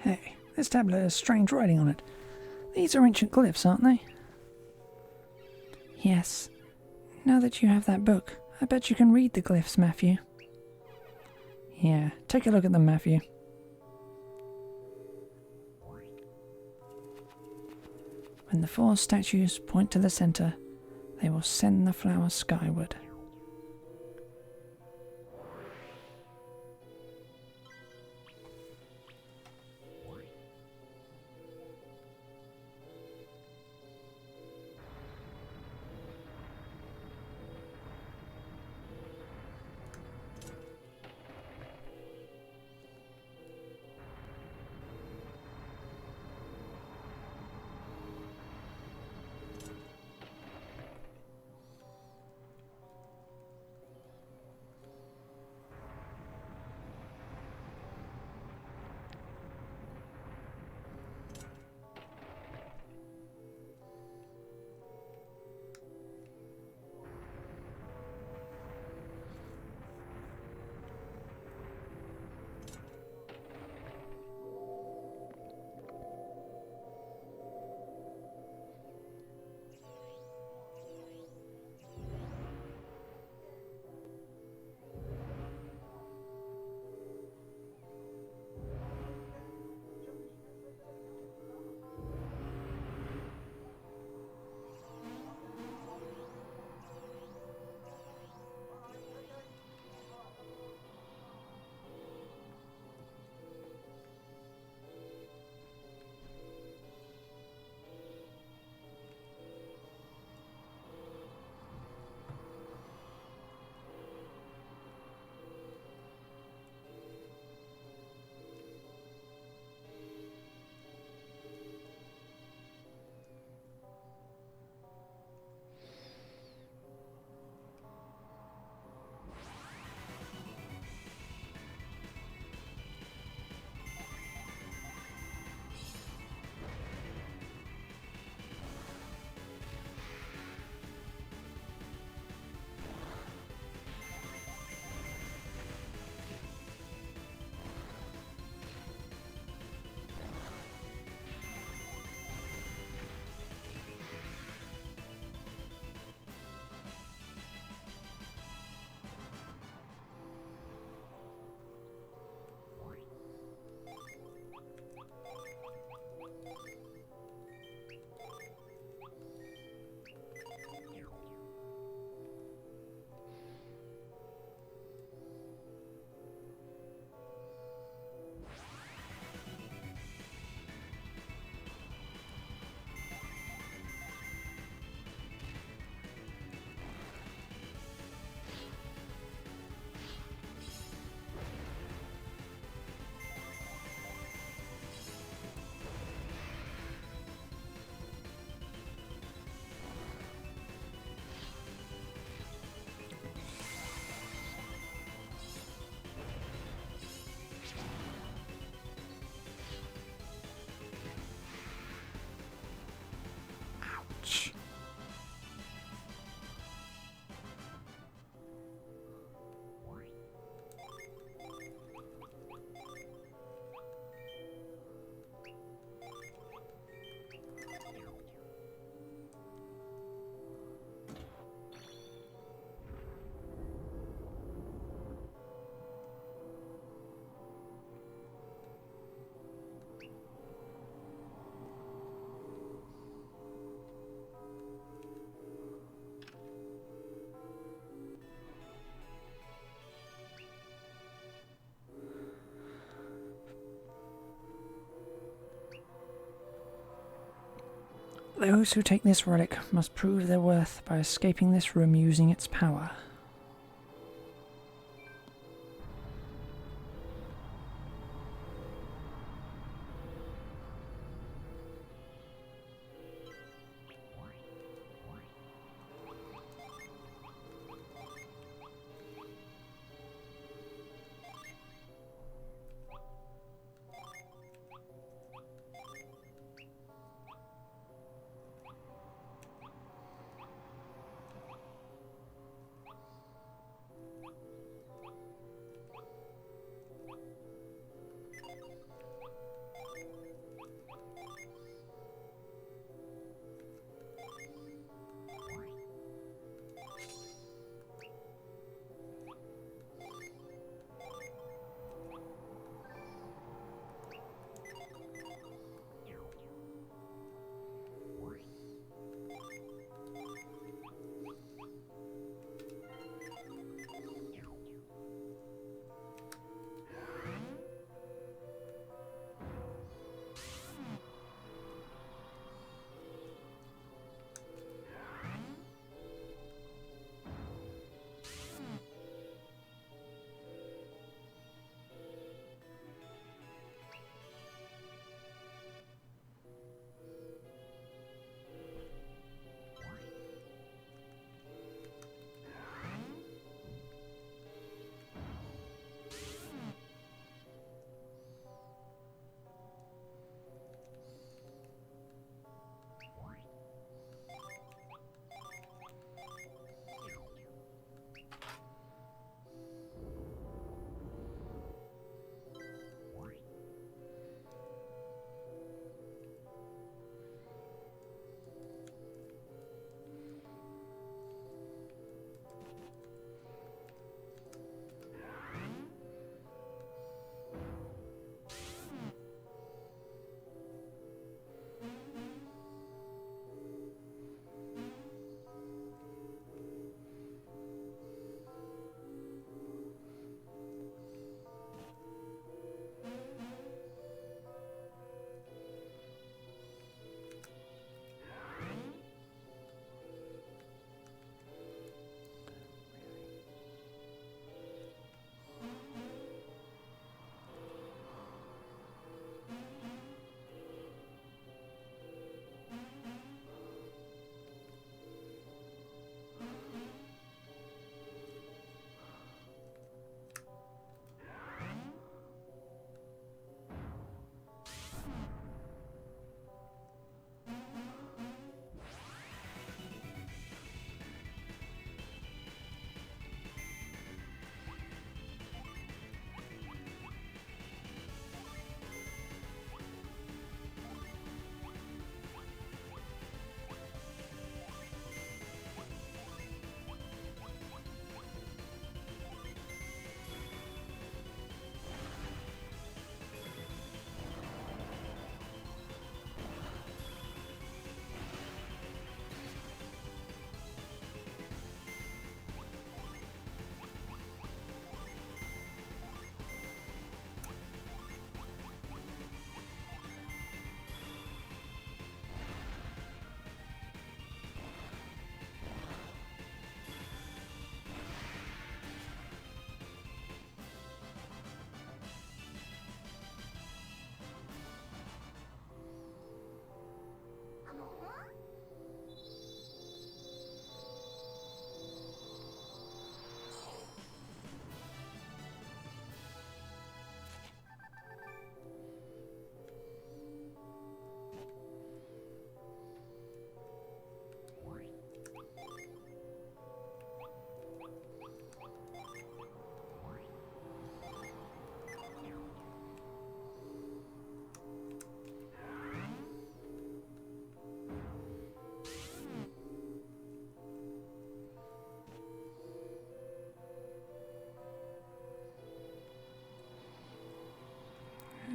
Hey, this tablet has strange writing on it. These are ancient glyphs, aren't they? Yes. Now that you have that book, I bet you can read the glyphs, Matthew. Yeah, take a look at them, Matthew. When the 4 statues point to the center, they will send the flowers skyward. Those who take this relic must prove their worth by escaping this room using its power.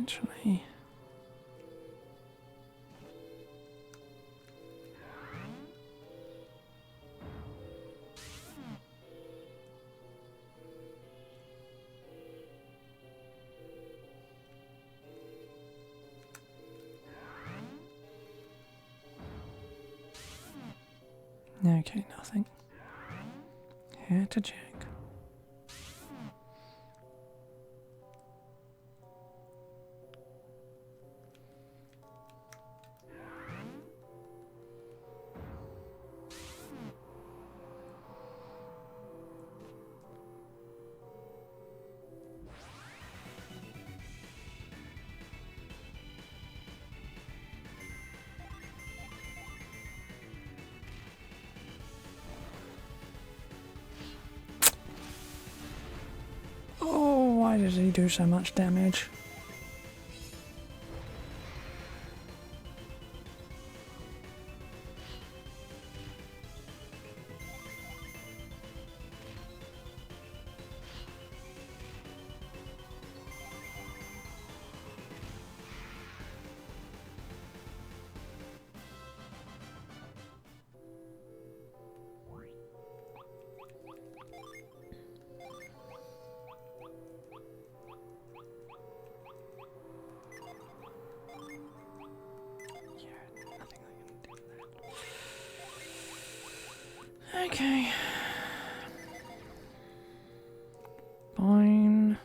Actually, Okay, nothing. Here to check. Oh, why does he do so much damage? Okay. Fine.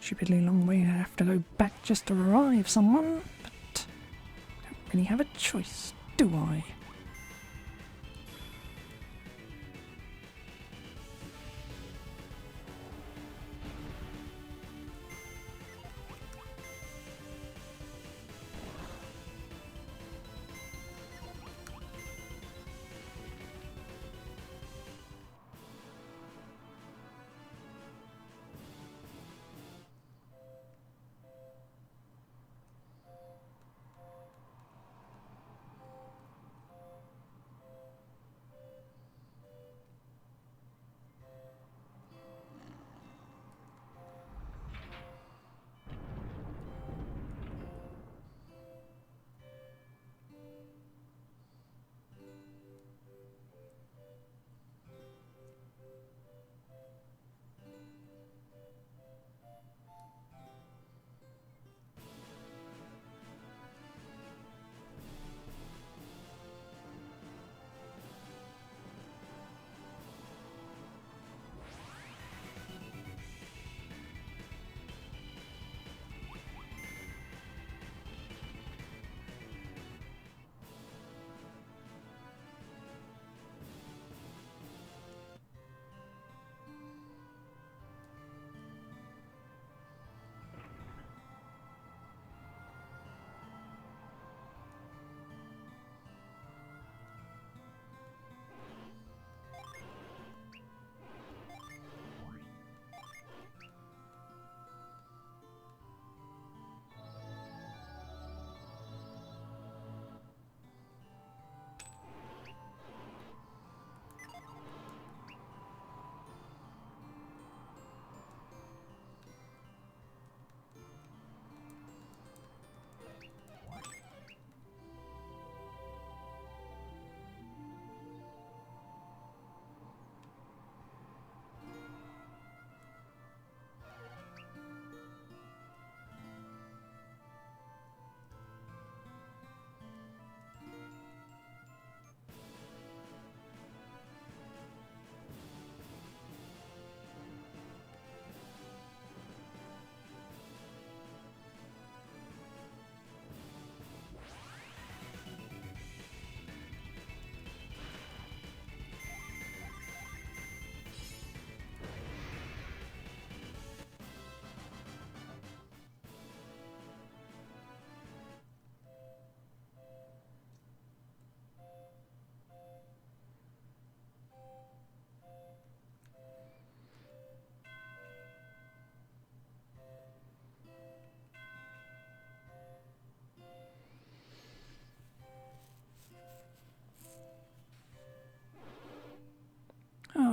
Stupidly long way I have to go back just to revive someone, but I don't really have a choice, do I?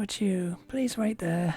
got you. Please wait there.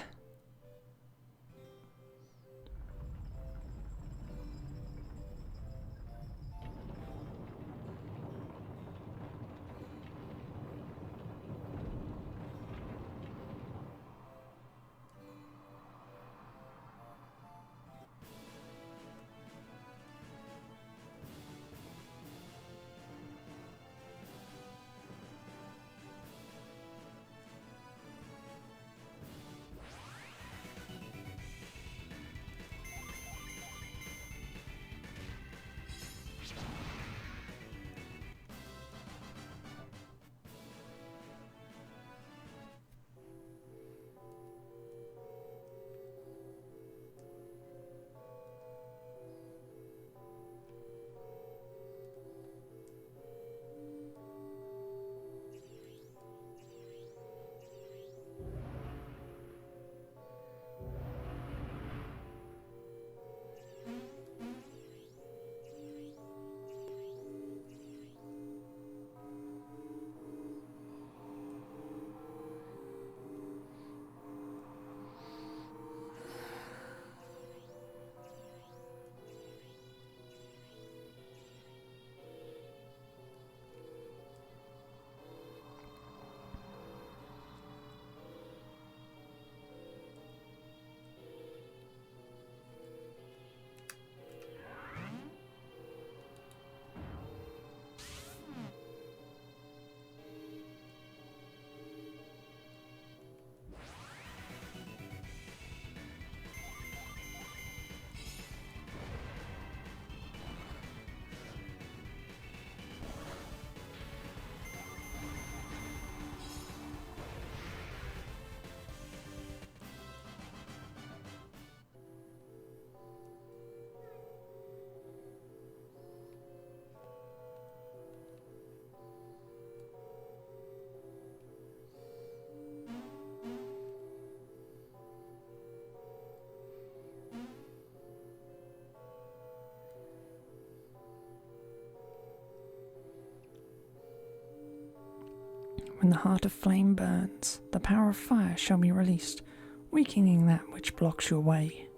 When the heart of flame burns, the power of fire shall be released, weakening that which blocks your way.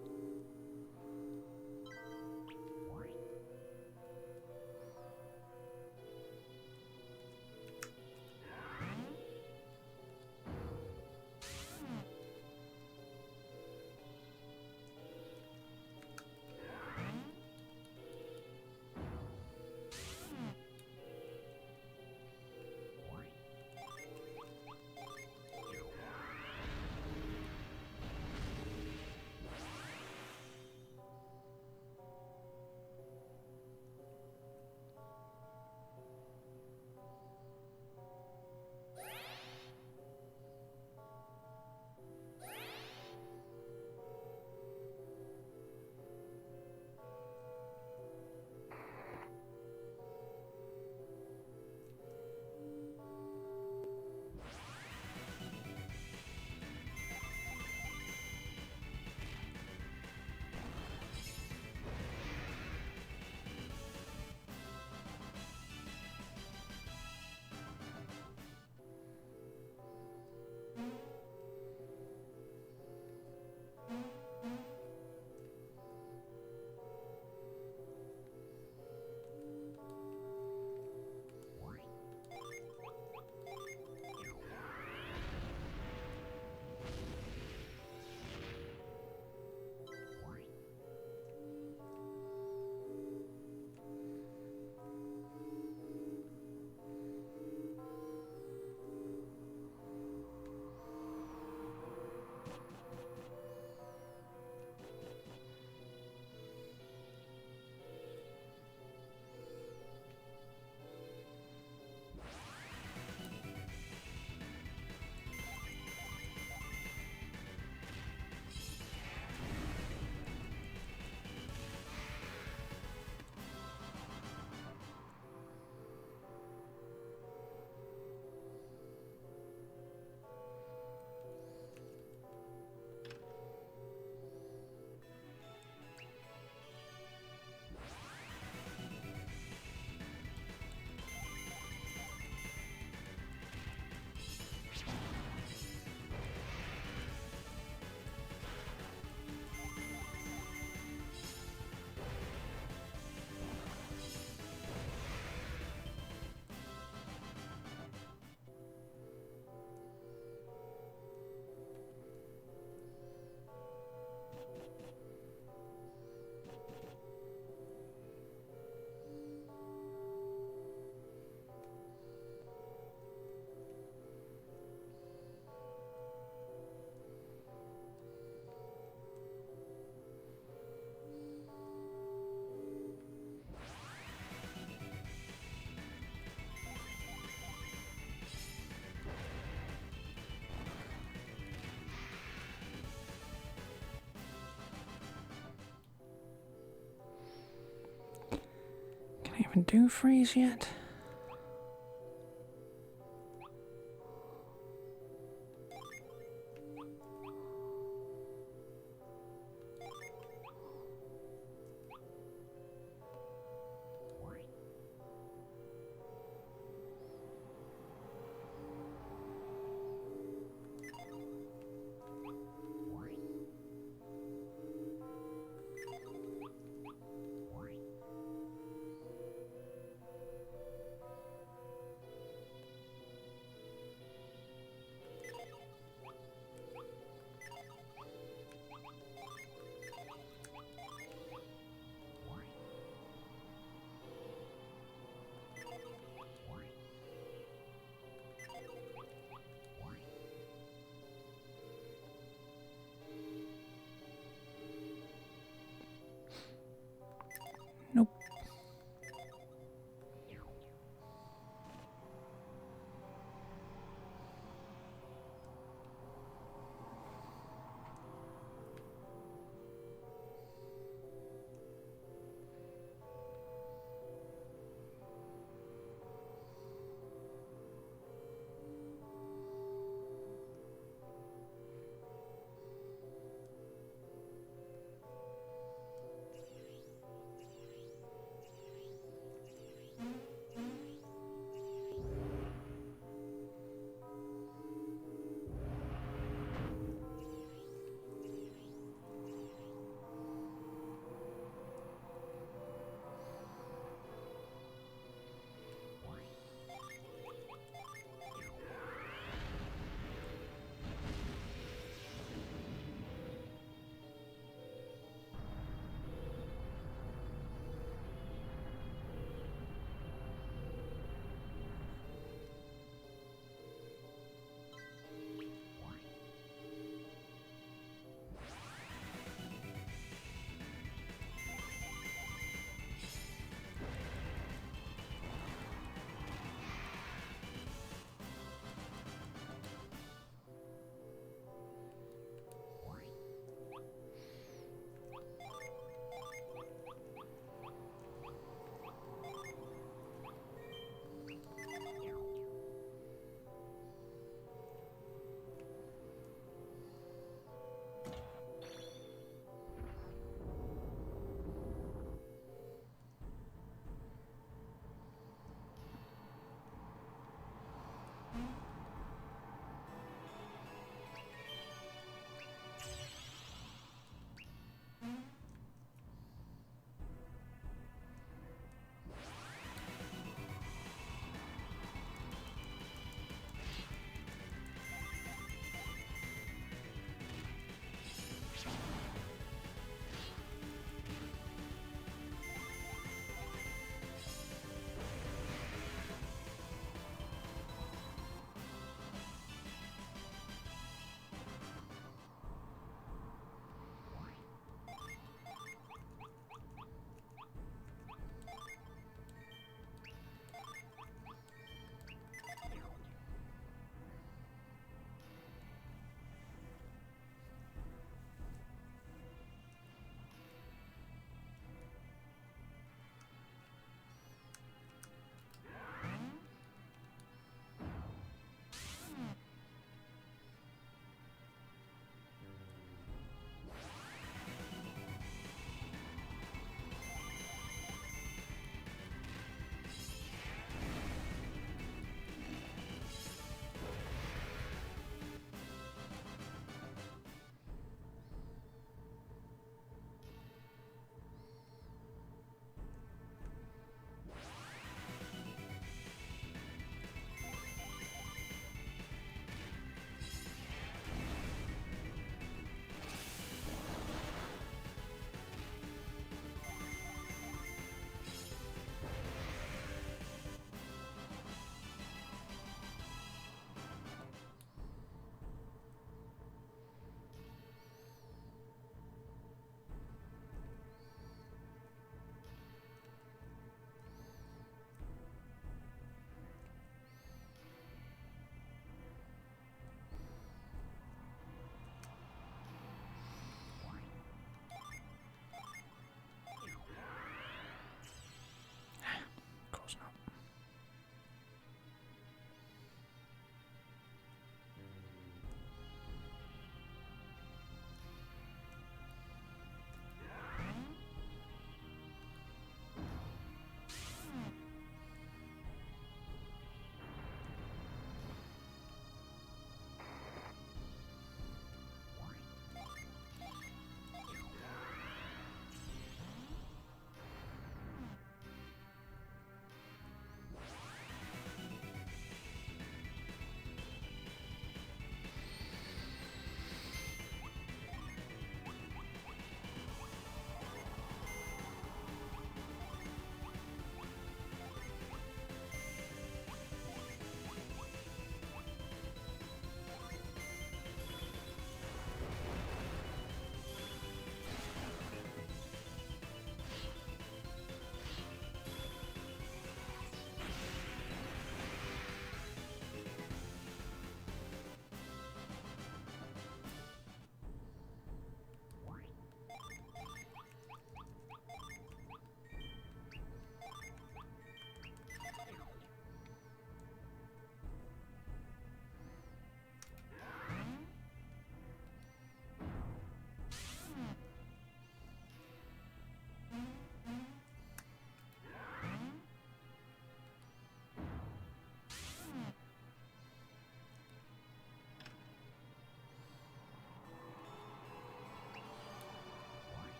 Can I even do freeze yet?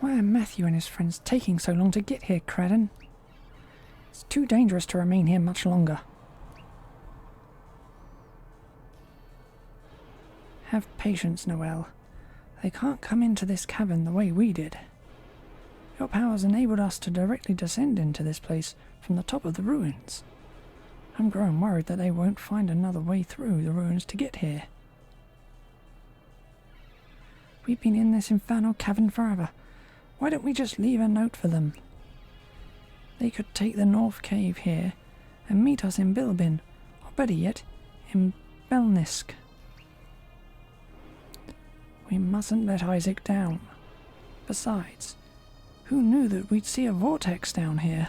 Why are Matthew and his friends taking so long to get here, Credden? It's too dangerous to remain here much longer. Have patience, Noel. They can't come into this cavern the way we did. Your powers enabled us to directly descend into this place from the top of the ruins. I'm growing worried that they won't find another way through the ruins to get here. We've been in this infernal cavern forever. Why don't we just leave a note for them? They could take the North Cave here and meet us in Bilbin, or better yet, in Belnisk. We mustn't let Isaac down. Besides, who knew that we'd see a vortex down here?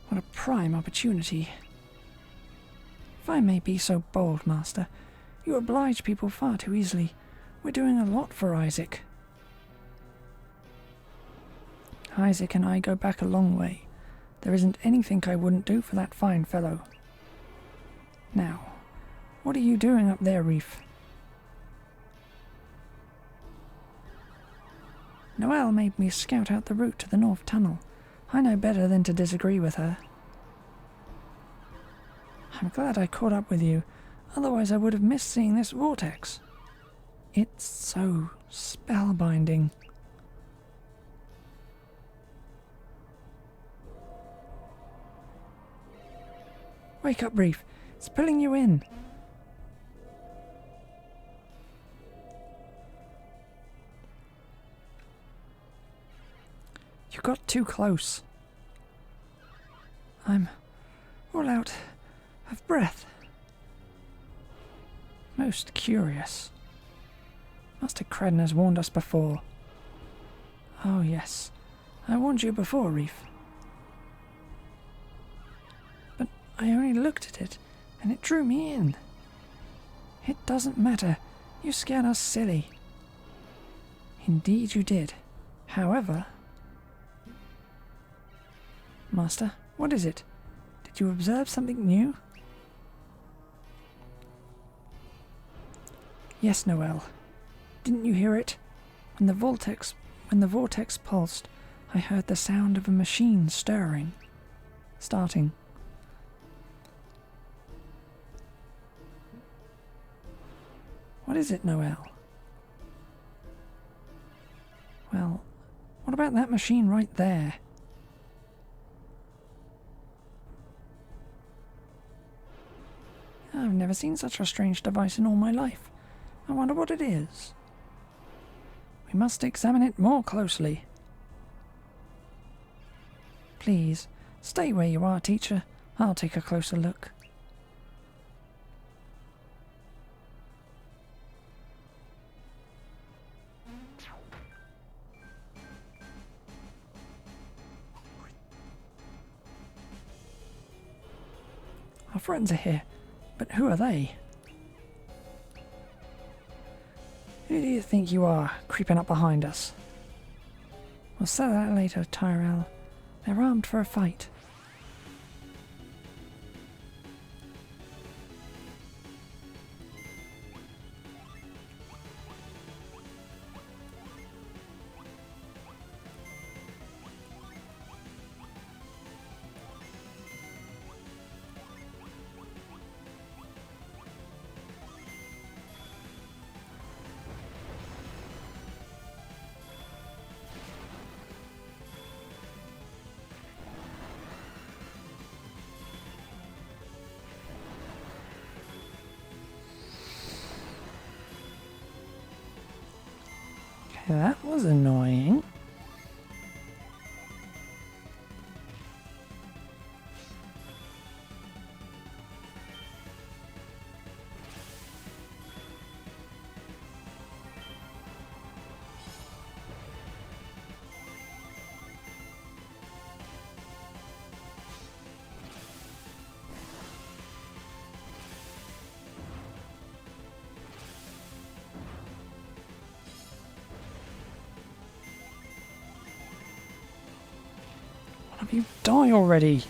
What a prime opportunity. If I may be so bold, Master, you oblige people far too easily. We're doing a lot for Isaac. Isaac and I go back a long way. There isn't anything I wouldn't do for that fine fellow. Now, what are you doing up there, Reef? Noelle made me scout out the route to the North Tunnel. I know better than to disagree with her. I'm glad I caught up with you, otherwise I would have missed seeing this vortex. It's so spellbinding. Wake up, Reef. It's pulling you in. You got too close. I'm all out of breath. Most curious. Master Credden has warned us before. Oh yes, I warned you before, Reef. But I only looked at it, and it drew me in. It doesn't matter. You scared us silly. Indeed you did. However... Master, what is it? Did you observe something new? Yes, Noel. Didn't you hear it? When the vortex pulsed, I heard the sound of a machine starting. What is it, Noel? Well, what about that machine right there? I've never seen such a strange device in all my life. I wonder what it is. We must examine it more closely. Please, stay where you are, teacher. I'll take a closer look. Our friends are here, but who are they? Who do you think you are, creeping up behind us? We'll settle that later, Tyrell. They're armed for a fight. That was annoying. Have you die already?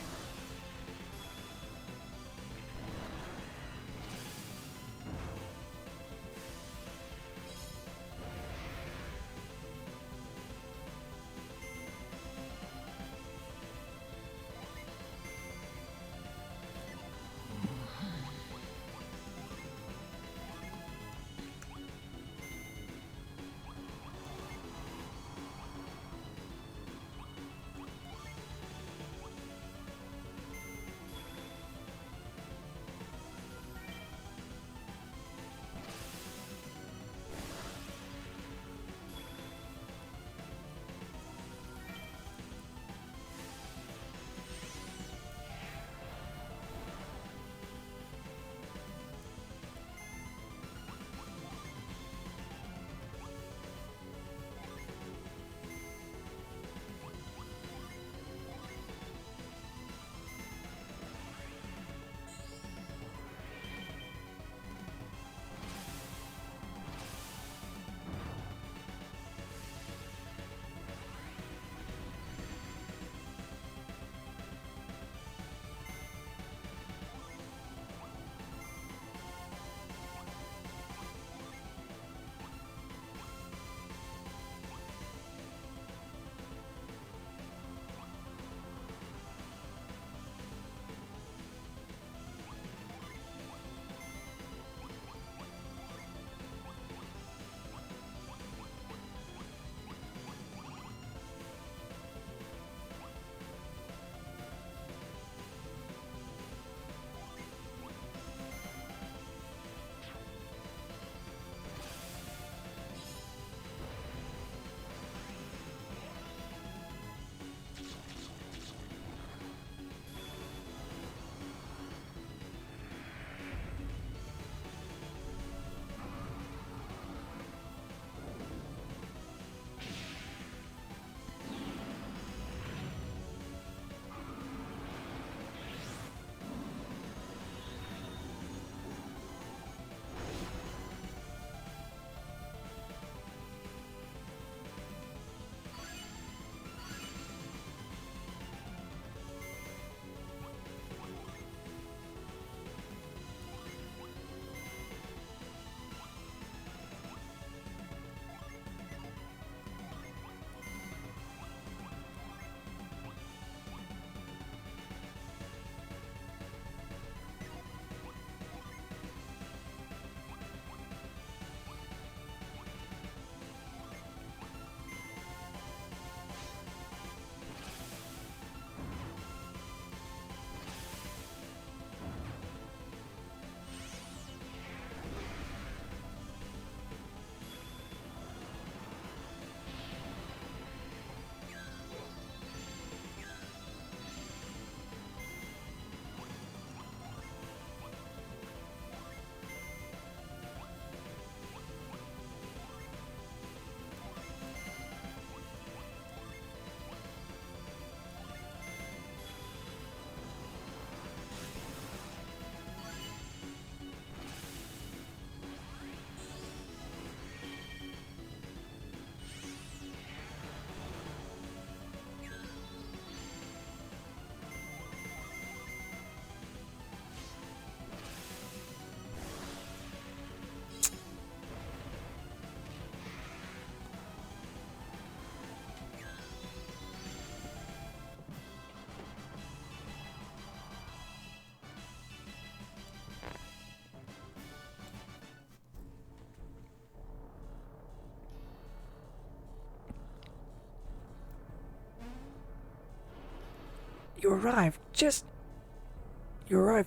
You arrived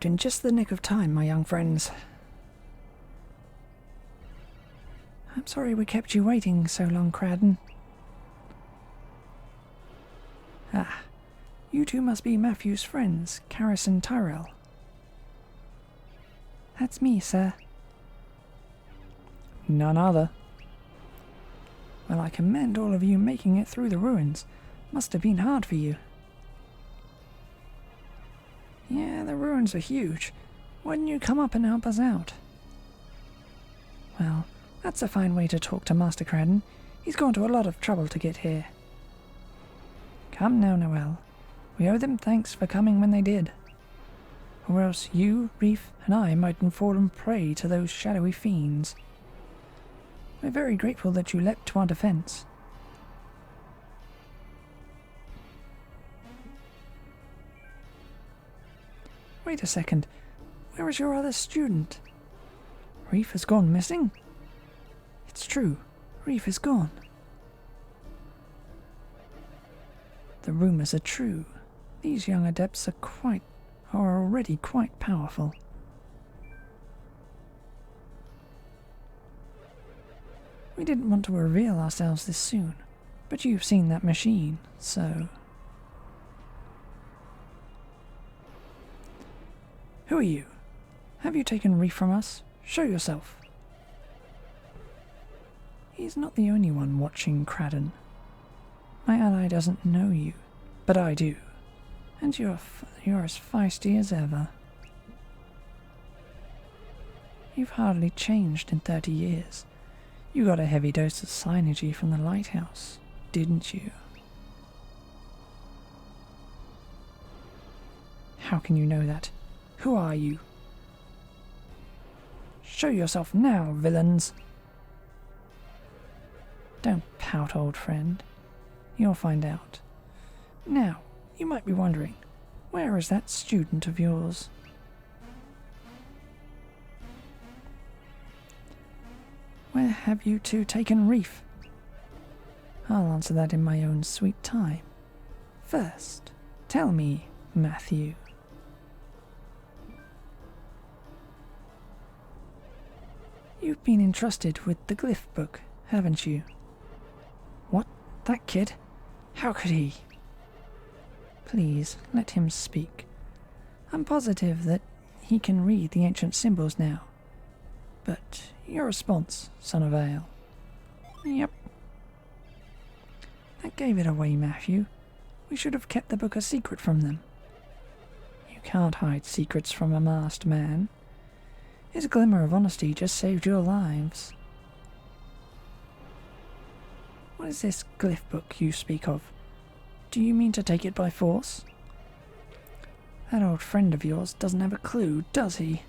in just the nick of time, my young friends. I'm sorry we kept you waiting so long, Cradden. Ah, you two must be Matthew's friends, Caris and Tyrell. That's me, sir. None other. Well, I commend all of you making it through the ruins. Must have been hard for you. Yeah, the ruins are huge. Why didn't you come up and help us out? Well, that's a fine way to talk to Master Cradden. He's gone to a lot of trouble to get here. Come now, Noel. We owe them thanks for coming when they did. Or else you, Reef, and I mightn't fallen prey to those shadowy fiends. We're very grateful that you leapt to our defence. Wait a second. Where is your other student? Reef has gone missing? It's true. Reef is gone. The rumours are true. These young adepts are already quite powerful. We didn't want to reveal ourselves this soon, but you've seen that machine, so... Who are you? Have you taken Reef from us? Show yourself. He's not the only one watching Cradden. My ally doesn't know you, but I do. And you're as feisty as ever. You've hardly changed in 30 years. You got a heavy dose of synergy from the lighthouse, didn't you? How can you know that? Who are you? Show yourself now, villains! Don't pout, old friend. You'll find out. Now, you might be wondering, where is that student of yours? Where have you two taken Reef? I'll answer that in my own sweet time. First, tell me, Matthew. You've been entrusted with the glyph book, haven't you? What? That kid? How could he? Please, let him speak. I'm positive that he can read the ancient symbols now. But your response, son of Ale. Yep. That gave it away, Matthew. We should have kept the book a secret from them. You can't hide secrets from a masked man. His glimmer of honesty just saved your lives. What is this glyph book you speak of? Do you mean to take it by force? That old friend of yours doesn't have a clue, does he?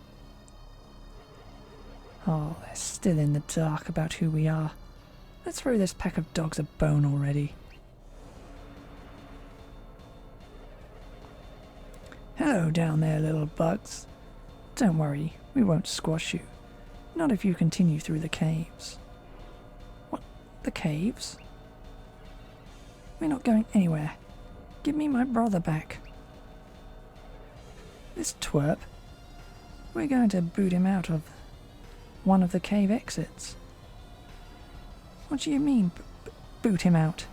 Oh, they're still in the dark about who we are. Let's throw this pack of dogs a bone already. Hello down there, little bugs. Don't worry, we won't squash you. Not if you continue through the caves. What? The caves? We're not going anywhere. Give me my brother back. This twerp? We're going to boot him out of one of the cave exits. What do you mean, boot him out?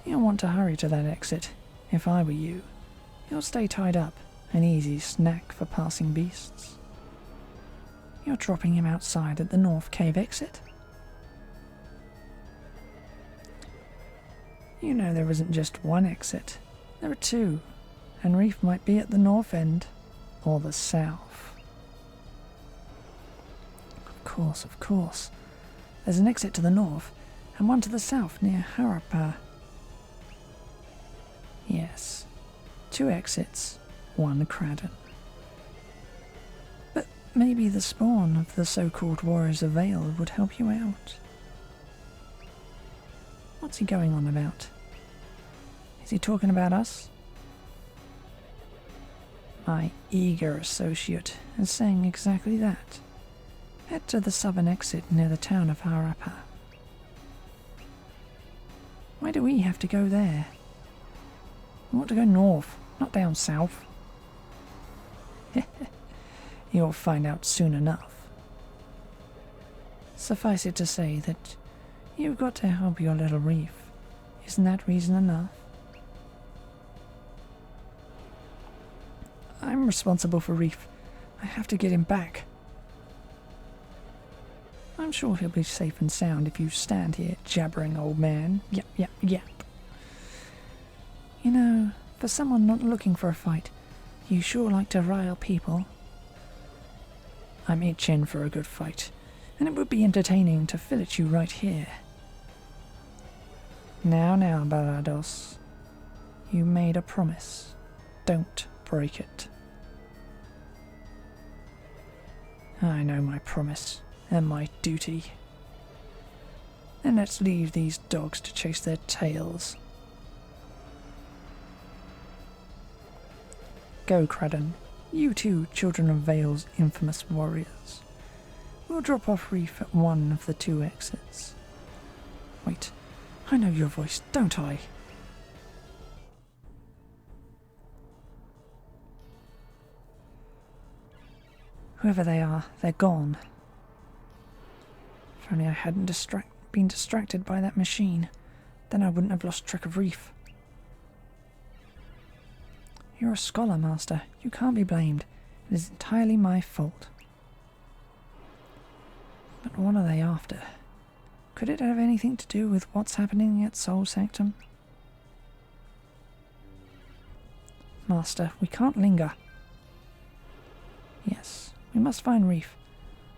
You'll want to hurry to that exit, if I were you. You'll stay tied up, an easy snack for passing beasts. You're dropping him outside at the north cave exit? You know there isn't just one exit. There are two, and Reef might be at the north end, or the south. Of course. There's an exit to the north, and one to the south near Harappa. Yes, 2 exits, 1 Cradden. But maybe the spawn of the so-called Warriors of Vale would help you out. What's he going on about? Is he talking about us? My eager associate is saying exactly that. Head to the southern exit near the town of Harappa. Why do we have to go there? We want to go north, not down south. You'll find out soon enough. Suffice it to say that you've got to help your little reef. Isn't that reason enough? I'm responsible for Reef. I have to get him back. I'm sure he'll be safe and sound if you stand here jabbering, old man. Yep, yep, yep. You know, for someone not looking for a fight, you sure like to rile people. I'm itching for a good fight, and it would be entertaining to fillet you right here. Now, Balados, you made a promise. Don't break it. I know my promise and my duty. Then let's leave these dogs to chase their tails. Go, Cradden. You too, children of Vale's infamous warriors. We'll drop off Reef at one of the 2 exits. Wait, I know your voice, don't I? Whoever they are, they're gone. If only I hadn't been distracted by that machine, then I wouldn't have lost track of Reef. You're a scholar, Master. You can't be blamed. It is entirely my fault. But what are they after? Could it have anything to do with what's happening at Soul Sanctum? Master, we can't linger. Yes, we must find Reef.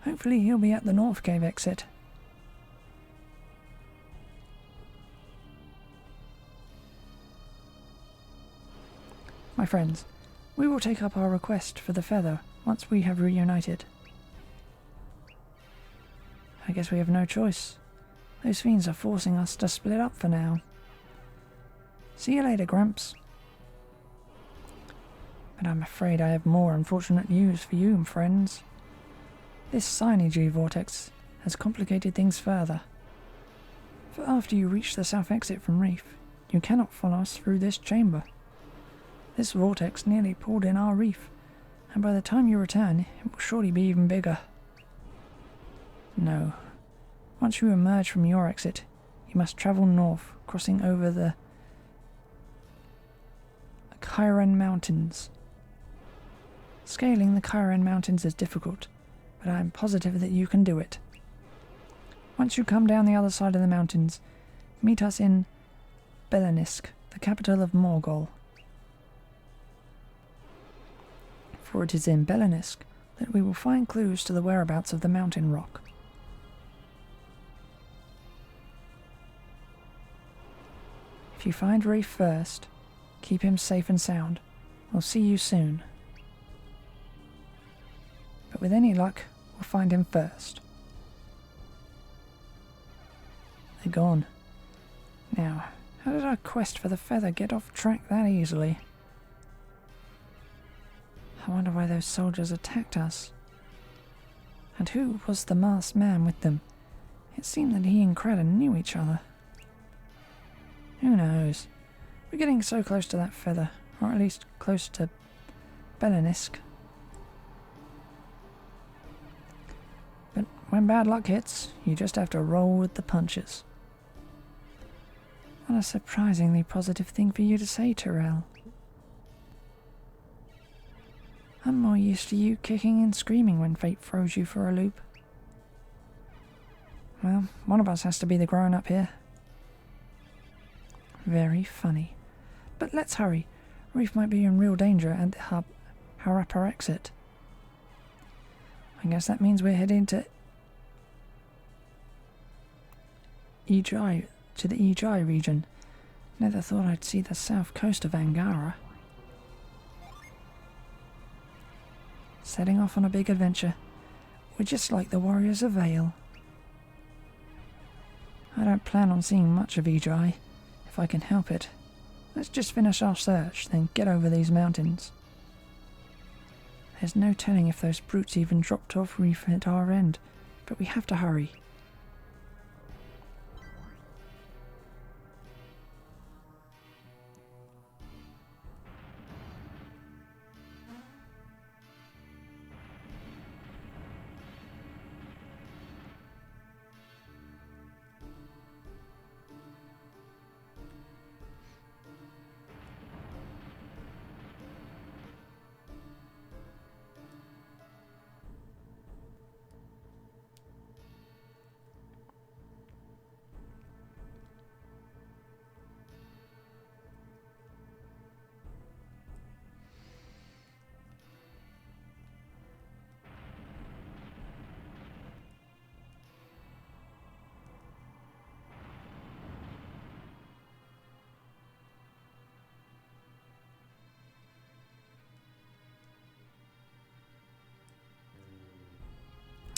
Hopefully he'll be at the North Cave exit. My friends, we will take up our request for the feather once we have reunited. I guess we have no choice. Those fiends are forcing us to split up for now. See you later, Gramps. But I'm afraid I have more unfortunate news for you, friends. This Synergy vortex has complicated things further. For after you reach the south exit from Reef, you cannot follow us through this chamber. This vortex nearly pulled in our Reef, and by the time you return, it will surely be even bigger. No. Once you emerge from your exit, you must travel north, crossing over the Chiron Mountains. Scaling the Chiron Mountains is difficult, but I am positive that you can do it. Once you come down the other side of the mountains, meet us in Belenisk, the capital of Morgol. For it is in Belenisk that we will find clues to the whereabouts of the mountain rock. If you find Reef first, keep him safe and sound. We'll see you soon. But with any luck, we'll find him first. They're gone. Now, how did our quest for the feather get off track that easily? I wonder why those soldiers attacked us. And who was the masked man with them? It seemed that he and Cradden knew each other. Who knows? We're getting so close to that feather, or at least close to Belenisk. But when bad luck hits, you just have to roll with the punches. What a surprisingly positive thing for you to say, Tyrell. I'm more used to you kicking and screaming when fate throws you for a loop. Well, one of us has to be the grown-up here. Very funny. But let's hurry. Reef might be in real danger at the Harappa exit. I guess that means we're heading to the Ejai region. Never thought I'd see the south coast of Angara. Setting off on a big adventure. We're just like the warriors of Vale. I don't plan on seeing much of Ejai, if I can help it. Let's just finish our search, then get over these mountains. There's no telling if those brutes even dropped off Reef at our end, but we have to hurry.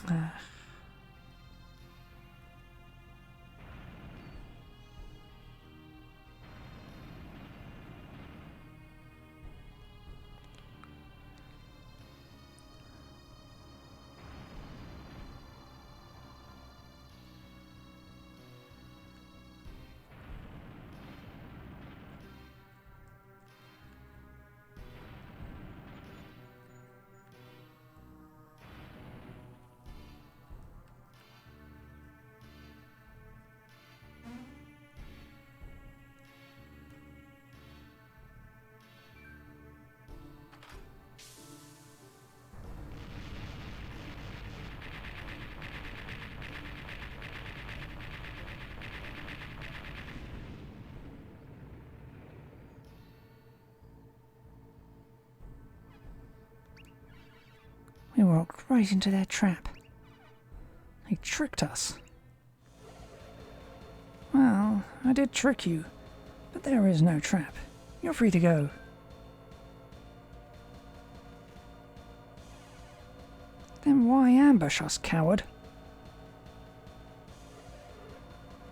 Ah. We walked right into their trap. They tricked us. Well, I did trick you, but there is no trap. You're free to go. Then why ambush us, coward?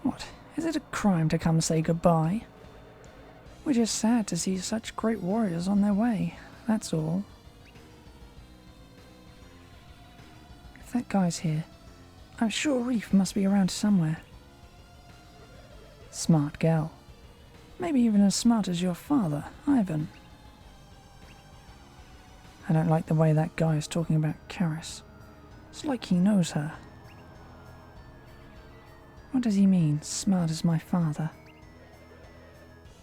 What, is it a crime to come say goodbye? We're just sad to see such great warriors on their way, that's all. If that guy's here, I'm sure Reef must be around somewhere. Smart gal. Maybe even as smart as your father, Ivan. I don't like the way that guy is talking about Karis. It's like he knows her. What does he mean, smart as my father?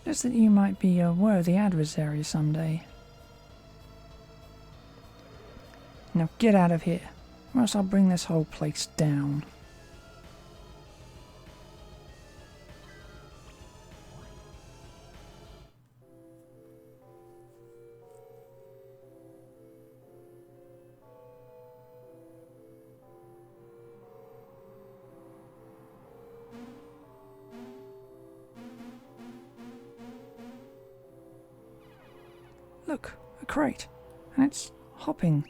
Just that you might be a worthy adversary someday. Now get out of here, or else I'll bring this whole place down. Look, a crate, and it's hopping.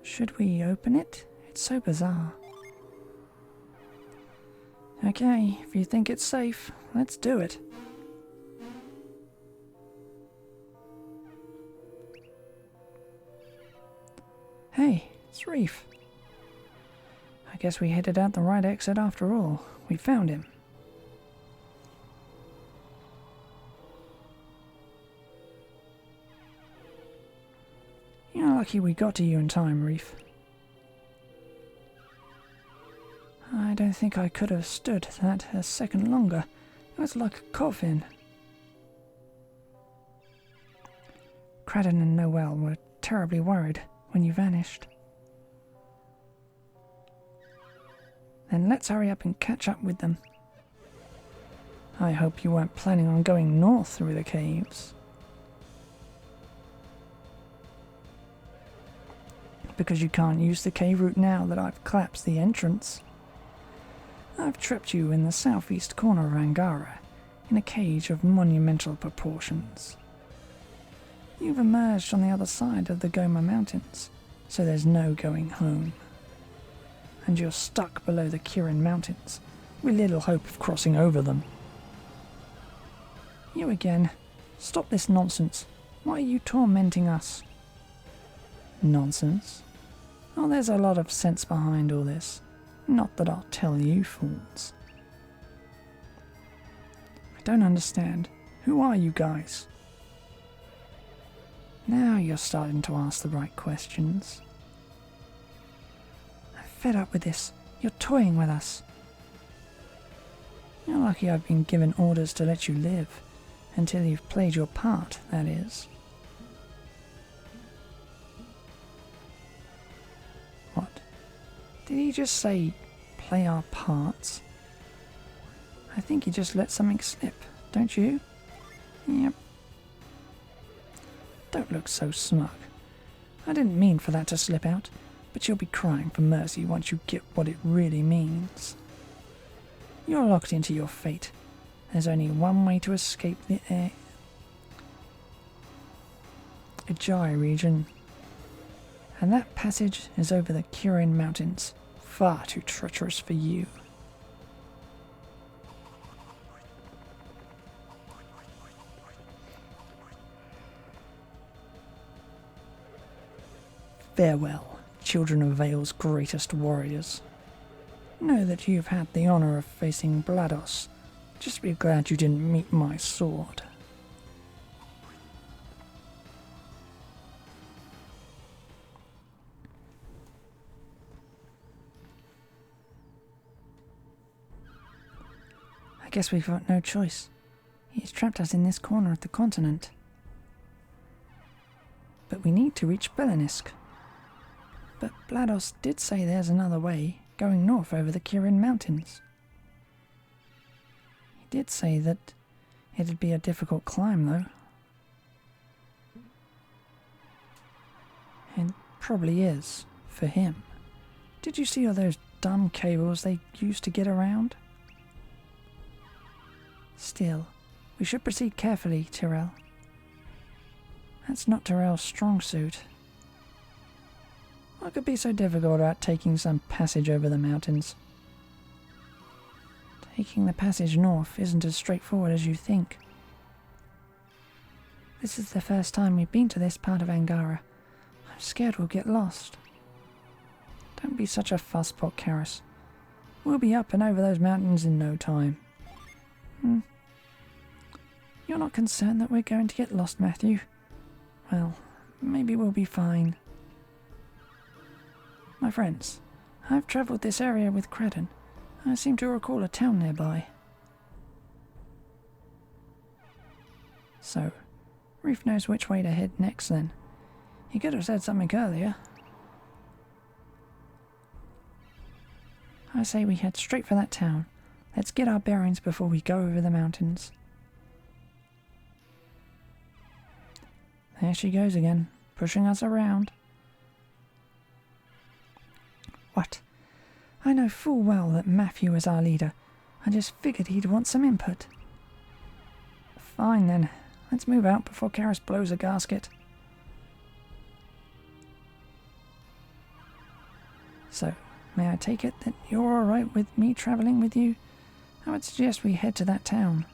Should we open it? It's so bizarre. Okay, if you think it's safe, let's do it. Hey, it's Reef. I guess we headed out the right exit after all. We found him. You're lucky we got to you in time, Reef. I don't think I could have stood that a second longer. It was like a coffin. Cradden and Noel were terribly worried when you vanished. Then let's hurry up and catch up with them. I hope you weren't planning on going north through the caves. Because you can't use the cave route now that I've collapsed the entrance. I've trapped you in the southeast corner of Angara, in a cage of monumental proportions. You've emerged on the other side of the Goma Mountains, so there's no going home. And you're stuck below the Kirin Mountains, with little hope of crossing over them. You again. Stop this nonsense. Why are you tormenting us? Nonsense? Oh, there's a lot of sense behind all this. Not that I'll tell you fools. I don't understand. Who are you guys? Now you're starting to ask the right questions. I'm fed up with this. You're toying with us. You're lucky I've been given orders to let you live. Until you've played your part, that is. What? Did he just say, play our parts? I think he just let something slip, don't you? Yep. Don't look so smug. I didn't mean for that to slip out, but you'll be crying for mercy once you get what it really means. You're locked into your fate. There's only one way to escape the Ajay region. And that passage is over the Kirin Mountains, far too treacherous for you. Farewell, children of Vale's greatest warriors. Know that you've had the honor of facing GLaDOS. Just be glad you didn't meet my sword. I guess we've got no choice. He's trapped us in this corner of the continent. But we need to reach Belenisk. But GLaDOS did say there's another way, going north over the Kirin Mountains. He did say that it'd be a difficult climb, though. It probably is, for him. Did you see all those dumb cables they used to get around? Still, we should proceed carefully, Tyrell. That's not Tyrell's strong suit. What could be so difficult about taking some passage over the mountains? Taking the passage north isn't as straightforward as you think. This is the first time we've been to this part of Angara. I'm scared we'll get lost. Don't be such a fusspot, Karis. We'll be up and over those mountains in no time. You're not concerned that we're going to get lost, Matthew? Well, maybe we'll be fine. My friends, I've travelled this area with Credon. I seem to recall a town nearby. So, Reef knows which way to head next then. He could have said something earlier. I say we head straight for that town. Let's get our bearings before we go over the mountains. There she goes again, pushing us around. What? I know full well that Matthew is our leader. I just figured he'd want some input. Fine then, let's move out before Karis blows a gasket. So, may I take it that you're alright with me travelling with you? I would suggest we head to that town.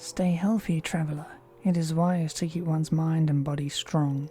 Stay healthy, traveller. It is wise to keep one's mind and body strong.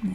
Yeah.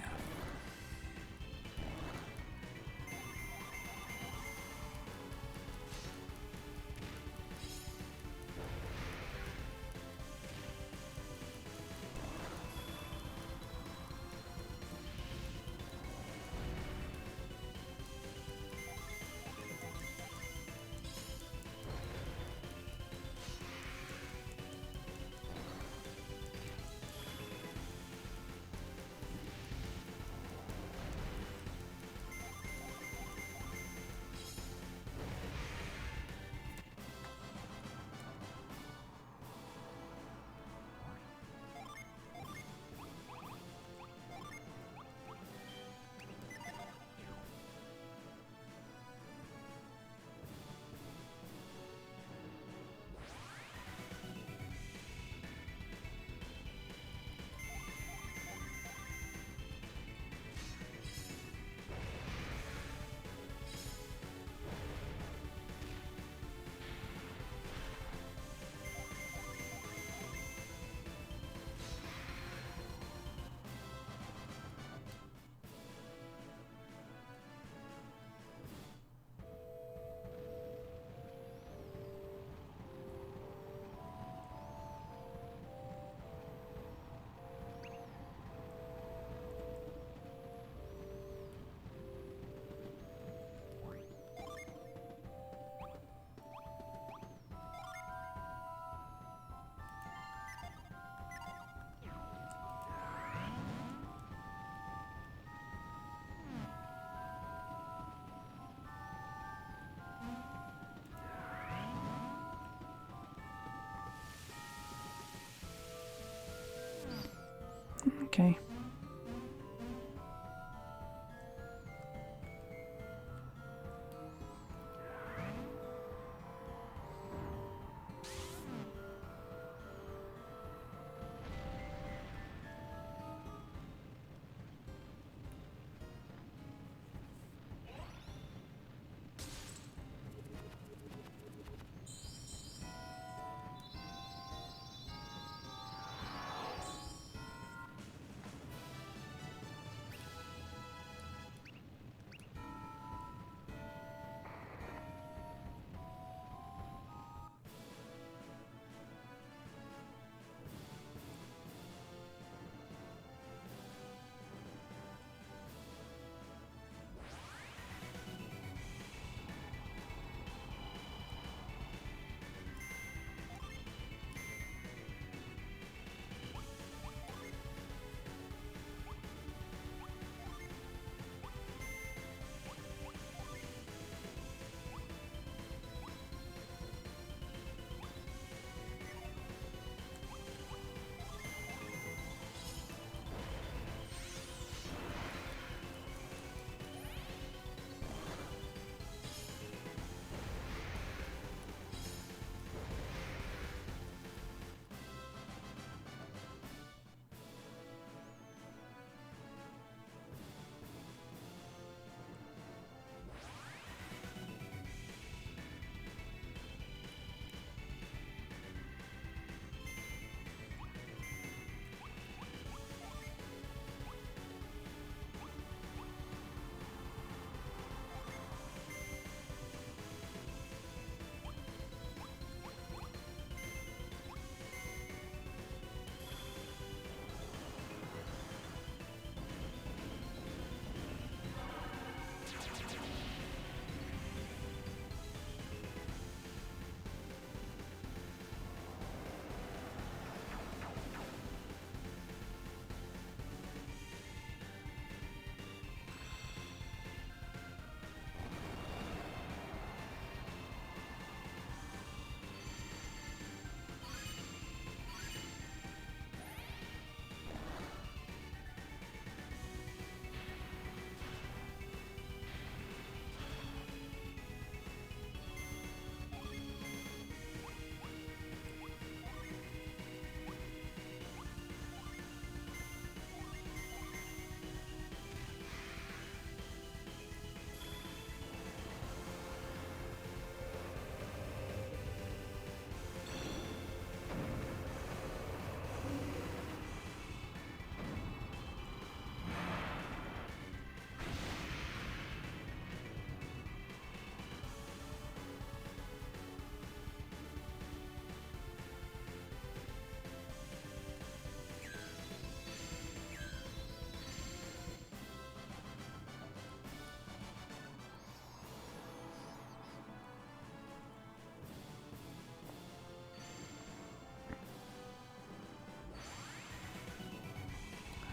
Okay.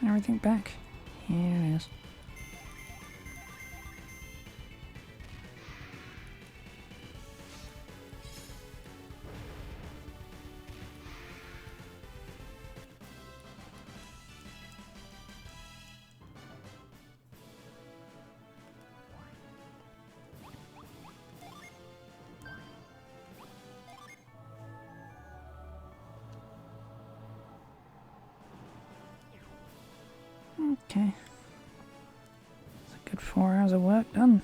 Everything back. Here it is. Okay. It's a good 4 hours of work done.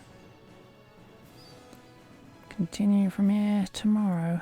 Continue from here tomorrow.